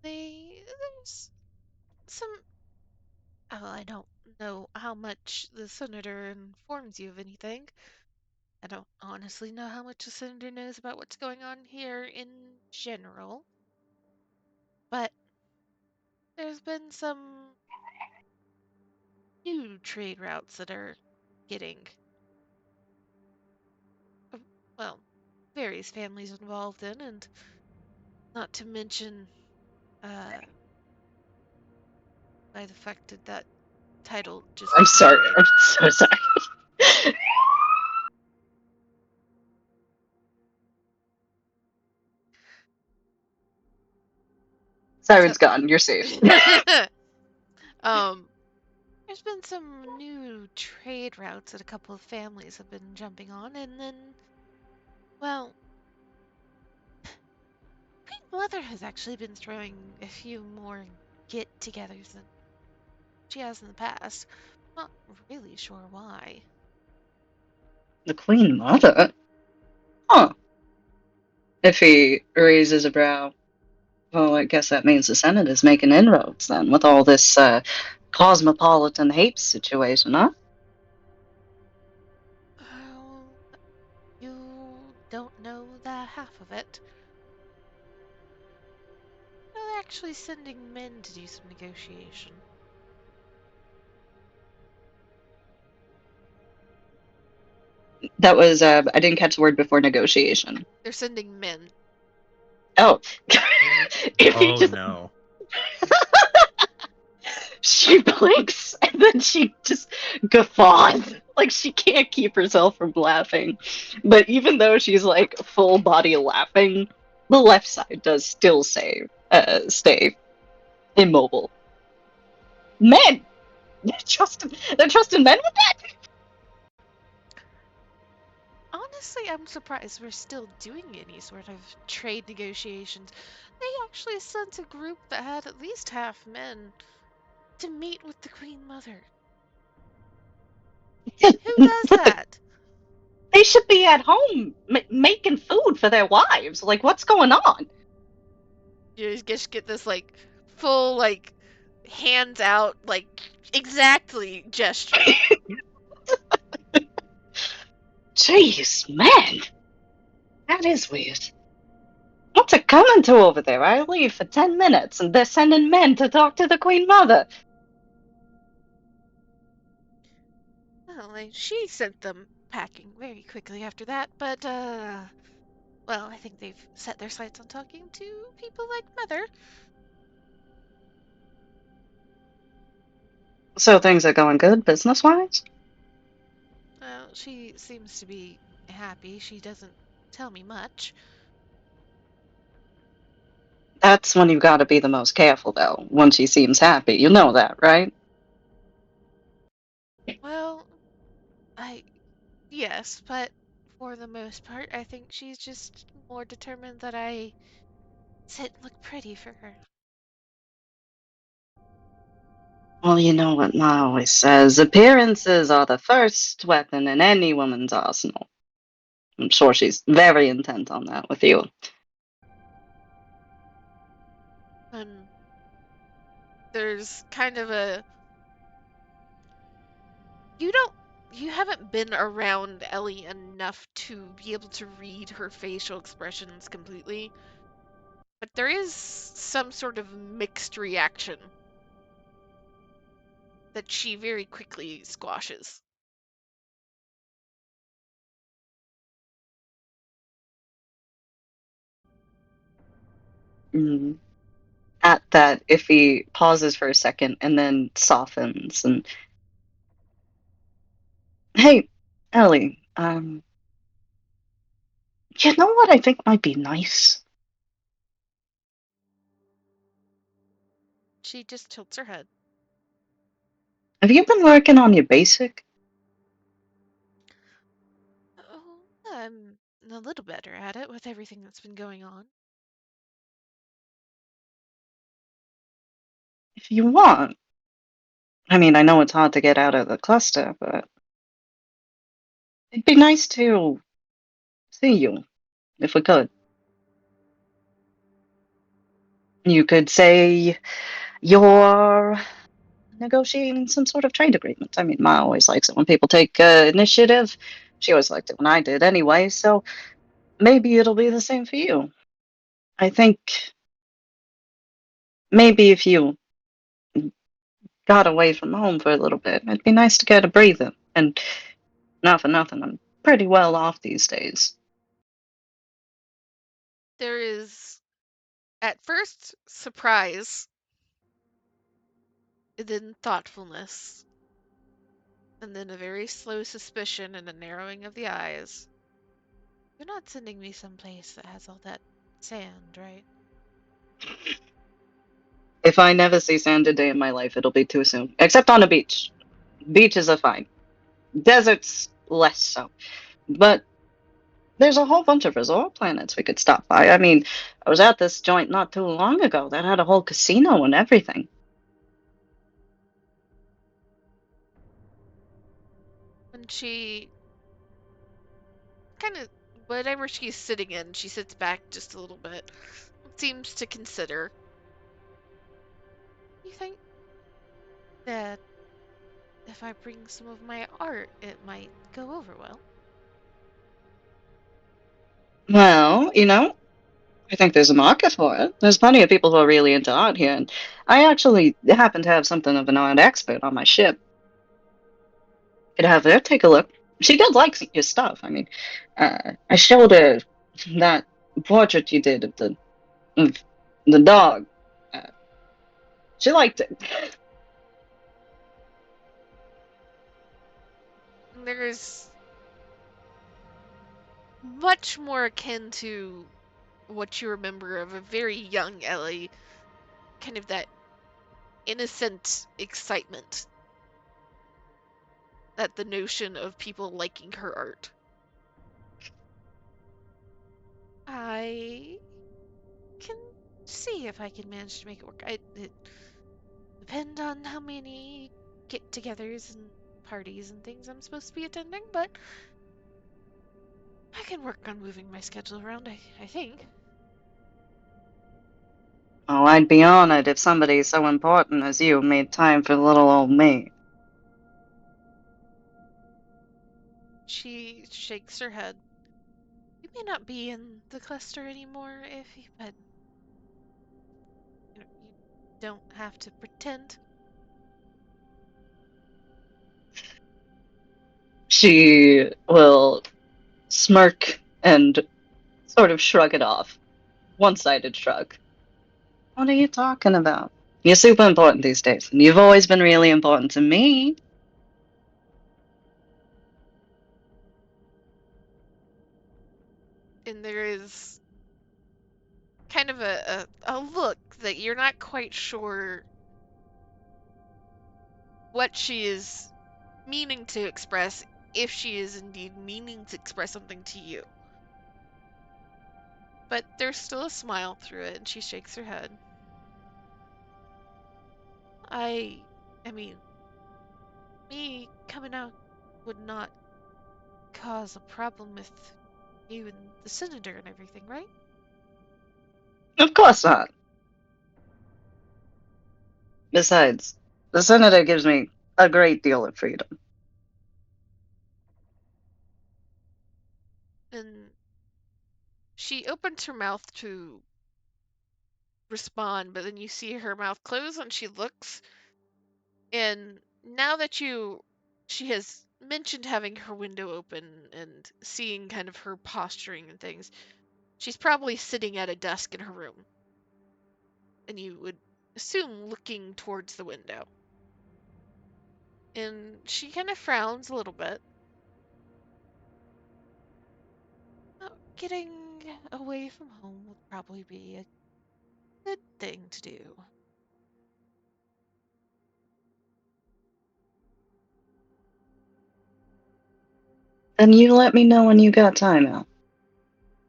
There's some. Oh, I don't know how much the senator informs you of anything. I don't honestly know how much the senator knows about what's going on here in general. But there's been some new trade routes that are getting, well, various families involved in, and not to mention, by the fact that that title just I'm sorry. ended. I'm so sorry. Siren's gone. You're safe. There's been some new trade routes that a couple of families have been jumping on, and then, well, Queen Mother has actually been throwing a few more get-togethers than she has in the past. Not really sure why. The Queen Mother? Huh. If he raises a brow, well, I guess that means the Senate is making inroads then with all this cosmopolitan hate situation, huh? Oh, you don't know the half of it. No, they're actually sending men to do some negotiation. That was, I didn't catch the word before negotiation. They're sending men. Oh. If he Oh just, no. she blinks and then she just guffaws. Like she can't keep herself from laughing. But even though she's like full body laughing, the left side does still stay immobile. Men! They're trusting men with that? Honestly, I'm surprised we're still doing any sort of trade negotiations. They actually sent a group that had at least half men to meet with the Queen Mother. Who does that? They should be at home making food for their wives. Like, what's going on? You just get this, like, full, like, hands out, like, exactly gesture. Jeez, man. That is weird. What's it coming to over there? I leave for 10 minutes and they're sending men to talk to the Queen Mother. Well, she sent them packing very quickly after that, but, well, I think they've set their sights on talking to people like Mother. So things are going good business-wise? Well, she seems to be happy. She doesn't tell me much. That's when you've got to be the most careful, though. When she seems happy. You know that, right? Well, yes, but for the most part, I think she's just more determined that I sit and look pretty for her. Well, you know what Ma always says. Appearances are the first weapon in any woman's arsenal. I'm sure she's very intent on that with you. And there's kind of a you haven't been around Ellie enough to be able to read her facial expressions completely, but there is some sort of mixed reaction that she very quickly squashes. Mm. At that, if he pauses for a second and then softens and, hey, Ellie, You know what I think might be nice? She just tilts her head. Have you been working on your basic? Oh, I'm a little better at it with everything that's been going on. If you want. I mean, I know it's hard to get out of the cluster, but it'd be nice to see you, if we could. You could say you're negotiating some sort of trade agreement. I mean, Ma always likes it when people take initiative. She always liked it when I did anyway, so maybe it'll be the same for you. I think maybe if you got away from home for a little bit, it'd be nice to get a breather. And not for nothing, I'm pretty well off these days. There is, at first, surprise, and then thoughtfulness, and then a very slow suspicion and a narrowing of the eyes. You're not sending me someplace that has all that sand, right? If I never see sand a day in my life, it'll be too soon. Except on a beach. Beaches are fine. Deserts, less so. But there's a whole bunch of resort planets we could stop by. I mean, I was at this joint not too long ago that had a whole casino and everything. When she kind of, whatever she's sitting in, she sits back just a little bit, seems to consider. You think that if I bring some of my art, it might go over well? Well, I think there's a market for it. There's plenty of people who are really into art here, and I actually happen to have something of an art expert on my ship. Could have her take a look. She did like your stuff. I mean, I showed her that portrait you did of the dog. Uh, she liked it. There's much more akin to what you remember of a very young Ellie, kind of that innocent excitement at the notion of people liking her art. I can see if I can manage to make it work. It depends on how many get-togethers and parties and things I'm supposed to be attending, but I can work on moving my schedule around, I think. Oh, I'd be honored if somebody so important as you made time for little old me. She shakes her head. You may not be in the cluster anymore, Iffy, but you don't have to pretend. She will smirk and sort of shrug it off. One-sided shrug. What are you talking about? You're super important these days, and you've always been really important to me. And there is kind of a look that you're not quite sure what she is meaning to express, if she is indeed meaning to express something to you. But there's still a smile through it, and she shakes her head. I mean, me coming out would not cause a problem with you and the senator and everything, right? Of course not. Besides, the senator gives me a great deal of freedom. And she opens her mouth to respond, but then you see her mouth close and she looks. And now that she has mentioned having her window open and seeing kind of her posturing and things, she's probably sitting at a desk in her room. And you would assume looking towards the window. And she kind of frowns a little bit. getting away from home would probably be a good thing to do. Then you let me know when you got time, Al.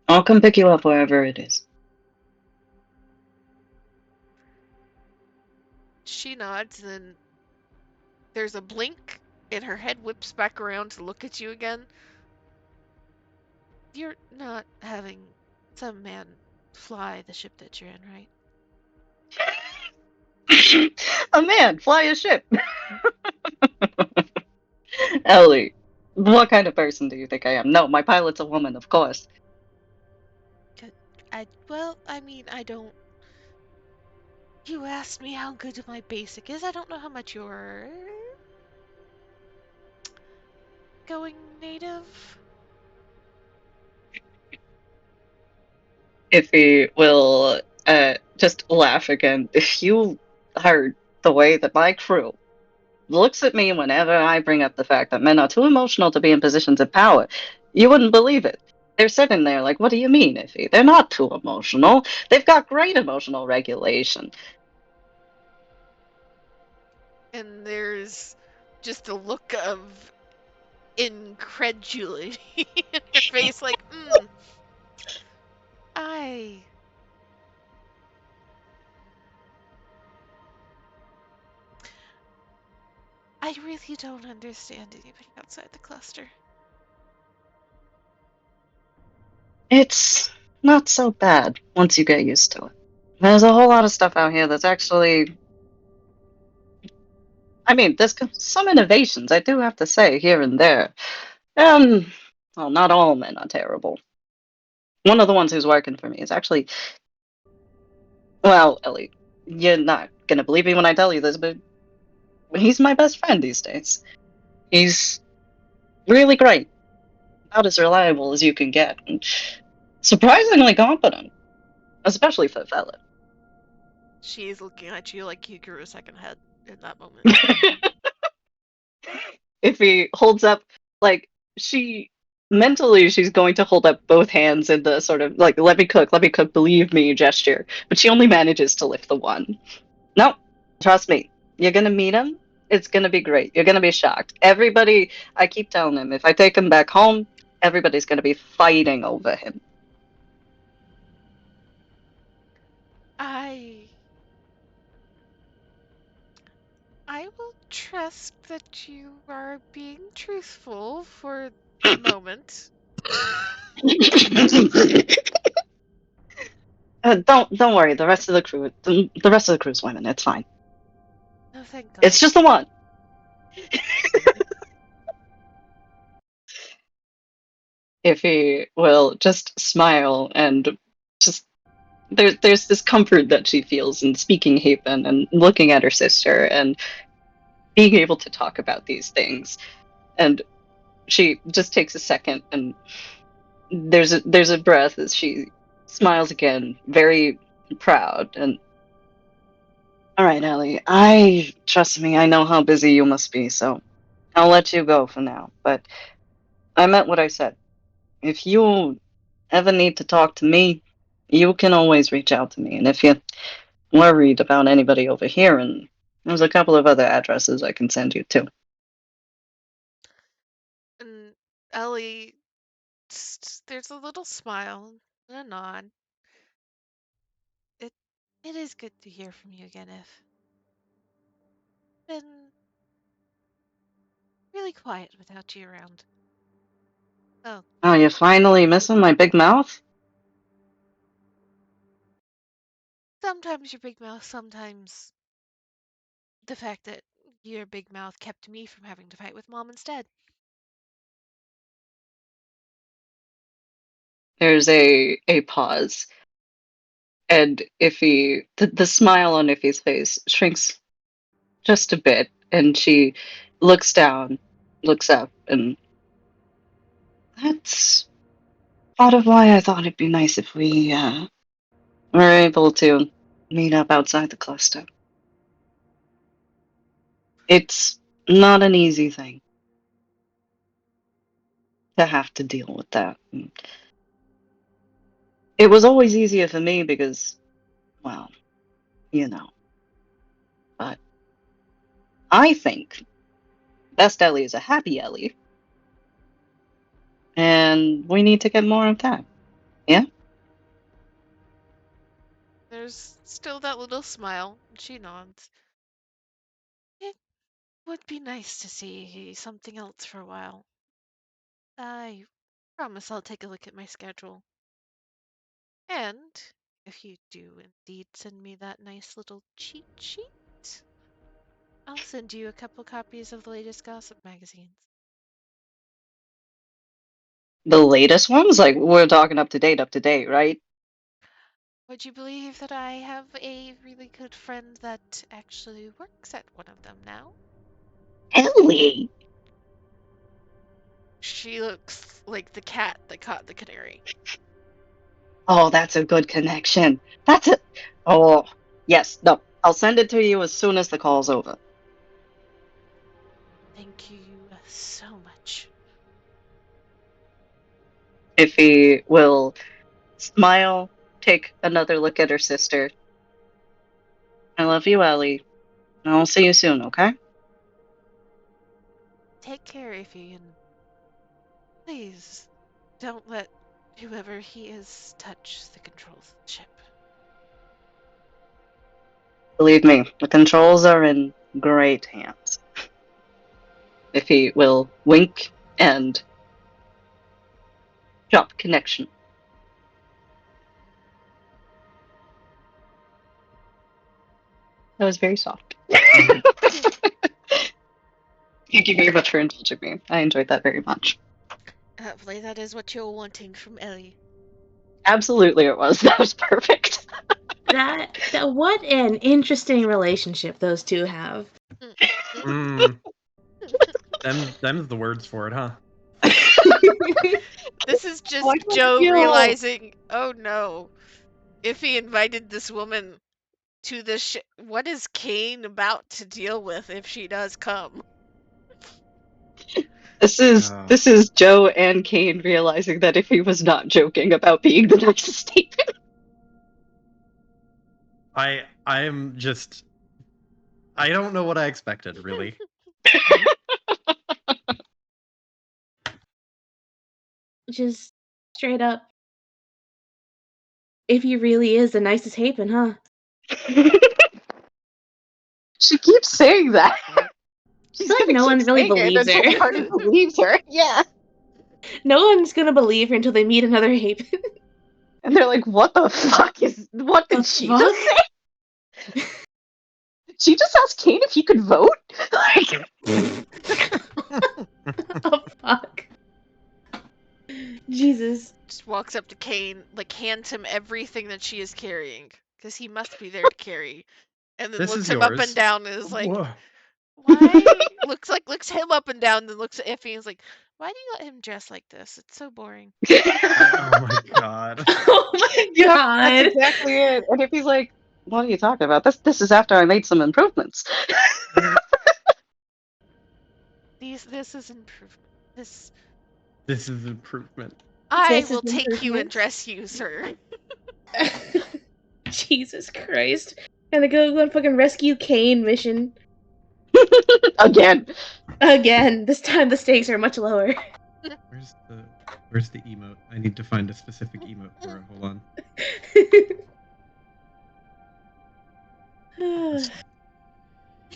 I'll come pick you up wherever it is. She nods, and there's a blink, and her head whips back around to look at you again. You're not having some man fly the ship that you're in, right? A man, fly a ship. Ellie, what kind of person do you think I am? No, my pilot's a woman, of course. Well, I mean, I don't. You asked me how good my basic is. I don't know how much you're going native. If he will just laugh again. If you heard the way that my crew looks at me whenever I bring up the fact that men are too emotional to be in positions of power, you wouldn't believe it. They're sitting there like, what do you mean, Iffy? They're not too emotional. They've got great emotional regulation. And there's just a look of incredulity in her face, like, I really don't understand anybody outside the cluster. It's not so bad once you get used to it. There's a whole lot of stuff out here that's actually. I mean, there's some innovations, I do have to say, here and there. Well, not all men are terrible. One of the ones who's working for me is actually. Well, Ellie, you're not gonna believe me when I tell you this, but he's my best friend these days. He's really great. About as reliable as you can get. And surprisingly competent. Especially for a fella. She's looking at you like you grew a second head in that moment. If he holds up, like, she's going to hold up both hands in the sort of, like, let me cook, believe me gesture. But she only manages to lift the one. No, trust me. You're gonna meet him. It's gonna be great. You're gonna be shocked. Everybody, I keep telling him, if I take him back home, everybody's gonna be fighting over him. I will trust that you are being truthful for the moment. Don't worry. The rest of the crew's women. It's fine. Oh, thank God. It's just the one. If he will just smile and just there's this comfort that she feels in speaking Haven and looking at her sister and being able to talk about these things. And she just takes a second and there's a breath as she smiles again, very proud. And all right, Ellie, trust me, I know how busy you must be, so I'll let you go for now. But I meant what I said. If you ever need to talk to me, you can always reach out to me. And if you're worried about anybody over here, and there's a couple of other addresses I can send you to. And Ellie, there's a little smile and a nod. It is good to hear from you again, If. Been really quiet without you around. Oh, you're finally missing my big mouth? Sometimes your big mouth, sometimes the fact that your big mouth kept me from having to fight with Mom instead. There's a pause. And the smile on Iffy's face shrinks just a bit, and she looks down, looks up, and that's part of why I thought it'd be nice if we were able to meet up outside the cluster. It's not an easy thing to have to deal with that. It was always easier for me because, well, you know. But I think best Ellie is a happy Ellie. And we need to get more of that. Yeah? There's still that little smile. She nods. It would be nice to see something else for a while. I promise I'll take a look at my schedule. And if you do indeed send me that nice little cheat sheet, I'll send you a couple copies of the latest gossip magazines. The latest ones? Like, we're talking up to date, right? Would you believe that I have a really good friend that actually works at one of them now? Ellie! She looks like the cat that caught the canary. Oh, that's a good connection. That's it. Oh, yes. No, I'll send it to you as soon as the call's over. Thank you so much. Iffy will smile, take another look at her sister. I love you, Ellie. I'll see you soon, okay? Take care, Ify, and please don't let whoever he is touch the controls of the ship. Believe me, the controls are in great hands. Iffy will wink and drop connection. That was very soft. Thank you very much for indulging me. I enjoyed that very much. Hopefully that is what you're wanting from Ellie. Absolutely it was. That was perfect. That what an interesting relationship those two have. Them's the words for it, huh? This is just Why don't Joe you- realizing, oh no, if he invited this woman to this ship, what is Kane about to deal with if she does come? This is Joe and Kane realizing that if he was not joking about being the nicest statement. I am just. I don't know what I expected, really. Just straight up. If he really is the nicest Hapen, huh? She keeps saying that. She's like gonna no keep one really saying it believes until her. Party believes her. Yeah. No one's gonna believe her until they meet another Hapen. And they're like, what the fuck is what did The she fuck? just say? She just asked Kane if he could vote? Like Oh fuck. Jesus. Just walks up to Kane, like hands him everything that she is carrying, because he must be there to carry, and then This looks is him up yours. and down and is like, Whoa. why? looks him up and down, then looks at Iffy and is like, why do you let him dress like this? It's so boring. Oh my god. Oh my yeah, god. that's exactly it. And if he's like, what are you talking about? This is after I made some improvements. This is improvement. This is improvement. I This will is take you and improvement? dress you, sir. Jesus Christ. Gonna go and fucking rescue Kane mission. Again. Again. This time the stakes are much lower. Where's the emote? I need to find a specific emote for it. Hold on.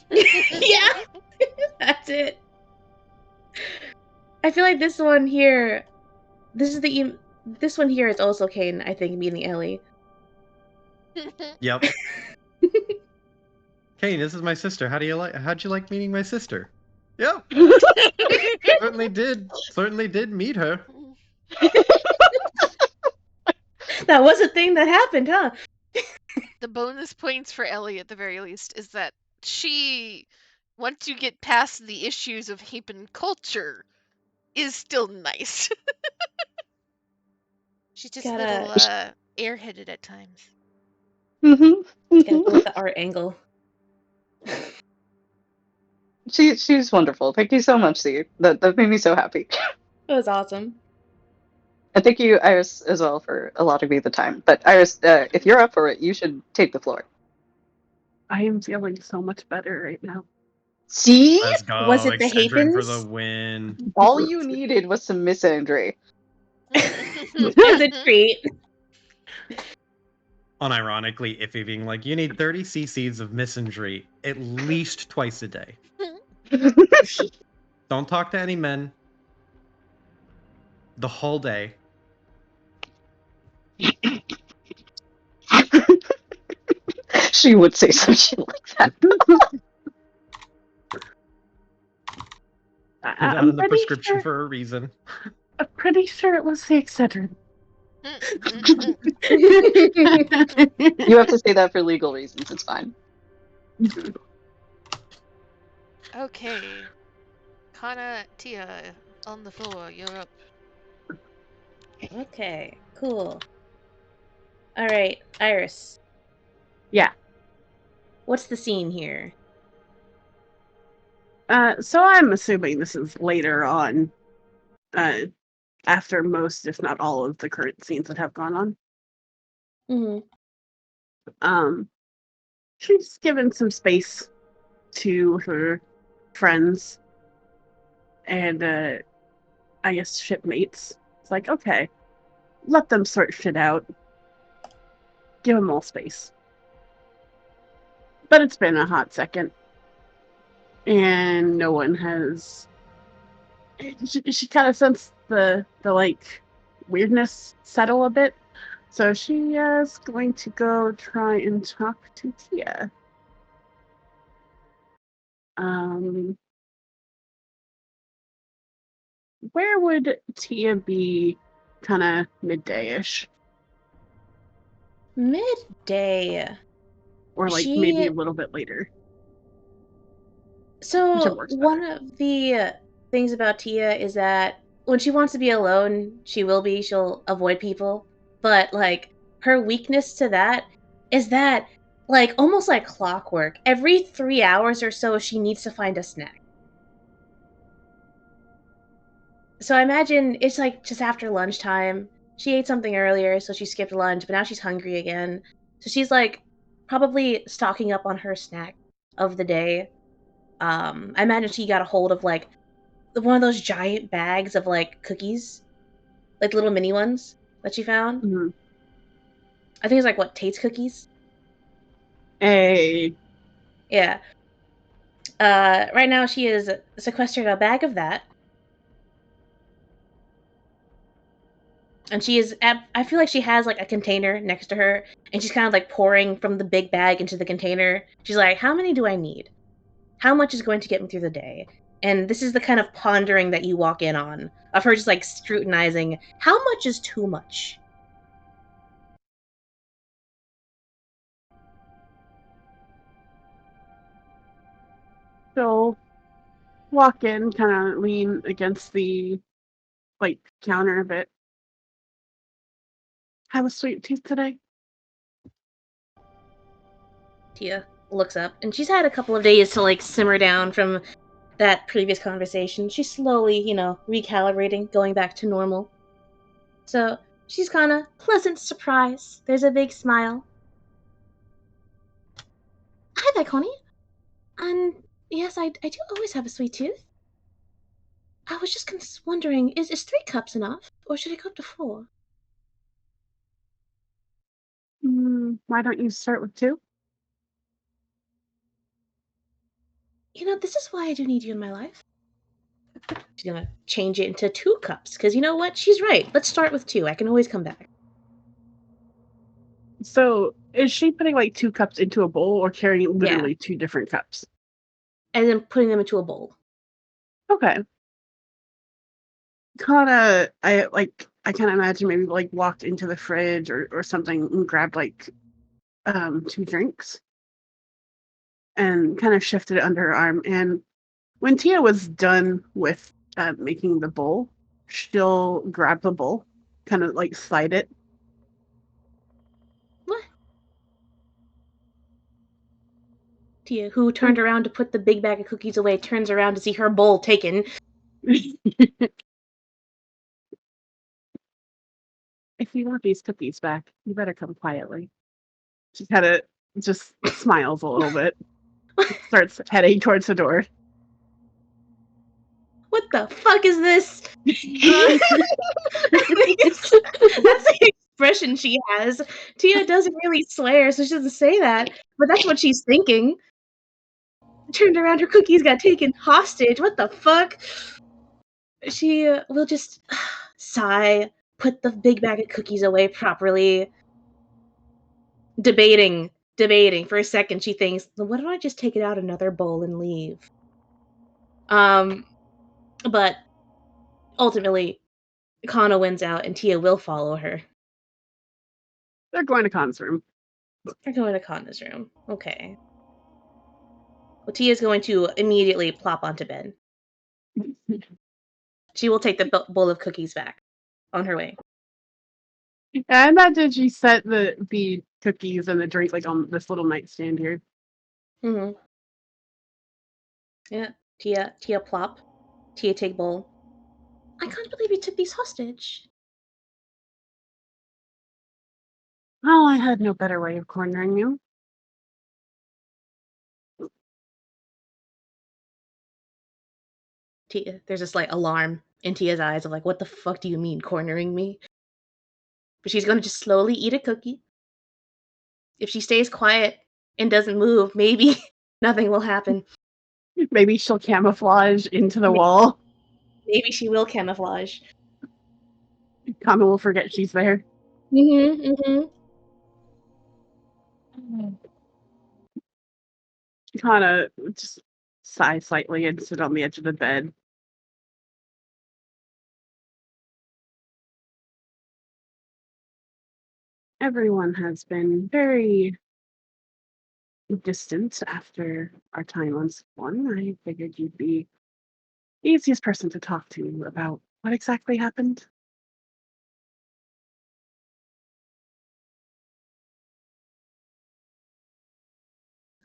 Yeah. That's it. I feel like this one here, this one here is also Kane, I think, meeting Ellie. Yep. Kane, this is my sister. How'd you like meeting my sister? Yeah. Certainly did meet her. That was a thing that happened, huh? The bonus points for Ellie, at the very least, is that she, once you get past the issues of Hapen culture, is still nice. She's just a little airheaded at times. Gotta go with the art angle. She's wonderful. Thank you so much, Z. That made me so happy. It was awesome. And thank you, Iris, as well, for allotting me the time. But Iris, if you're up for it, you should take the floor. I am feeling so much better right now. See? Let's go. Was it the Excedrin for the Havens? win. All you needed was some misandry. As a treat. Unironically, Iffy being like, you need 30 cc's of misandry at least twice a day. Don't talk to any men. The whole day. She would say some shit like that. Put that in the prescription for a reason. I'm pretty sure it was the Excedrin. You have to say that for legal reasons. It's fine. Okay. Kana, Tia, on the floor. You're up. Okay, cool. Alright, Iris. Yeah. What's the scene here? So I'm assuming this is later on, after most, if not all, of the current scenes that have gone on. Mm-hmm. She's given some space to her friends and, I guess, shipmates. It's like, okay, let them sort shit out. Give them all space. But it's been a hot second. And no one has... She kind of sensed the like, weirdness settle a bit. So she is going to go try and talk to Tia. Where would Tia be kind of midday-ish? Midday. Or like maybe a little bit later. So one of the things about Tia is that when she wants to be alone, she will be. She'll avoid people. But like her weakness to that is that like almost like clockwork. Every 3 hours or so, she needs to find a snack. So I imagine it's like just after lunchtime. She ate something earlier, so she skipped lunch, but now she's hungry again. So she's like probably stocking up on her snack of the day. I imagine she got a hold of like one of those giant bags of like cookies, like little mini ones that she found. Mm-hmm. I think it's like what, Tate's cookies? Hey. Yeah. Right now she is sequestered a bag of that. And she is I feel like she has like a container next to her, and she's kind of like pouring from the big bag into the container. She's like, how many do I need? How much is going to get me through the day? And this is the kind of pondering that you walk in on, of her just like scrutinizing, how much is too much? So walk in, kind of lean against the like counter a bit. Have a sweet tooth today? Tia looks up, and she's had a couple of days to like simmer down from that previous conversation. She's slowly, recalibrating, going back to normal. So she's kind of pleasant surprise. There's a big smile. Hi there, Connie. And yes, I do always have a sweet tooth. I was just wondering, is 3 cups enough, or should I go up to 4? Why don't you start with 2? This is why I do need you in my life. She's gonna change it into 2 cups, because you know what? She's right. Let's start with 2. I can always come back. So, is she putting like 2 cups into a bowl, or carrying literally 2 different cups? And then putting them into a bowl. Okay. I kind of imagine maybe like walked into the fridge or something and grabbed like 2 drinks and kind of shifted it under her arm. And when Tia was done with making the bowl, she'll grab the bowl, kind of like slide it. What? Tia, who turned around to put the big bag of cookies away, turns around to see her bowl taken. if you want these cookies back, you better come quietly. She kind of just smiles a little bit, starts heading towards the door. What the fuck is this? That's the expression she has. Tia doesn't really swear, so she doesn't say that, but that's what she's thinking. Turned around, her cookies got taken hostage. What the fuck? She will just sigh, put the big bag of cookies away properly, debating. For a second, she thinks, "Why don't I just take it out another bowl and leave?" But ultimately, Kana wins out, and Tia will follow her. They're going to Khan's room. They're going to Kana's room. Okay. Well, Tia's going to immediately plop onto bed. She will take the bowl of cookies back on her way. I imagine she set the cookies and the drink like on this little nightstand here. Mm-hmm. Yeah. Tia plop. Tia take bowl. I can't believe you took these hostage. Oh, I had no better way of cornering you. Tia, there's a slight alarm in Tia's eyes of like, what the fuck do you mean cornering me? But she's gonna just slowly eat a cookie. If she stays quiet and doesn't move, maybe nothing will happen. Maybe she'll camouflage into the wall. Maybe she will camouflage. Kana will forget she's there. Kana just sigh slightly and sit on the edge of the bed. Everyone has been very distant after our time on Spawn. I figured you'd be the easiest person to talk to about what exactly happened.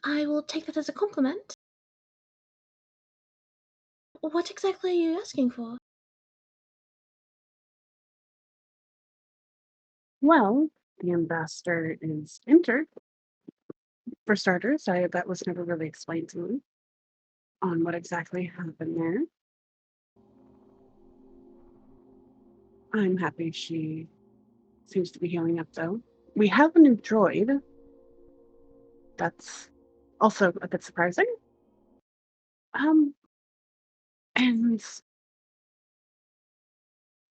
I will take that as a compliment. What exactly are you asking for? Well, the ambassador is injured. For starters, that was never really explained to me on what exactly happened there. I'm happy she seems to be healing up, though. We have a new droid. That's also a bit surprising. And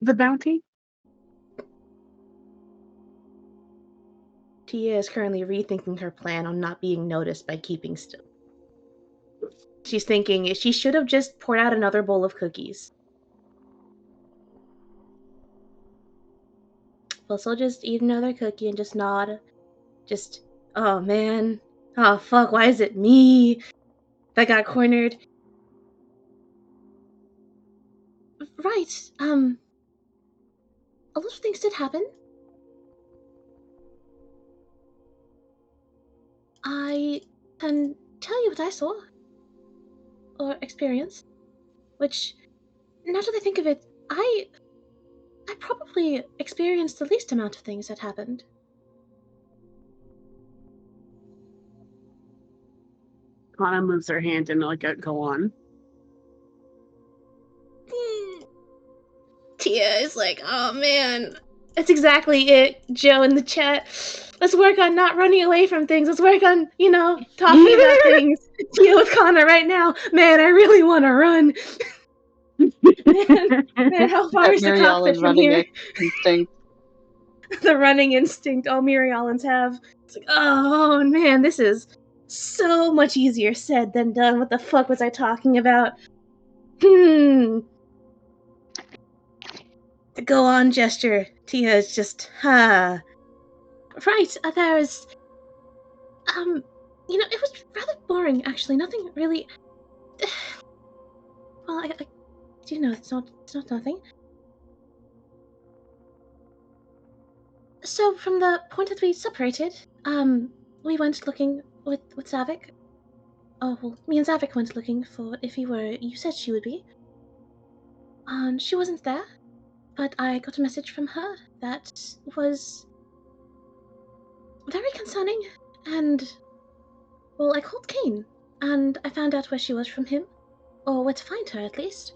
the bounty? Tia is currently rethinking her plan on not being noticed by keeping still. She's thinking she should have just poured out another bowl of cookies. Well, so just eat another cookie and just nod. Just, oh man. Oh fuck, why is it me that got cornered? Right, a lot of things did happen. I can tell you what I saw. Or experienced. Which, now that I think of it, I probably experienced the least amount of things that happened. Kana moves her hand and like go on. Tia is like, oh man, that's exactly it, Joe in the chat. Let's work on not running away from things. Let's work on, talking about things. Tia with Connor right now. Man, I really want to run. man, how far is the Mary cockpit Ellen from running here? instinct. The running instinct all Mary Allens have. It's like, oh man, this is so much easier said than done. What the fuck was I talking about? The go on gesture. Tia is just, Right, there's, it was rather boring, actually. Nothing really. Well, I do know it's not nothing. So, from the point that we separated, we went looking with Zavik. Oh, well, me and Zavik went looking for if you said she would be. And she wasn't there. But I got a message from her that was very concerning, and, well, I called Kane, and I found out where she was from him, or where to find her, at least.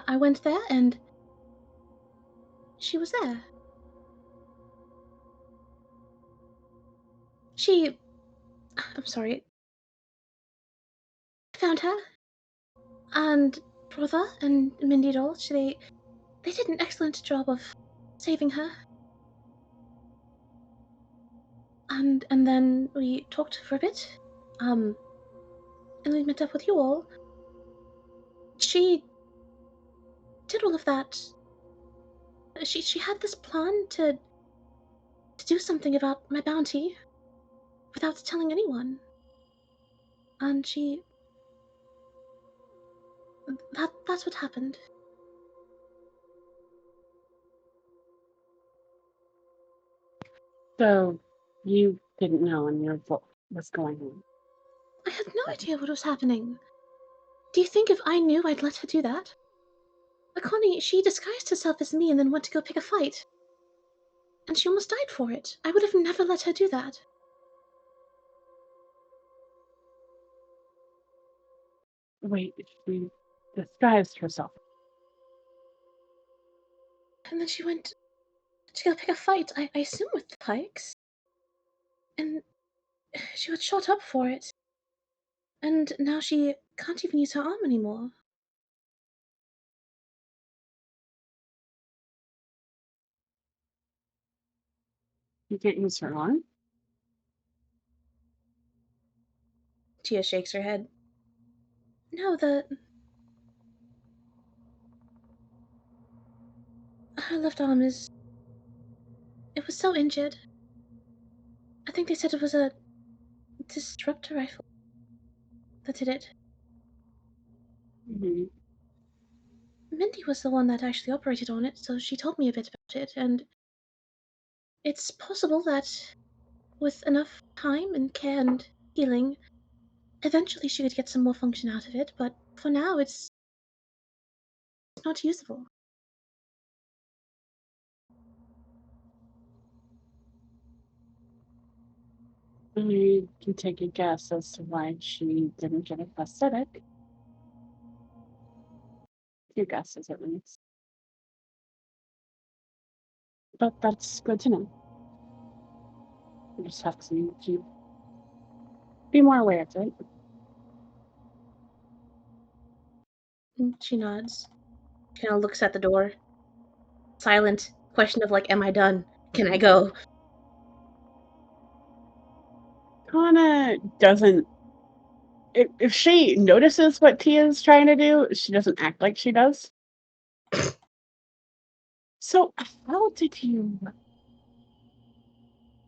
I went there, and she was there. I'm sorry. I found her, and brother and Mindy Dolch, they did an excellent job of saving her. And then we talked for a bit, and we met up with you all. She did all of that. She had this plan to do something about my bounty without telling anyone. And that's what happened. So you didn't know and what was going on? I had no idea what was happening. Do you think if I knew I'd let her do that? Connie, she disguised herself as me and then went to go pick a fight. And she almost died for it. I would have never let her do that. Wait, she disguised herself. And then she went to go pick a fight, I assume with the Pikes. And she was shot up for it. And now she can't even use her arm anymore. You can't use her arm? Tia shakes her head. No, her left arm is... It was so injured. I think they said it was a disruptor rifle that did it. Mm-hmm. Mindy was the one that actually operated on it, so she told me a bit about it, and it's possible that with enough time and care and healing, eventually she could get some more function out of it, but for now it's not usable. I can take a guess as to why she didn't get a prosthetic. 2 guesses at least. But that's good to know. We just have to be more aware of it. And she nods. She kind of looks at the door. Silent question of like, am I done? Can I go? Kana doesn't. If she notices what Tia's trying to do, she doesn't act like she does. So, how did you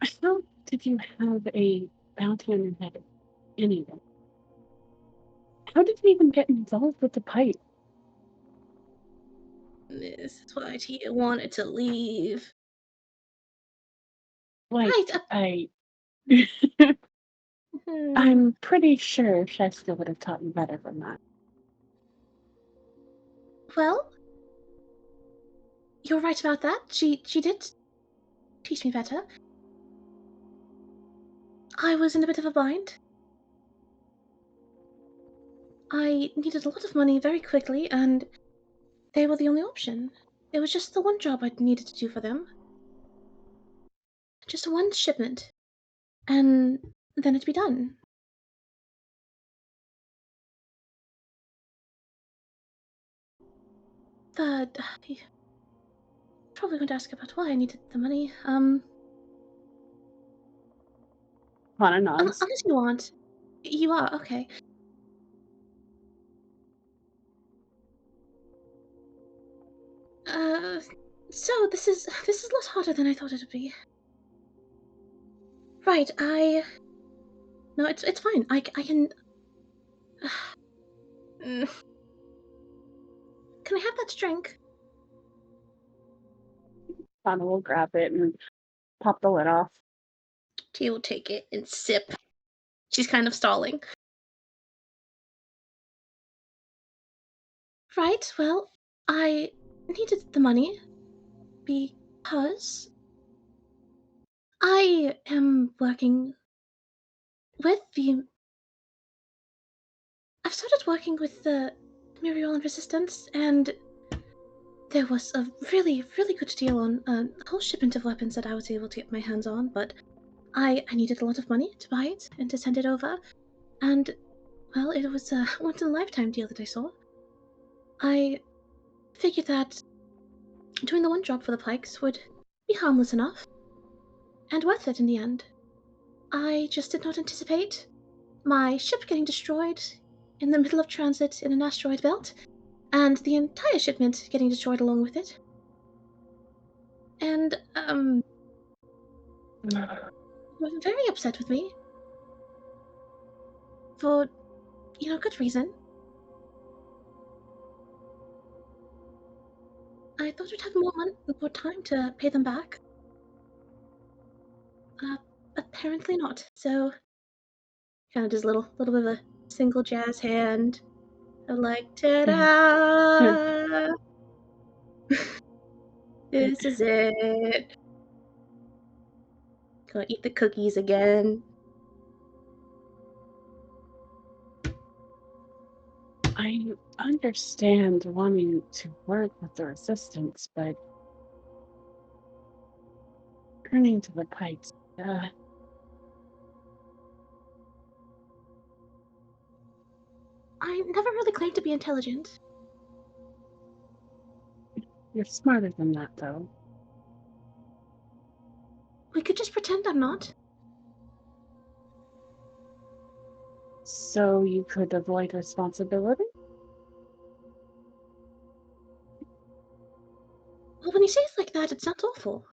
have a bounty on your head anyway? How did you even get involved with the pipe? This is why Tia wanted to leave. Like, Right. I'm pretty sure Shasta would have taught you better than that. Well, you're right about that. She did teach me better. I was in a bit of a bind. I needed a lot of money very quickly, and they were the only option. It was just the one job I needed to do for them. Just one shipment. And then it'd be done. You're probably going to ask about why I needed the money. Kana nods. Unless you want. You are, okay. So this is a lot harder than I thought it would be. Right, No, it's fine. I can... Can I have that drink? Kana will grab it and pop the lid off. Tia will take it and sip. She's kind of stalling. Right, well, I needed the money. because I am working with the... I've started working with the Muriel Resistance, and there was a really, really good deal on a whole shipment of weapons that I was able to get my hands on, but I needed a lot of money to buy it and to send it over, and, well, it was a once-in-a-lifetime deal that I saw. I figured that doing the one job for the Pikes would be harmless enough, and worth it in the end. I just did not anticipate my ship getting destroyed in the middle of transit in an asteroid belt, and the entire shipment getting destroyed along with it. And, were very upset with me. For, good reason. I thought we'd have more time to pay them back. Apparently not. So, kind of does a little bit of a single jazz hand. I'm like, ta-da! This is it. Gonna eat the cookies again. I understand wanting to work with the resistance, but turning to the Pikes, I never really claimed to be intelligent. you're smarter than that, though. We could just pretend I'm not. So you could avoid responsibility? Well, when you say it like that, it sounds awful.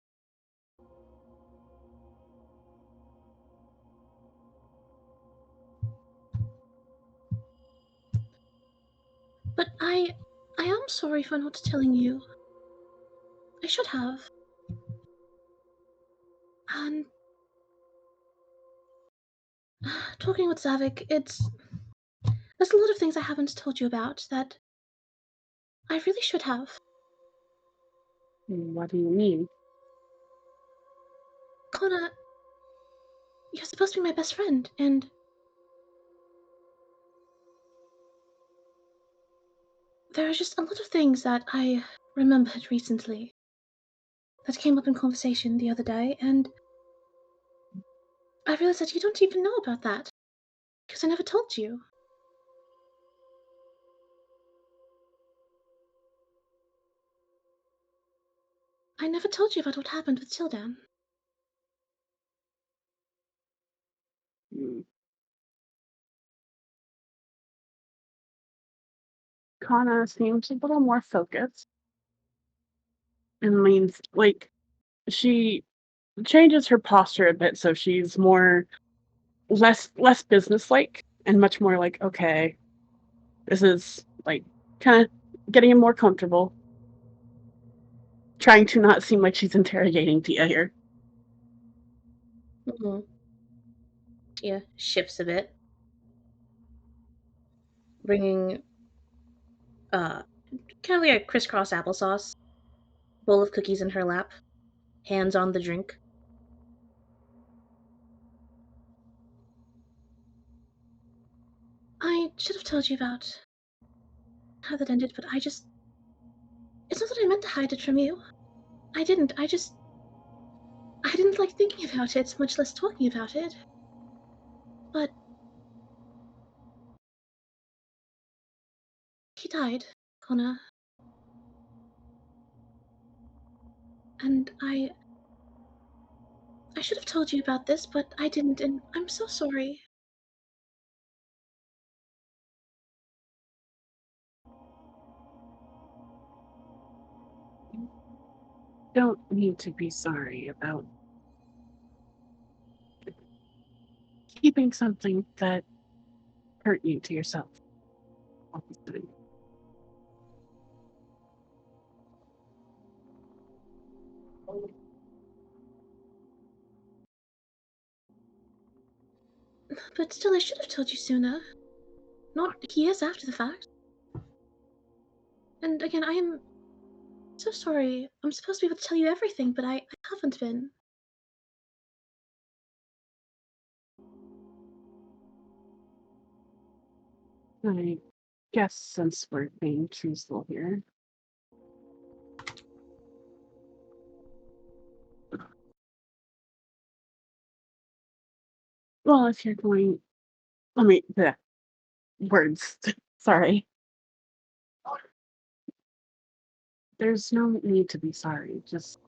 But I am sorry for not telling you. I should have. And talking with Zavik, there's a lot of things I haven't told you about that I really should have. What do you mean? Connor, you're supposed to be my best friend, and there are just a lot of things that I remembered recently that came up in conversation the other day, and I realized that you don't even know about that, because I never told you. I never told you about what happened with Tildan. Hmm. Kana seems a little more focused. And means, like, she changes her posture a bit, so she's less businesslike and much more like, okay, this is like kind of getting more comfortable, trying to not seem like she's interrogating Tia here. Mm-hmm. Yeah, shifts a bit. Bringing, kind of like a crisscross applesauce. Bowl of cookies in her lap. Hands on the drink. I should have told you about how that ended, but it's not that I meant to hide it from you. I didn't. I didn't like thinking about it, much less talking about it. But he died, Connor. And I should have told you about this, but I didn't, and I'm so sorry. You don't need to be sorry about keeping something that hurt you to yourself all the time. But still, I should have told you sooner. Not years after the fact. And again, I am so sorry. I'm supposed to be able to tell you everything, but I haven't been. I guess since we're being truthful here. Well, if you're going, the words. Sorry. There's no need to be sorry. Just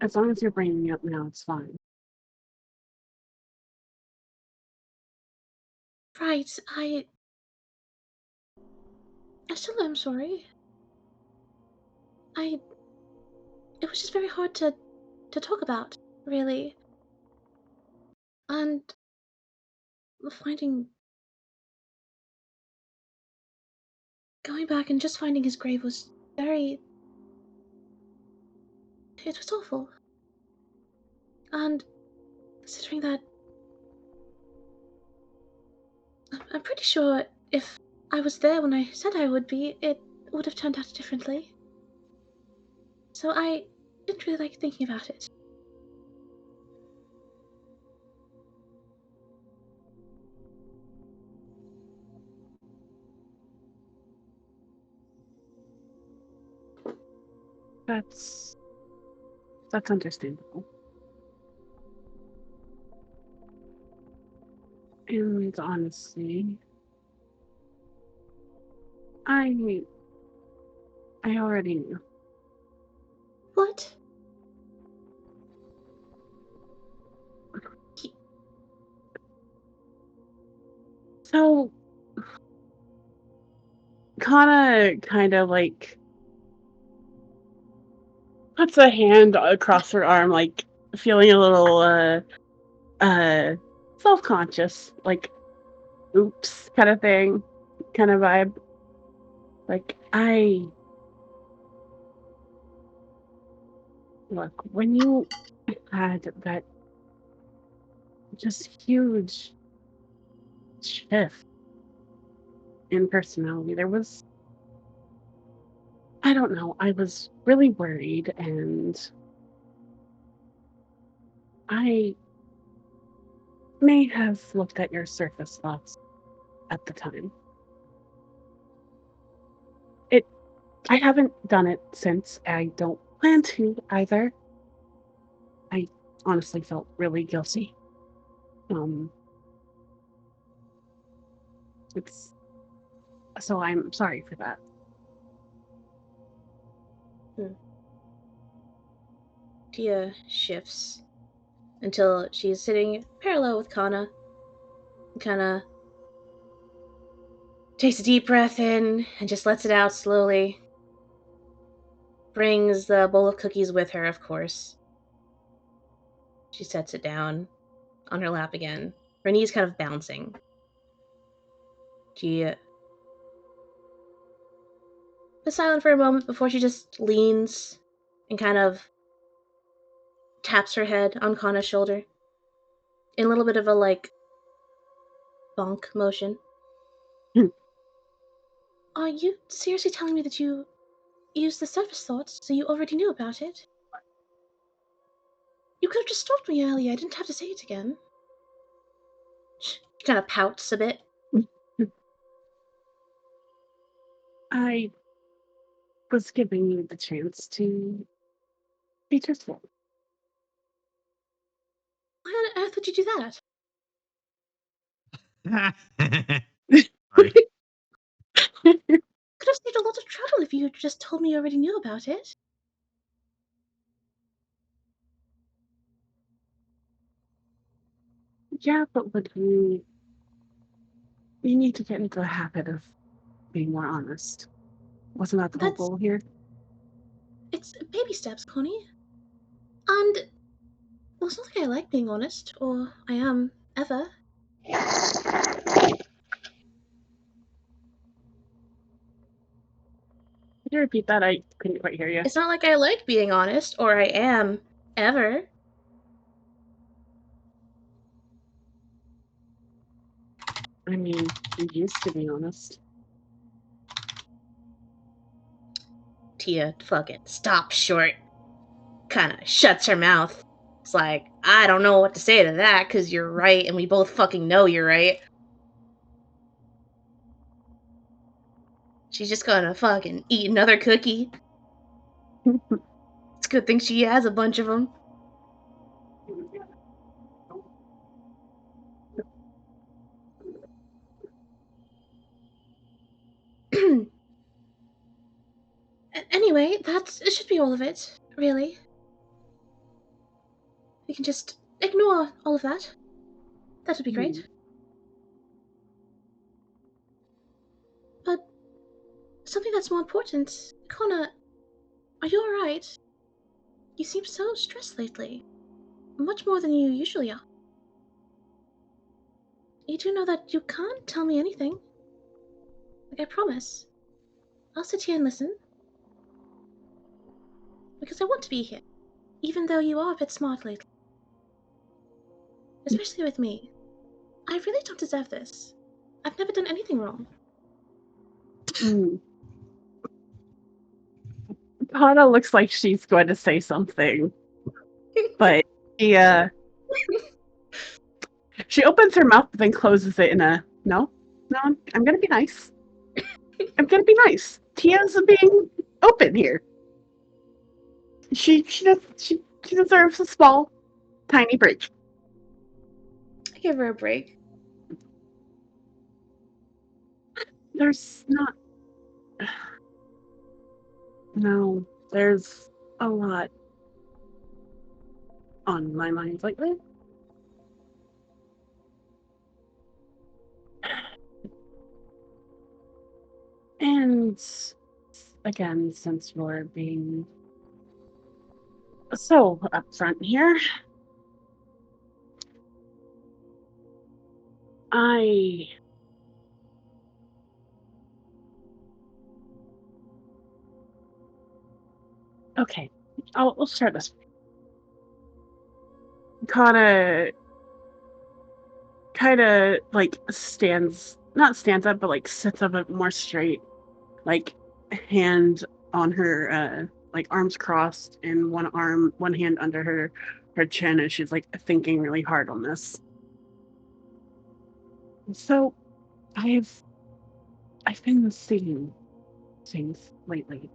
as long as you're bringing me up now, it's fine. Right, I still am sorry. It was just very hard to talk about, really. And going back and just finding his grave was it was awful. And considering that, I'm pretty sure if I was there when I said I would be, it would have turned out differently. So I didn't really like thinking about it. That's understandable. And honestly, I already knew. What? So, Kana kind of like puts a hand across her arm, like feeling a little self-conscious, like oops kind of thing, kind of vibe. Like look, when you had that just huge shift in personality, there was, I don't know, I was really worried, and I may have looked at your surface thoughts at the time. I haven't done it since. I don't plan to either. I honestly felt really guilty. It's so I'm sorry for that. Tia shifts until she's sitting parallel with Kana. Kana takes a deep breath in and just lets it out slowly. Brings the bowl of cookies with her, of course. She sets it down on her lap again. Her knees kind of bouncing. She is silent for a moment before she just leans and kind of taps her head on Kana's shoulder in a little bit of a, like, bonk motion. Are you seriously telling me that you used the surface thoughts, so you already knew about it? You could have just stopped me earlier. I didn't have to say it again. She kind of pouts a bit. I was giving you the chance to be truthful. Why on earth would you do that? Sorry. Could have saved a lot of trouble if you had just told me you already knew about it. Yeah, but would you need to get into the habit of being more honest. Wasn't that the whole goal here? It's baby steps, Connie. And well, it's not like I like being honest, or I am ever. Could you repeat that? I couldn't quite hear you. It's not like I like being honest, or I am ever. I mean, you used to be honest. Tia fucking stops short, kind of shuts her mouth. It's like, I don't know what to say to that, because you're right, and we both fucking know you're right. She's just gonna fucking eat another cookie. It's a good thing she has a bunch of them. Anyway, it should be all of it, really. We can just ignore all of that. That would be great. But something that's more important. Connor, are you alright? You seem so stressed lately. Much more than you usually are. You do know that you can't tell me anything. Like, I promise. I'll sit here and listen. Because I want to be here. Even though you are a bit smart lately. Especially with me. I really don't deserve this. I've never done anything wrong. Kana looks like she's going to say something, but she opens her mouth but then closes it in a no. I'm gonna be nice. I'm gonna be nice. Tia's being open here. She deserves a small, tiny break. I give her a break. There's not. No, there's a lot on my mind lately. And again, since you're being so upfront here, okay, I'll start this way. Kind of like not stands up, but like sits up a bit more straight, like hand on her, like arms crossed, and one hand under her chin, and she's like thinking really hard on this. So, I've been seeing things lately.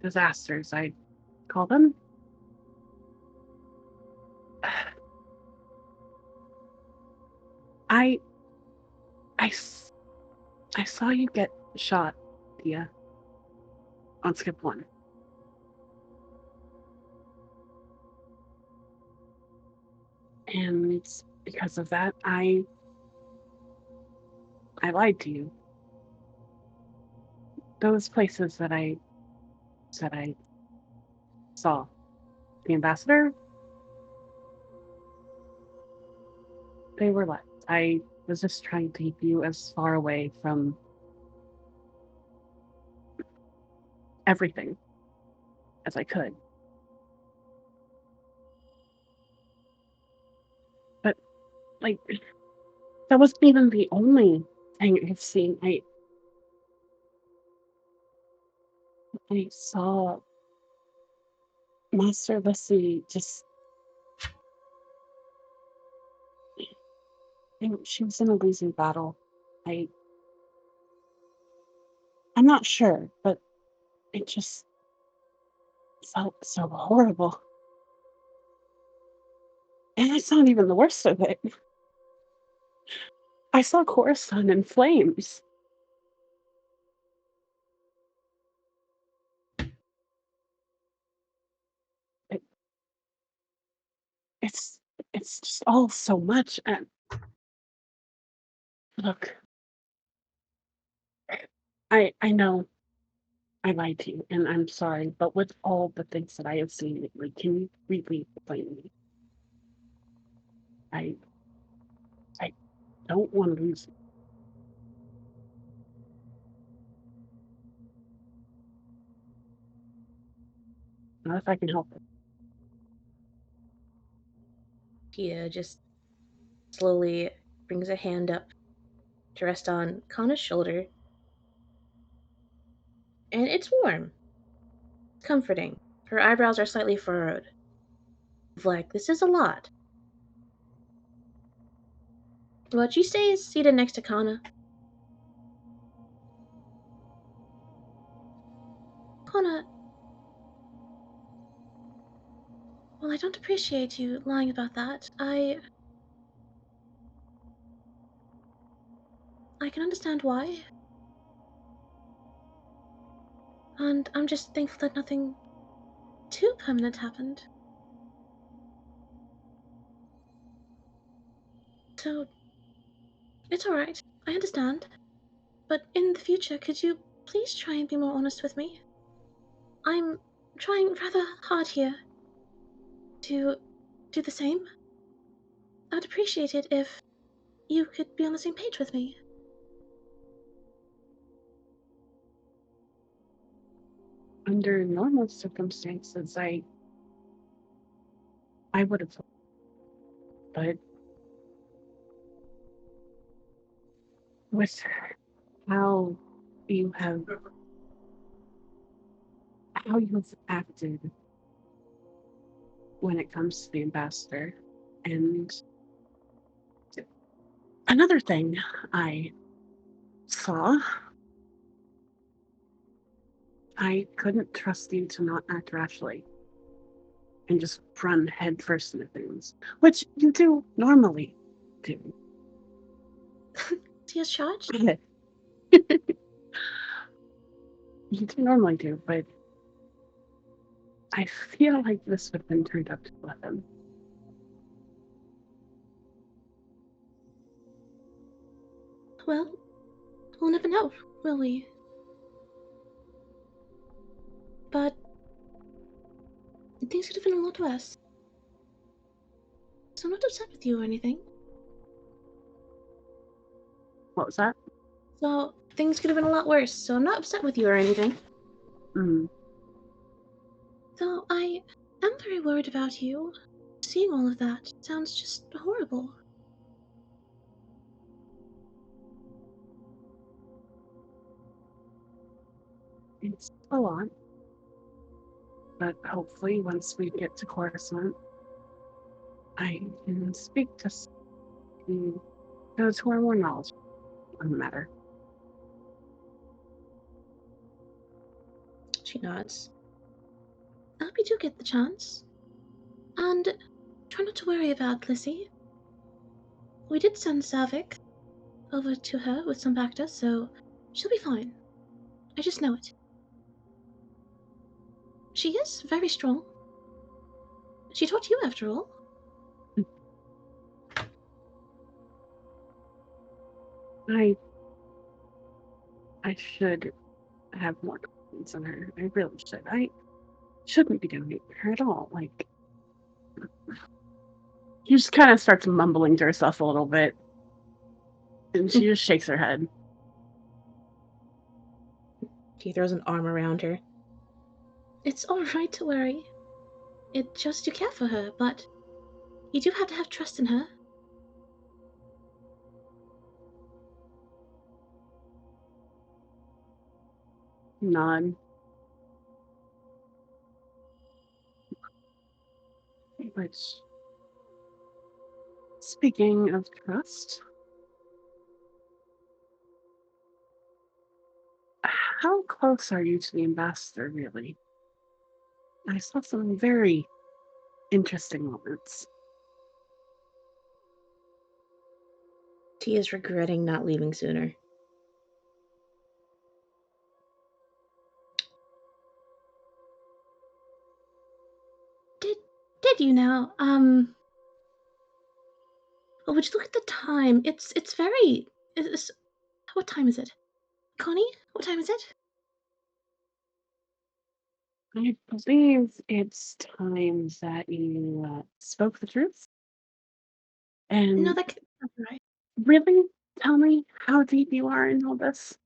Disasters, I'd call them. I saw you get shot, Tia, on skip 1. And because of that, I lied to you. Those places that I said I saw the ambassador, they were lies. I was just trying to keep you as far away from everything as I could. But, like, that wasn't even the only thing I've seen. I saw Master Lissy just. She was in a losing battle. I'm not sure, but it just felt so horrible. And that's not even the worst of it. I saw Coruscant in flames. It's just all so much. And look, I know I lied to you, and I'm sorry, but with all the things that I have seen lately, can you really blame me? I don't want to lose you. Not if I can help it. Tia just slowly brings a hand up to rest on Kana's shoulder and it's warm. Comforting. Her eyebrows are slightly furrowed. Like, this is a lot. But she stays seated next to Kana. Kana... Well, I don't appreciate you lying about that. I can understand why. And I'm just thankful that nothing too permanent happened. So, it's alright. I understand. But in the future, could you please try and be more honest with me? I'm trying rather hard here to do the same. I'd appreciate it if you could be on the same page with me. Under normal circumstances, I would have, but with how you have acted when it comes to the ambassador, and another thing I saw, I couldn't trust you to not act rashly and just run headfirst into things, which you do normally do. Tia's charged? You do normally do, but I feel like this would have been turned up to 11. Well, we'll never know, will we? But things could have been a lot worse. So I'm not upset with you or anything. What was that? So things could have been a lot worse, so I'm not upset with you or anything. Though I am very worried about you. Seeing all of that sounds just horrible. It's a lot. But hopefully once we get to Coruscant, I can speak to those who are more knowledgeable on the matter. She nods. I hope you do get the chance. And try not to worry about Lizzie. We did send Savik over to her with some Bacta, so she'll be fine. I just know it. She is very strong. She taught you, after all. I should have more confidence in her. I really should. I shouldn't be doing it to her at all. Like, she just kind of starts mumbling to herself a little bit, and she just shakes her head. He throws an arm around her. It's alright to worry. It's just you care for her, but you do have to have trust in her. Nod. Which, speaking of trust, how close are you to the ambassador, really? I saw some very interesting moments. Tia's regretting not leaving sooner. Did you now? Oh, would you look at the time? It's very... what time is it? Connie, what time is it? I believe it's time that you spoke the truth. And No, that's right. really, tell me how deep you are in all this.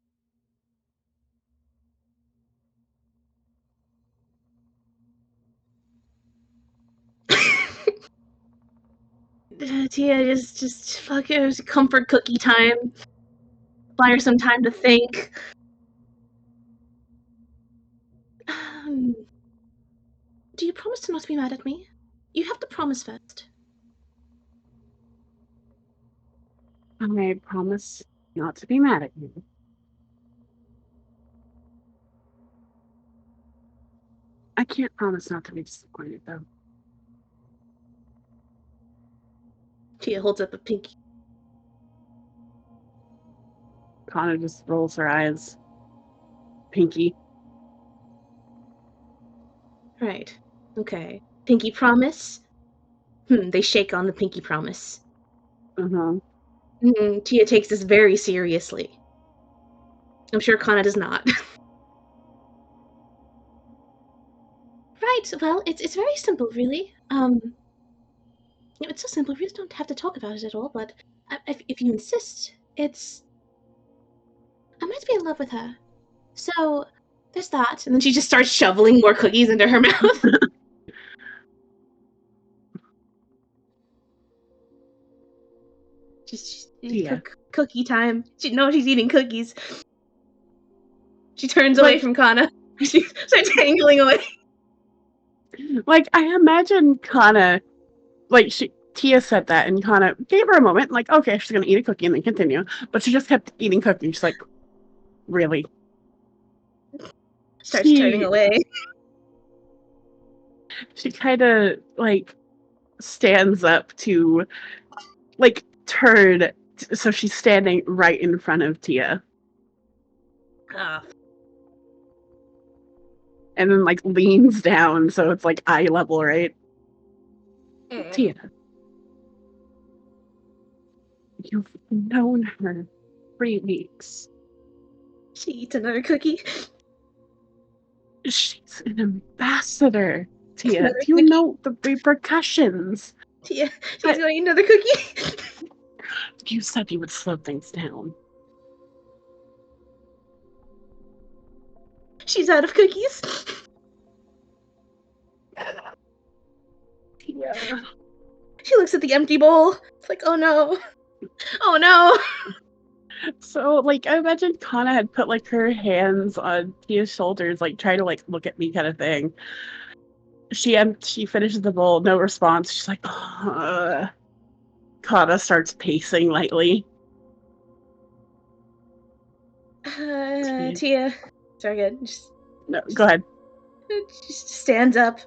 Tia, just fuck it. It was comfort cookie time. Buy her some time to think. do you promise to not be mad at me? You have to promise first. I promise not to be mad at you. I can't promise not to be disappointed, though. Tia holds up a pinky. Kana just rolls her eyes. Pinky. Right. Okay. Pinky promise? They shake on the pinky promise. Tia takes this very seriously. I'm sure Kana does not. Right, well, it's very simple, really. It's so simple, we just don't have to talk about it at all, but if you insist, it's... I might be in love with her. So, there's that. And then she just starts shoveling more cookies into her mouth. Just cookie time. She knows she's eating cookies. She turns away from Kana. She starts tangling away. Like, I imagine Kana, like, Tia said that, and Kana gave her a moment, like, okay, she's gonna eat a cookie and then continue. But she just kept eating cookies. She's like, really? Starts turning away. She kind of, like, stands up to, like, turn, so she's standing right in front of Tia. And then, like, leans down, so it's, like, eye level, right? Tia. You've known her 3 weeks. She eats another cookie. She's an ambassador, Tia. Do you know the repercussions? Tia, she's gonna eat another cookie. You said you would slow things down. She's out of cookies. Tia. She looks at the empty bowl. It's like, oh no. Oh no. So, like, I imagine Kana had put, like, her hands on Tia's shoulders, like, trying to, like, look at me kind of thing. She finishes the bowl, no response. She's like, Kana starts pacing lightly. Tia. Sorry, good. No, go ahead. She just stands up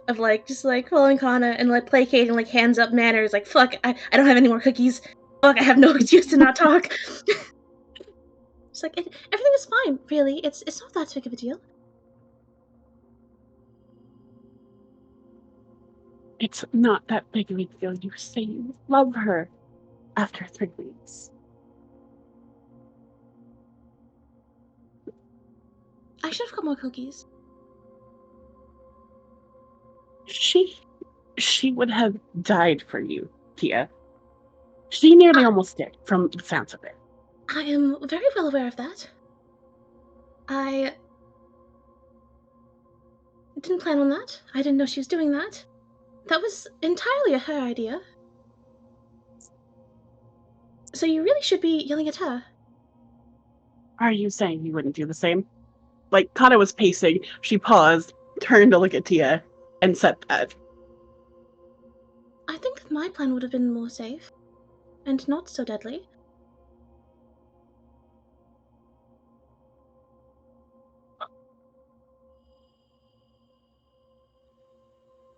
just following Kana and like placating, like hands up manners, like fuck, I don't have any more cookies. Fuck, I have no excuse to not talk. It's like everything is fine, really. It's not that big of a deal. It's not that big of a deal. You say you love her after 3 weeks. I should have got more cookies. She would have died for you, Tia. She nearly almost did, from the sounds of it. I am very well aware of that. I didn't plan on that. I didn't know she was doing that. That was entirely her idea. So you really should be yelling at her. Are you saying you wouldn't do the same? Like, Kana was pacing, she paused, turned to look at Tia, and said that. I think that my plan would have been more safe. And not so deadly.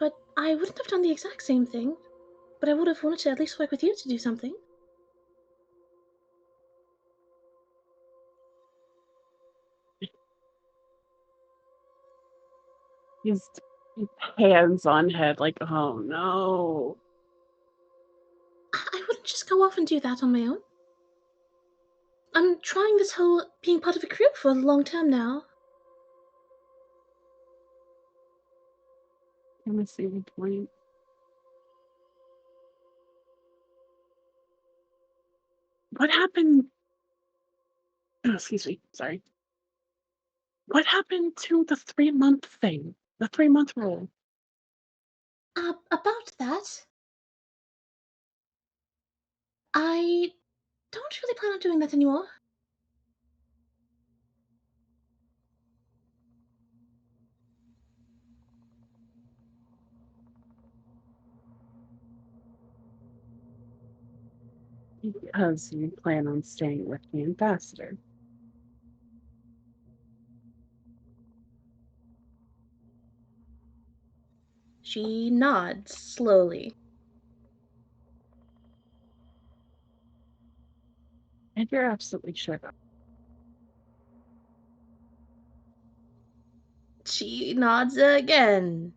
But I wouldn't have done the exact same thing. But I would have wanted to at least work with you to do something. His hands on head, like, oh no. I wouldn't just go off and do that on my own. I'm trying this whole being part of a crew for the long term now. Let me see the point. What happened? Oh, excuse me, sorry. What happened to the 3-month thing? The 3-month rule? About that, I don't really plan on doing that anymore. Because you plan on staying with the ambassador. She nods slowly. And you're absolutely sure about She nods again.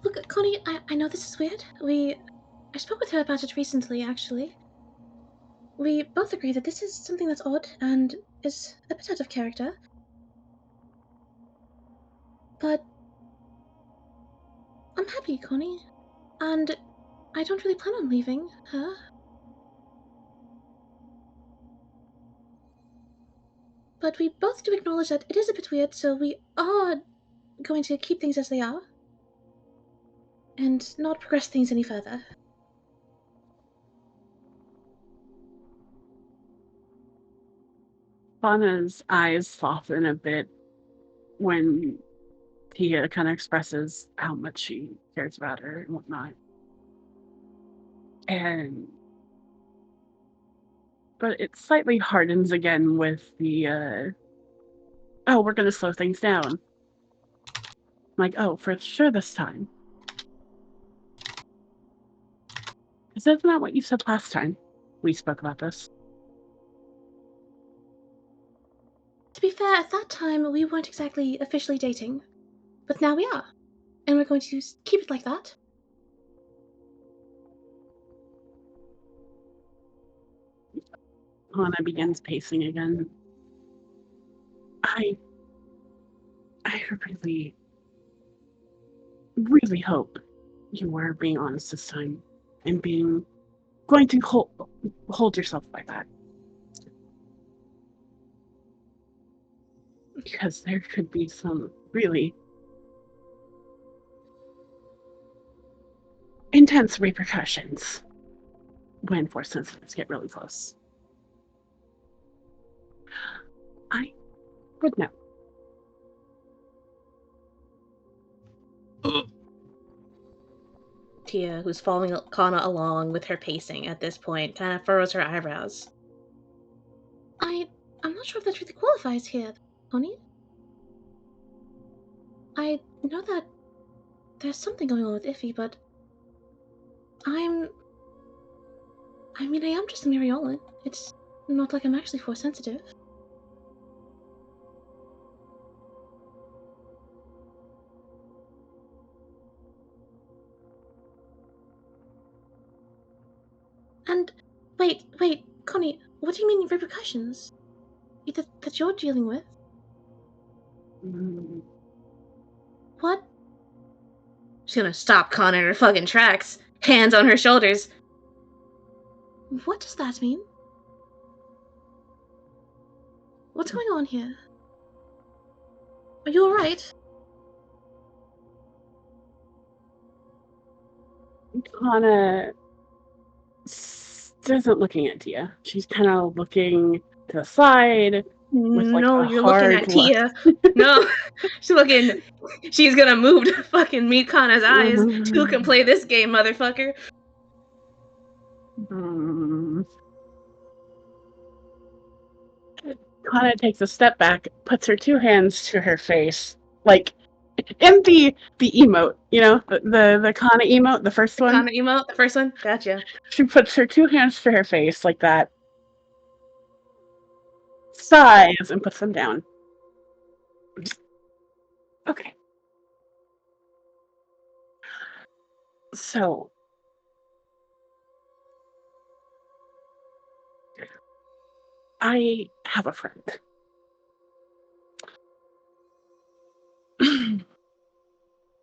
Look, Connie, I know this is weird. I spoke with her about it recently, actually. We both agree that this is something that's odd and is a bit out of character. But I'm happy, Connie. And I don't really plan on leaving her. But we both do acknowledge that it is a bit weird, so we are going to keep things as they are. And not progress things any further. Fauna's eyes soften a bit when Tia kind of expresses how much she cares about her and whatnot. But it slightly hardens again with the oh, we're gonna slow things down. Like, oh, for sure this time. Is that not what you said last time we spoke about this? To be fair, at that time we weren't exactly officially dating. But now we are. And we're going to keep it like that. Hana begins pacing again. I really, really hope you were being honest this time and going to hold yourself by that. Because there could be some really intense repercussions when force sensitives get really close. I would know. Tia, who's following Kana along with her pacing at this point, kind of furrows her eyebrows. I'm not sure if that really qualifies here, Connie. I know that there's something going on with Iffy, but I am just a Mariolan. It's not like I'm actually force sensitive. And wait, Connie, what do you mean repercussions? That you're dealing with? Mm. What? She's gonna stop Kana in her fucking tracks, hands on her shoulders. What does that mean? What's going on here? Are you alright? Kana isn't looking at Tia. She's kind of looking to the side with like No, a you're looking hard at look. Tia. No, she's gonna move to fucking meet Kana's eyes. Two can play this game, motherfucker. Kana takes a step back, puts her two hands to her face, like in the emote, you know, the Kana emote, the first one. Kana emote, the first one? Gotcha. She puts her two hands to her face like that, sighs, and puts them down. Okay. So, I have a friend.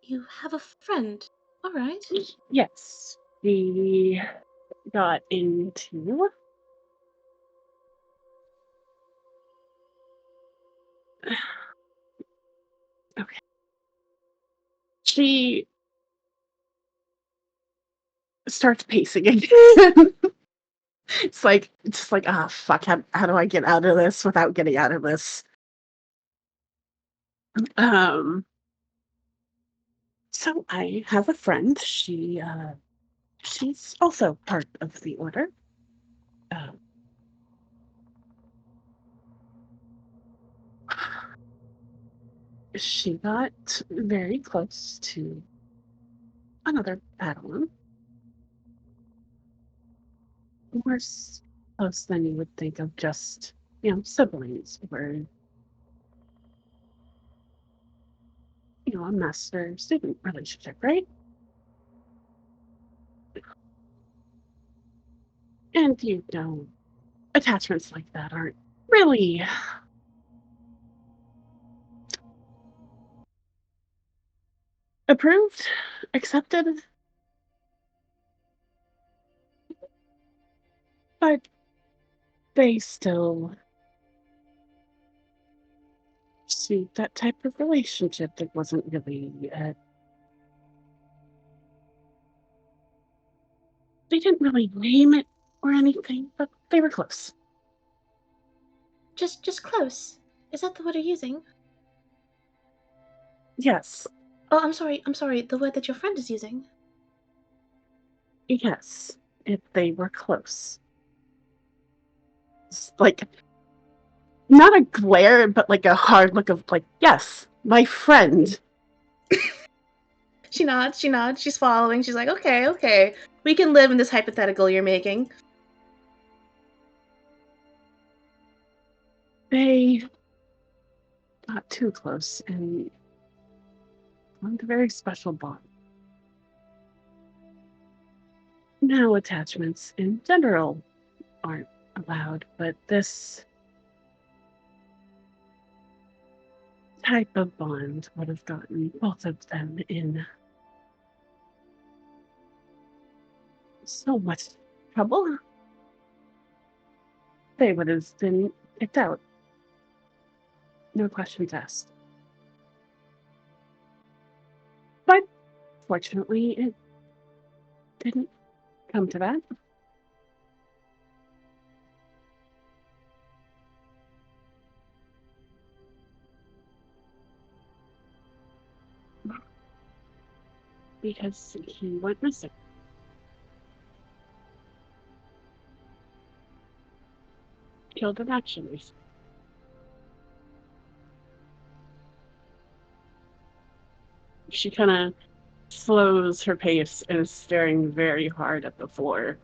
You have a friend. Alright. Yes. We got into okay. She starts pacing again. It's like, ah, fuck, how do I get out of this without getting out of this? So I have a friend. She's also part of the order. Uh, she got very close to another Padawan. More close than you would think of just, siblings or, a master-student relationship, right? And, attachments like that aren't really approved, accepted, but they still suit that type of relationship that wasn't really, they didn't really name it or anything, but they were close. Just close. Is that the word you're using? Yes, Oh, I'm sorry, the word that your friend is using. yes, if they were close. It's like, not a glare, but like a hard look of like, yes, my friend. She nods, she's following, she's like, okay. We can live in this hypothetical you're making. They got too close and formed a very special bond. Now attachments in general aren't allowed, but this type of bond would have gotten both of them in so much trouble. They would have been kicked out. No questions asked. But fortunately, it didn't come to that. Because he went missing. Killed in action. She kind of slows her pace and is staring very hard at the floor.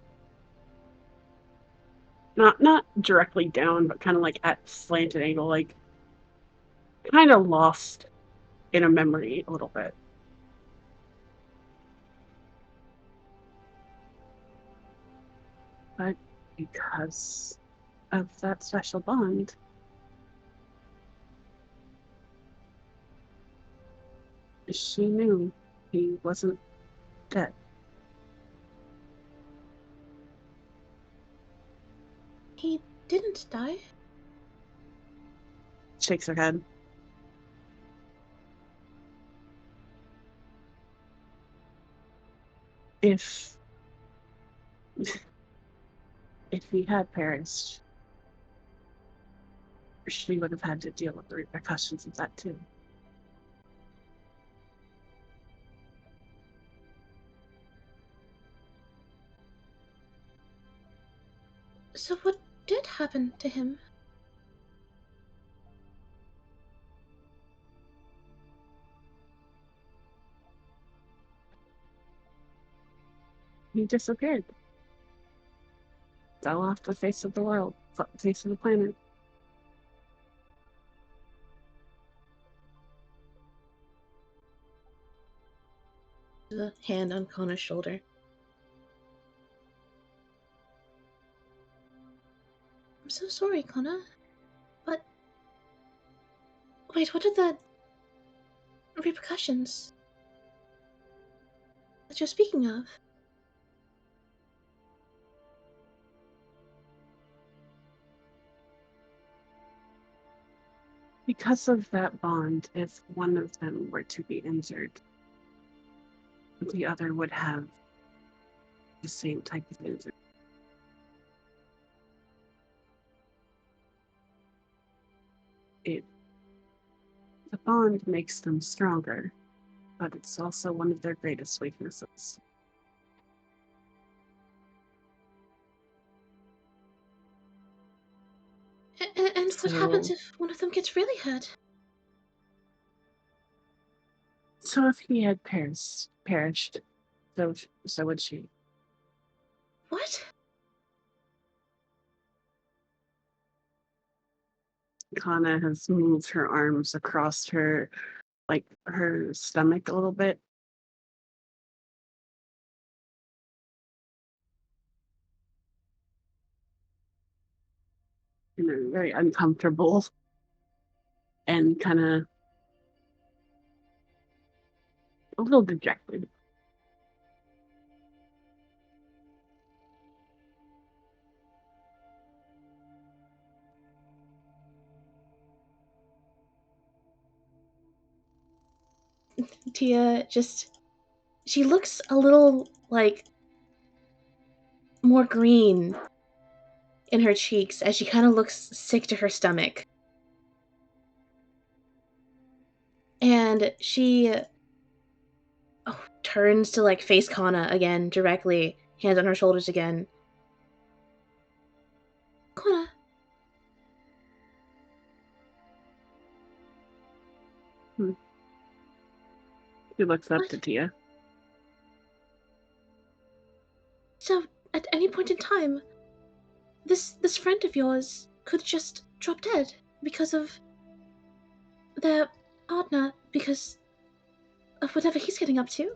Not directly down, but kind of like at slanted angle, like kind of lost in a memory a little bit. But because of that special bond, she knew he wasn't dead. He didn't die. Shakes her head. If he had perished, she would have had to deal with the repercussions of that too. So what did happen to him? He disappeared. Fell off the face of the world, face of the planet. The hand on Kona's shoulder. I'm so sorry, Kona. But wait, what are the repercussions that you're speaking of? Because of that bond, if one of them were to be injured, the other would have the same type of injury. The bond makes them stronger, but it's also one of their greatest weaknesses. And what happens So- if one of them gets really hurt? So if he had perished, so would she. What? Kana has moved her arms across her, like her stomach a little bit. Very uncomfortable and kind of a little dejected. Tia she looks a little, like, more green in her cheeks as she kind of looks sick to her stomach. And she turns to, like, face Kana again, directly, hands on her shoulders again. Kana. She looks up What? to Tia. So, at any point in time, this friend of yours could just drop dead because of their partner, because of whatever he's getting up to.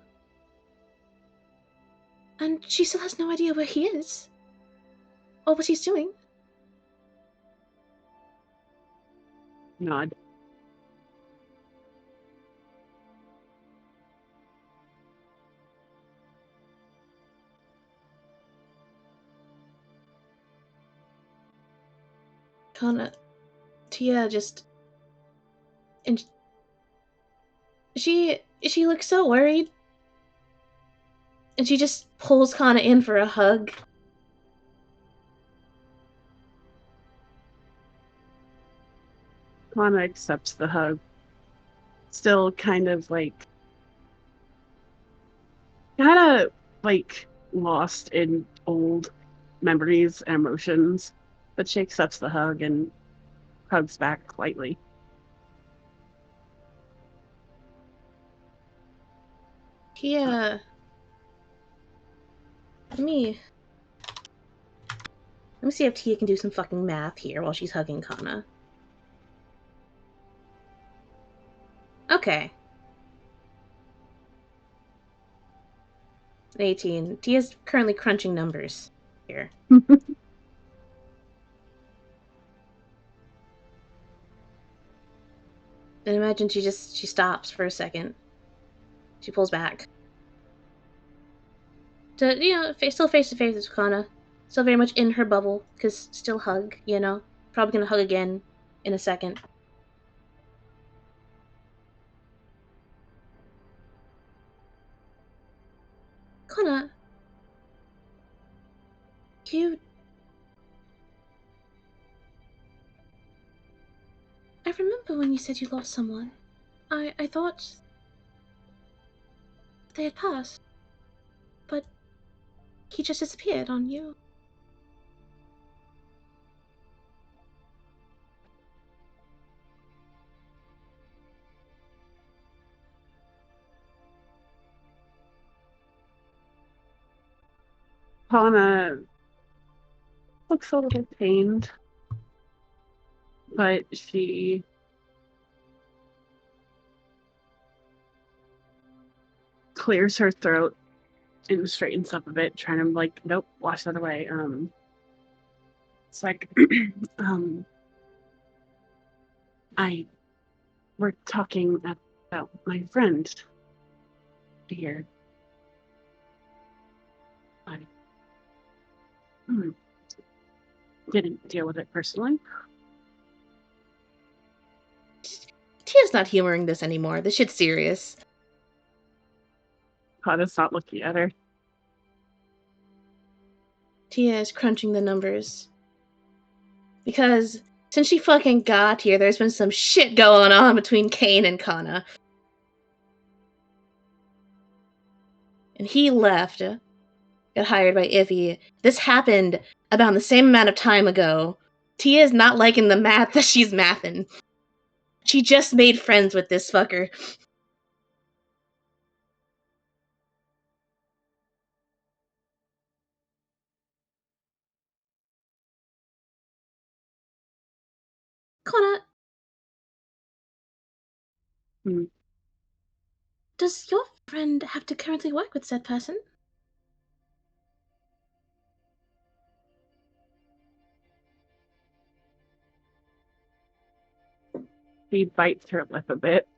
And she still has no idea where he is. Or what he's doing. Nod. Kana. Tia just. And she looks so worried. And she just pulls Kana in for a hug. Kana accepts the hug. Still kind of like lost in old memories and emotions, but she accepts the hug and hugs back lightly. Tia. Let me see if Tia can do some fucking math here while she's hugging Kana. Okay. 18. Tia's currently crunching numbers here. And imagine she stops for a second. She pulls back. Still face to face with Kana. Still very much in her bubble, because still hug, Probably gonna hug again in a second. Kana, I remember when you said you lost someone. I thought they had passed. But he just disappeared on you. Kana looks a little pained, but she clears her throat and straightens up a bit, trying to like, nope, wash that away. It's like, we're talking about my friend here. I didn't deal with it personally. Tia's not humoring this anymore. This shit's serious. Kana's not looking at her. Tia is crunching the numbers. Because since she fucking got here, there's been some shit going on between Kane and Kana. and he left, got hired by Iffy. This happened about the same amount of time ago. Tia is not liking the math that she's mathing. She just made friends with this fucker. Connor, does your friend have to currently work with said person? He bites her lip a bit.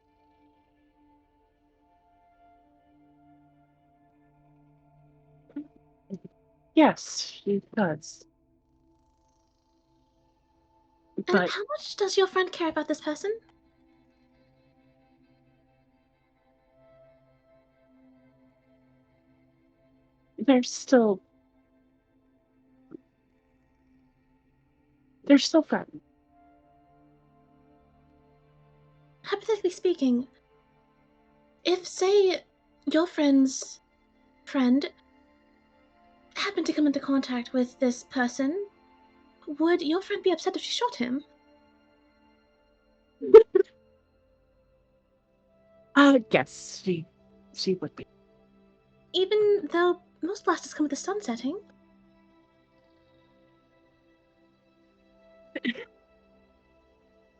Yes, she does. And But how much does your friend care about this person? they're still friends. Hypothetically speaking, if, say, your friend's friend happened to come into contact with this person, would your friend be upset if she shot him? Yes, she would be. Even though most blasters come with the sun setting?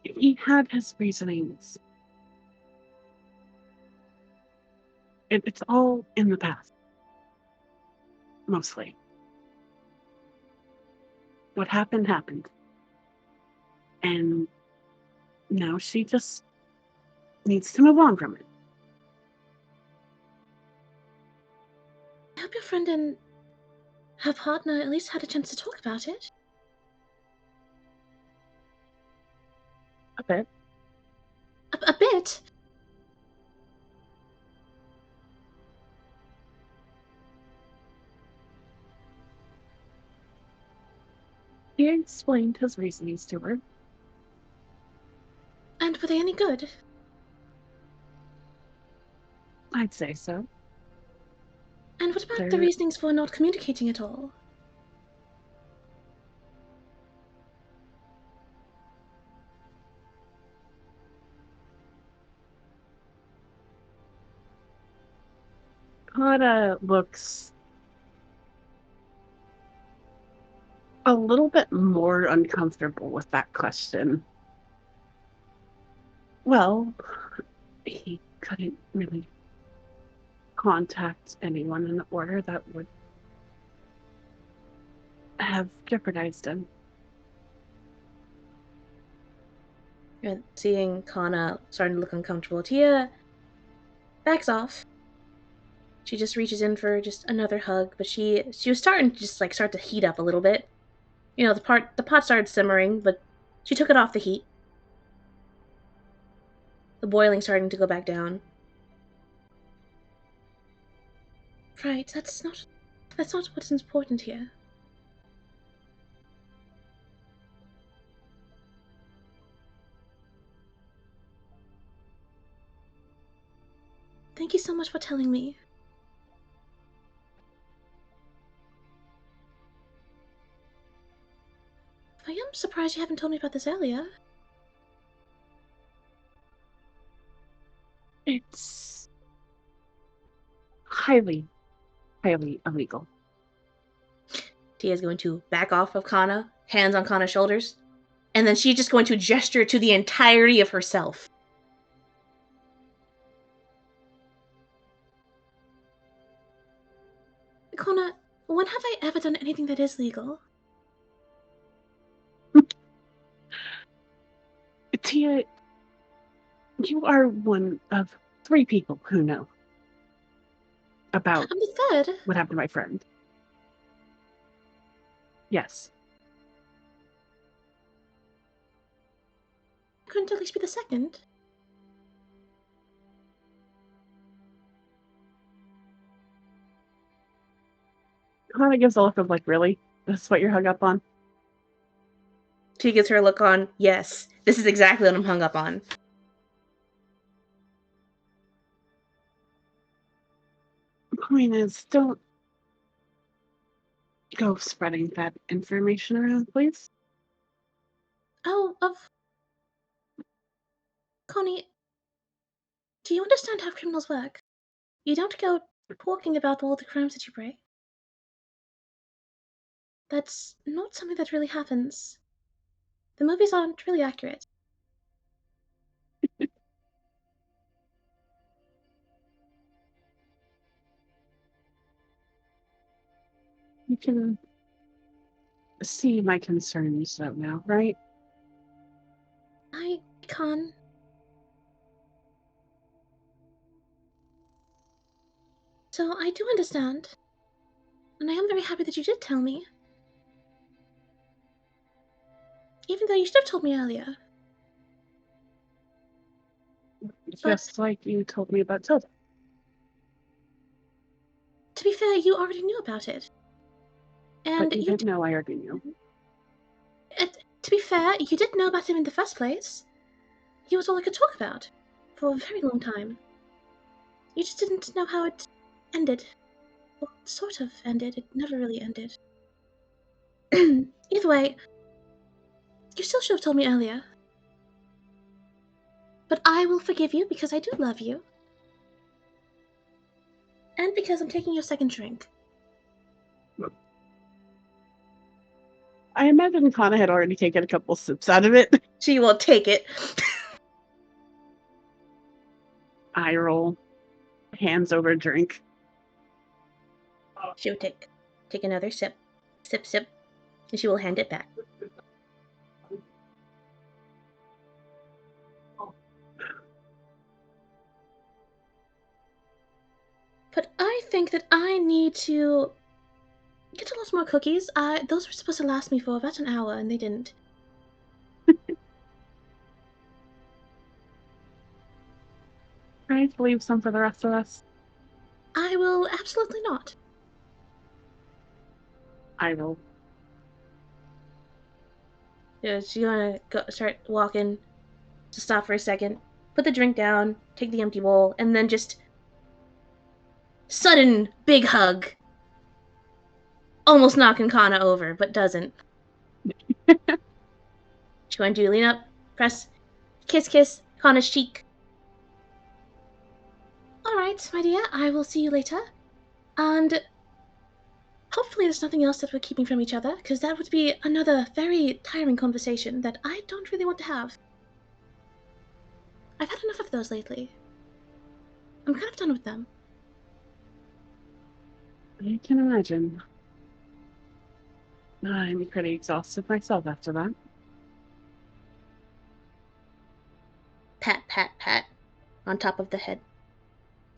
He had his reasonings. It's all in the past. Mostly. What happened, happened. And now she just needs to move on from it. I hope your friend and her partner at least had a chance to talk about it. A bit. A bit? He explained his reasonings to her. And were they any good? I'd say so. And what about the They're- reasonings for not communicating at all? Kana looks a little bit more uncomfortable with that question. Well, he couldn't really contact anyone in the order that would have jeopardized him. And seeing Kana starting to look uncomfortable, Tia backs off. She just reaches in for just another hug, but she was starting to just start to heat up a little bit. You know, the pot started simmering, but she took it off the heat. The boiling starting to go back down. Right, that's not what's important here. Thank you so much for telling me. I am surprised you haven't told me about this earlier. It's highly, highly illegal. Tia's going to back off of Kana, hands on Kana's shoulders, and then she's just going to gesture to the entirety of herself. Kana, when have I ever done anything that is legal? Tia, you are one of 3 people who know about I'm the third. what happened to my friend. Yes. Couldn't at least be the second. Kana gives a look of really? This is what you're hung up on? Tia gives her a look on, yes, this is exactly what I'm hung up on. point is, don't go spreading that information around, please. Oh, Connie, do you understand how criminals work? You don't go talking about all the crimes that you break. That's not something that really happens. The movies aren't really accurate. You can see my concerns though now, right? I can't. So I do understand. And I am very happy that you did tell me. Even though you should have told me earlier. Just like you told me about Tilda. To be fair, you already knew about it. And But you didn't know I already knew. To be fair, you did know about him in the first place. He was all I could talk about. For a very long time. You just didn't know how it ended. Well, sort of ended. It never really ended. Either way, you still should have told me earlier. But I will forgive you because I do love you. And because I'm taking your second drink. I imagine Kana had already taken a couple sips out of it. She will take it. Eye roll. Hands over drink. She will take another sip. Sip. And she will hand it back. But I think that I need to get a lot more cookies. Those were supposed to last me for about an hour, and they didn't. Trying to leave some for the rest of us. I will absolutely not. Eye roll. Yeah, she's gonna start walking. To stop for a second, put the drink down, take the empty bowl, and then just sudden big hug. Almost knocking Kana over, but doesn't. She's going to lean up, press, kiss Kana's cheek. Alright, my dear, I will see you later. And hopefully there's nothing else that we're keeping from each other, because that would be another very tiring conversation that I don't really want to have. I've had enough of those lately. I'm kind of done with them. I can imagine. I'm pretty exhausted myself after that. Pat on top of the head.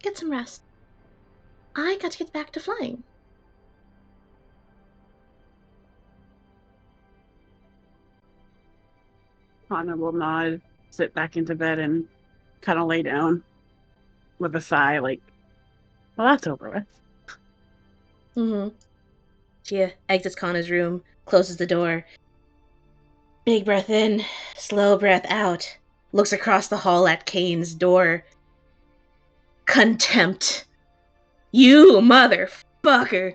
Get some rest. I got to get back to flying. Kana will nod, sit back into bed, and kind of lay down with a sigh, like, well, that's over with. She exits Kana's room, closes the door. Big breath in, slow breath out. Looks across the hall at Kane's door. Contempt. You motherfucker.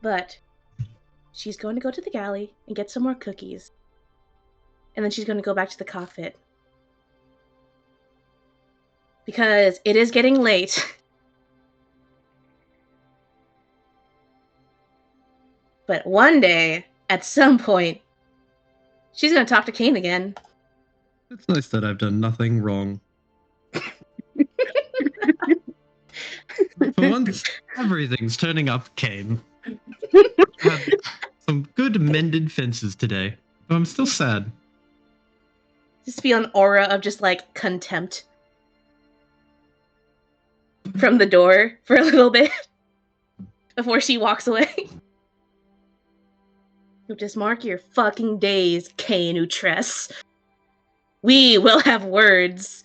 But she's going to go to the galley and get some more cookies. And then she's going to go back to the cockpit. Because it is getting late. But one day, at some point, she's going to talk to Kane again. It's nice that I've done nothing wrong. For once, everything's turning up, Kane. Had some good mended fences today, but I'm still sad. Just feel an aura of just like contempt from the door for a little bit before she walks away. You'll just mark your fucking days, Kane Utress. We will have words.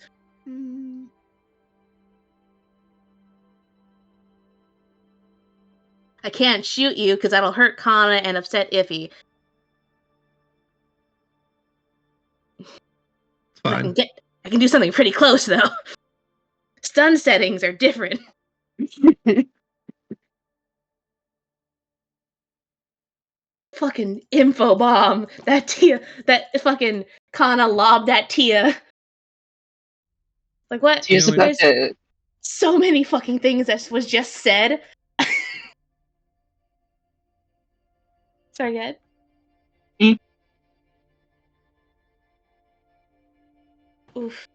I can't shoot you because that'll hurt Kana and upset Iffy. Fine. I can do something pretty close though. Stun settings are different. Fucking info bomb. That Tia, that fucking Kana lobbed that Tia. Like what? She was about There's to. so many fucking things that was just said. Sorry, go ahead. Mm. Oof.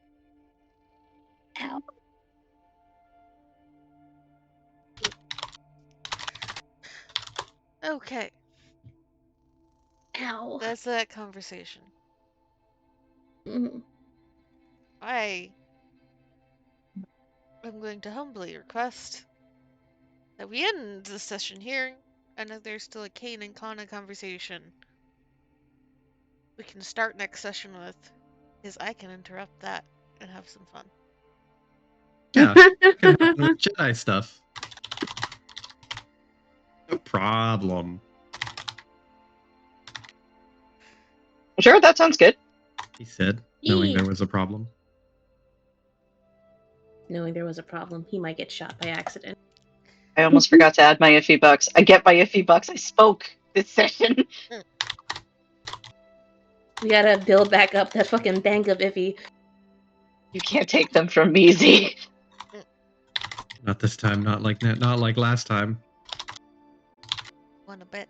Ow. Okay, Ow. that's that conversation. Mhm. I am going to humbly request that we end the session here, and if there's still a Kane and Kana conversation, we can start next session with, because I can interrupt that and have some fun. Yeah, can happen with Jedi stuff. No problem. Sure, that sounds good. He said, knowing Yee. there was a problem. Knowing there was a problem, he might get shot by accident. I almost forgot to add my iffy bucks. I get my iffy bucks. I spoke this session. We gotta build back up that fucking bank of iffy. You can't take them from me, Z. Not this time. Not like last time. Wanna bet?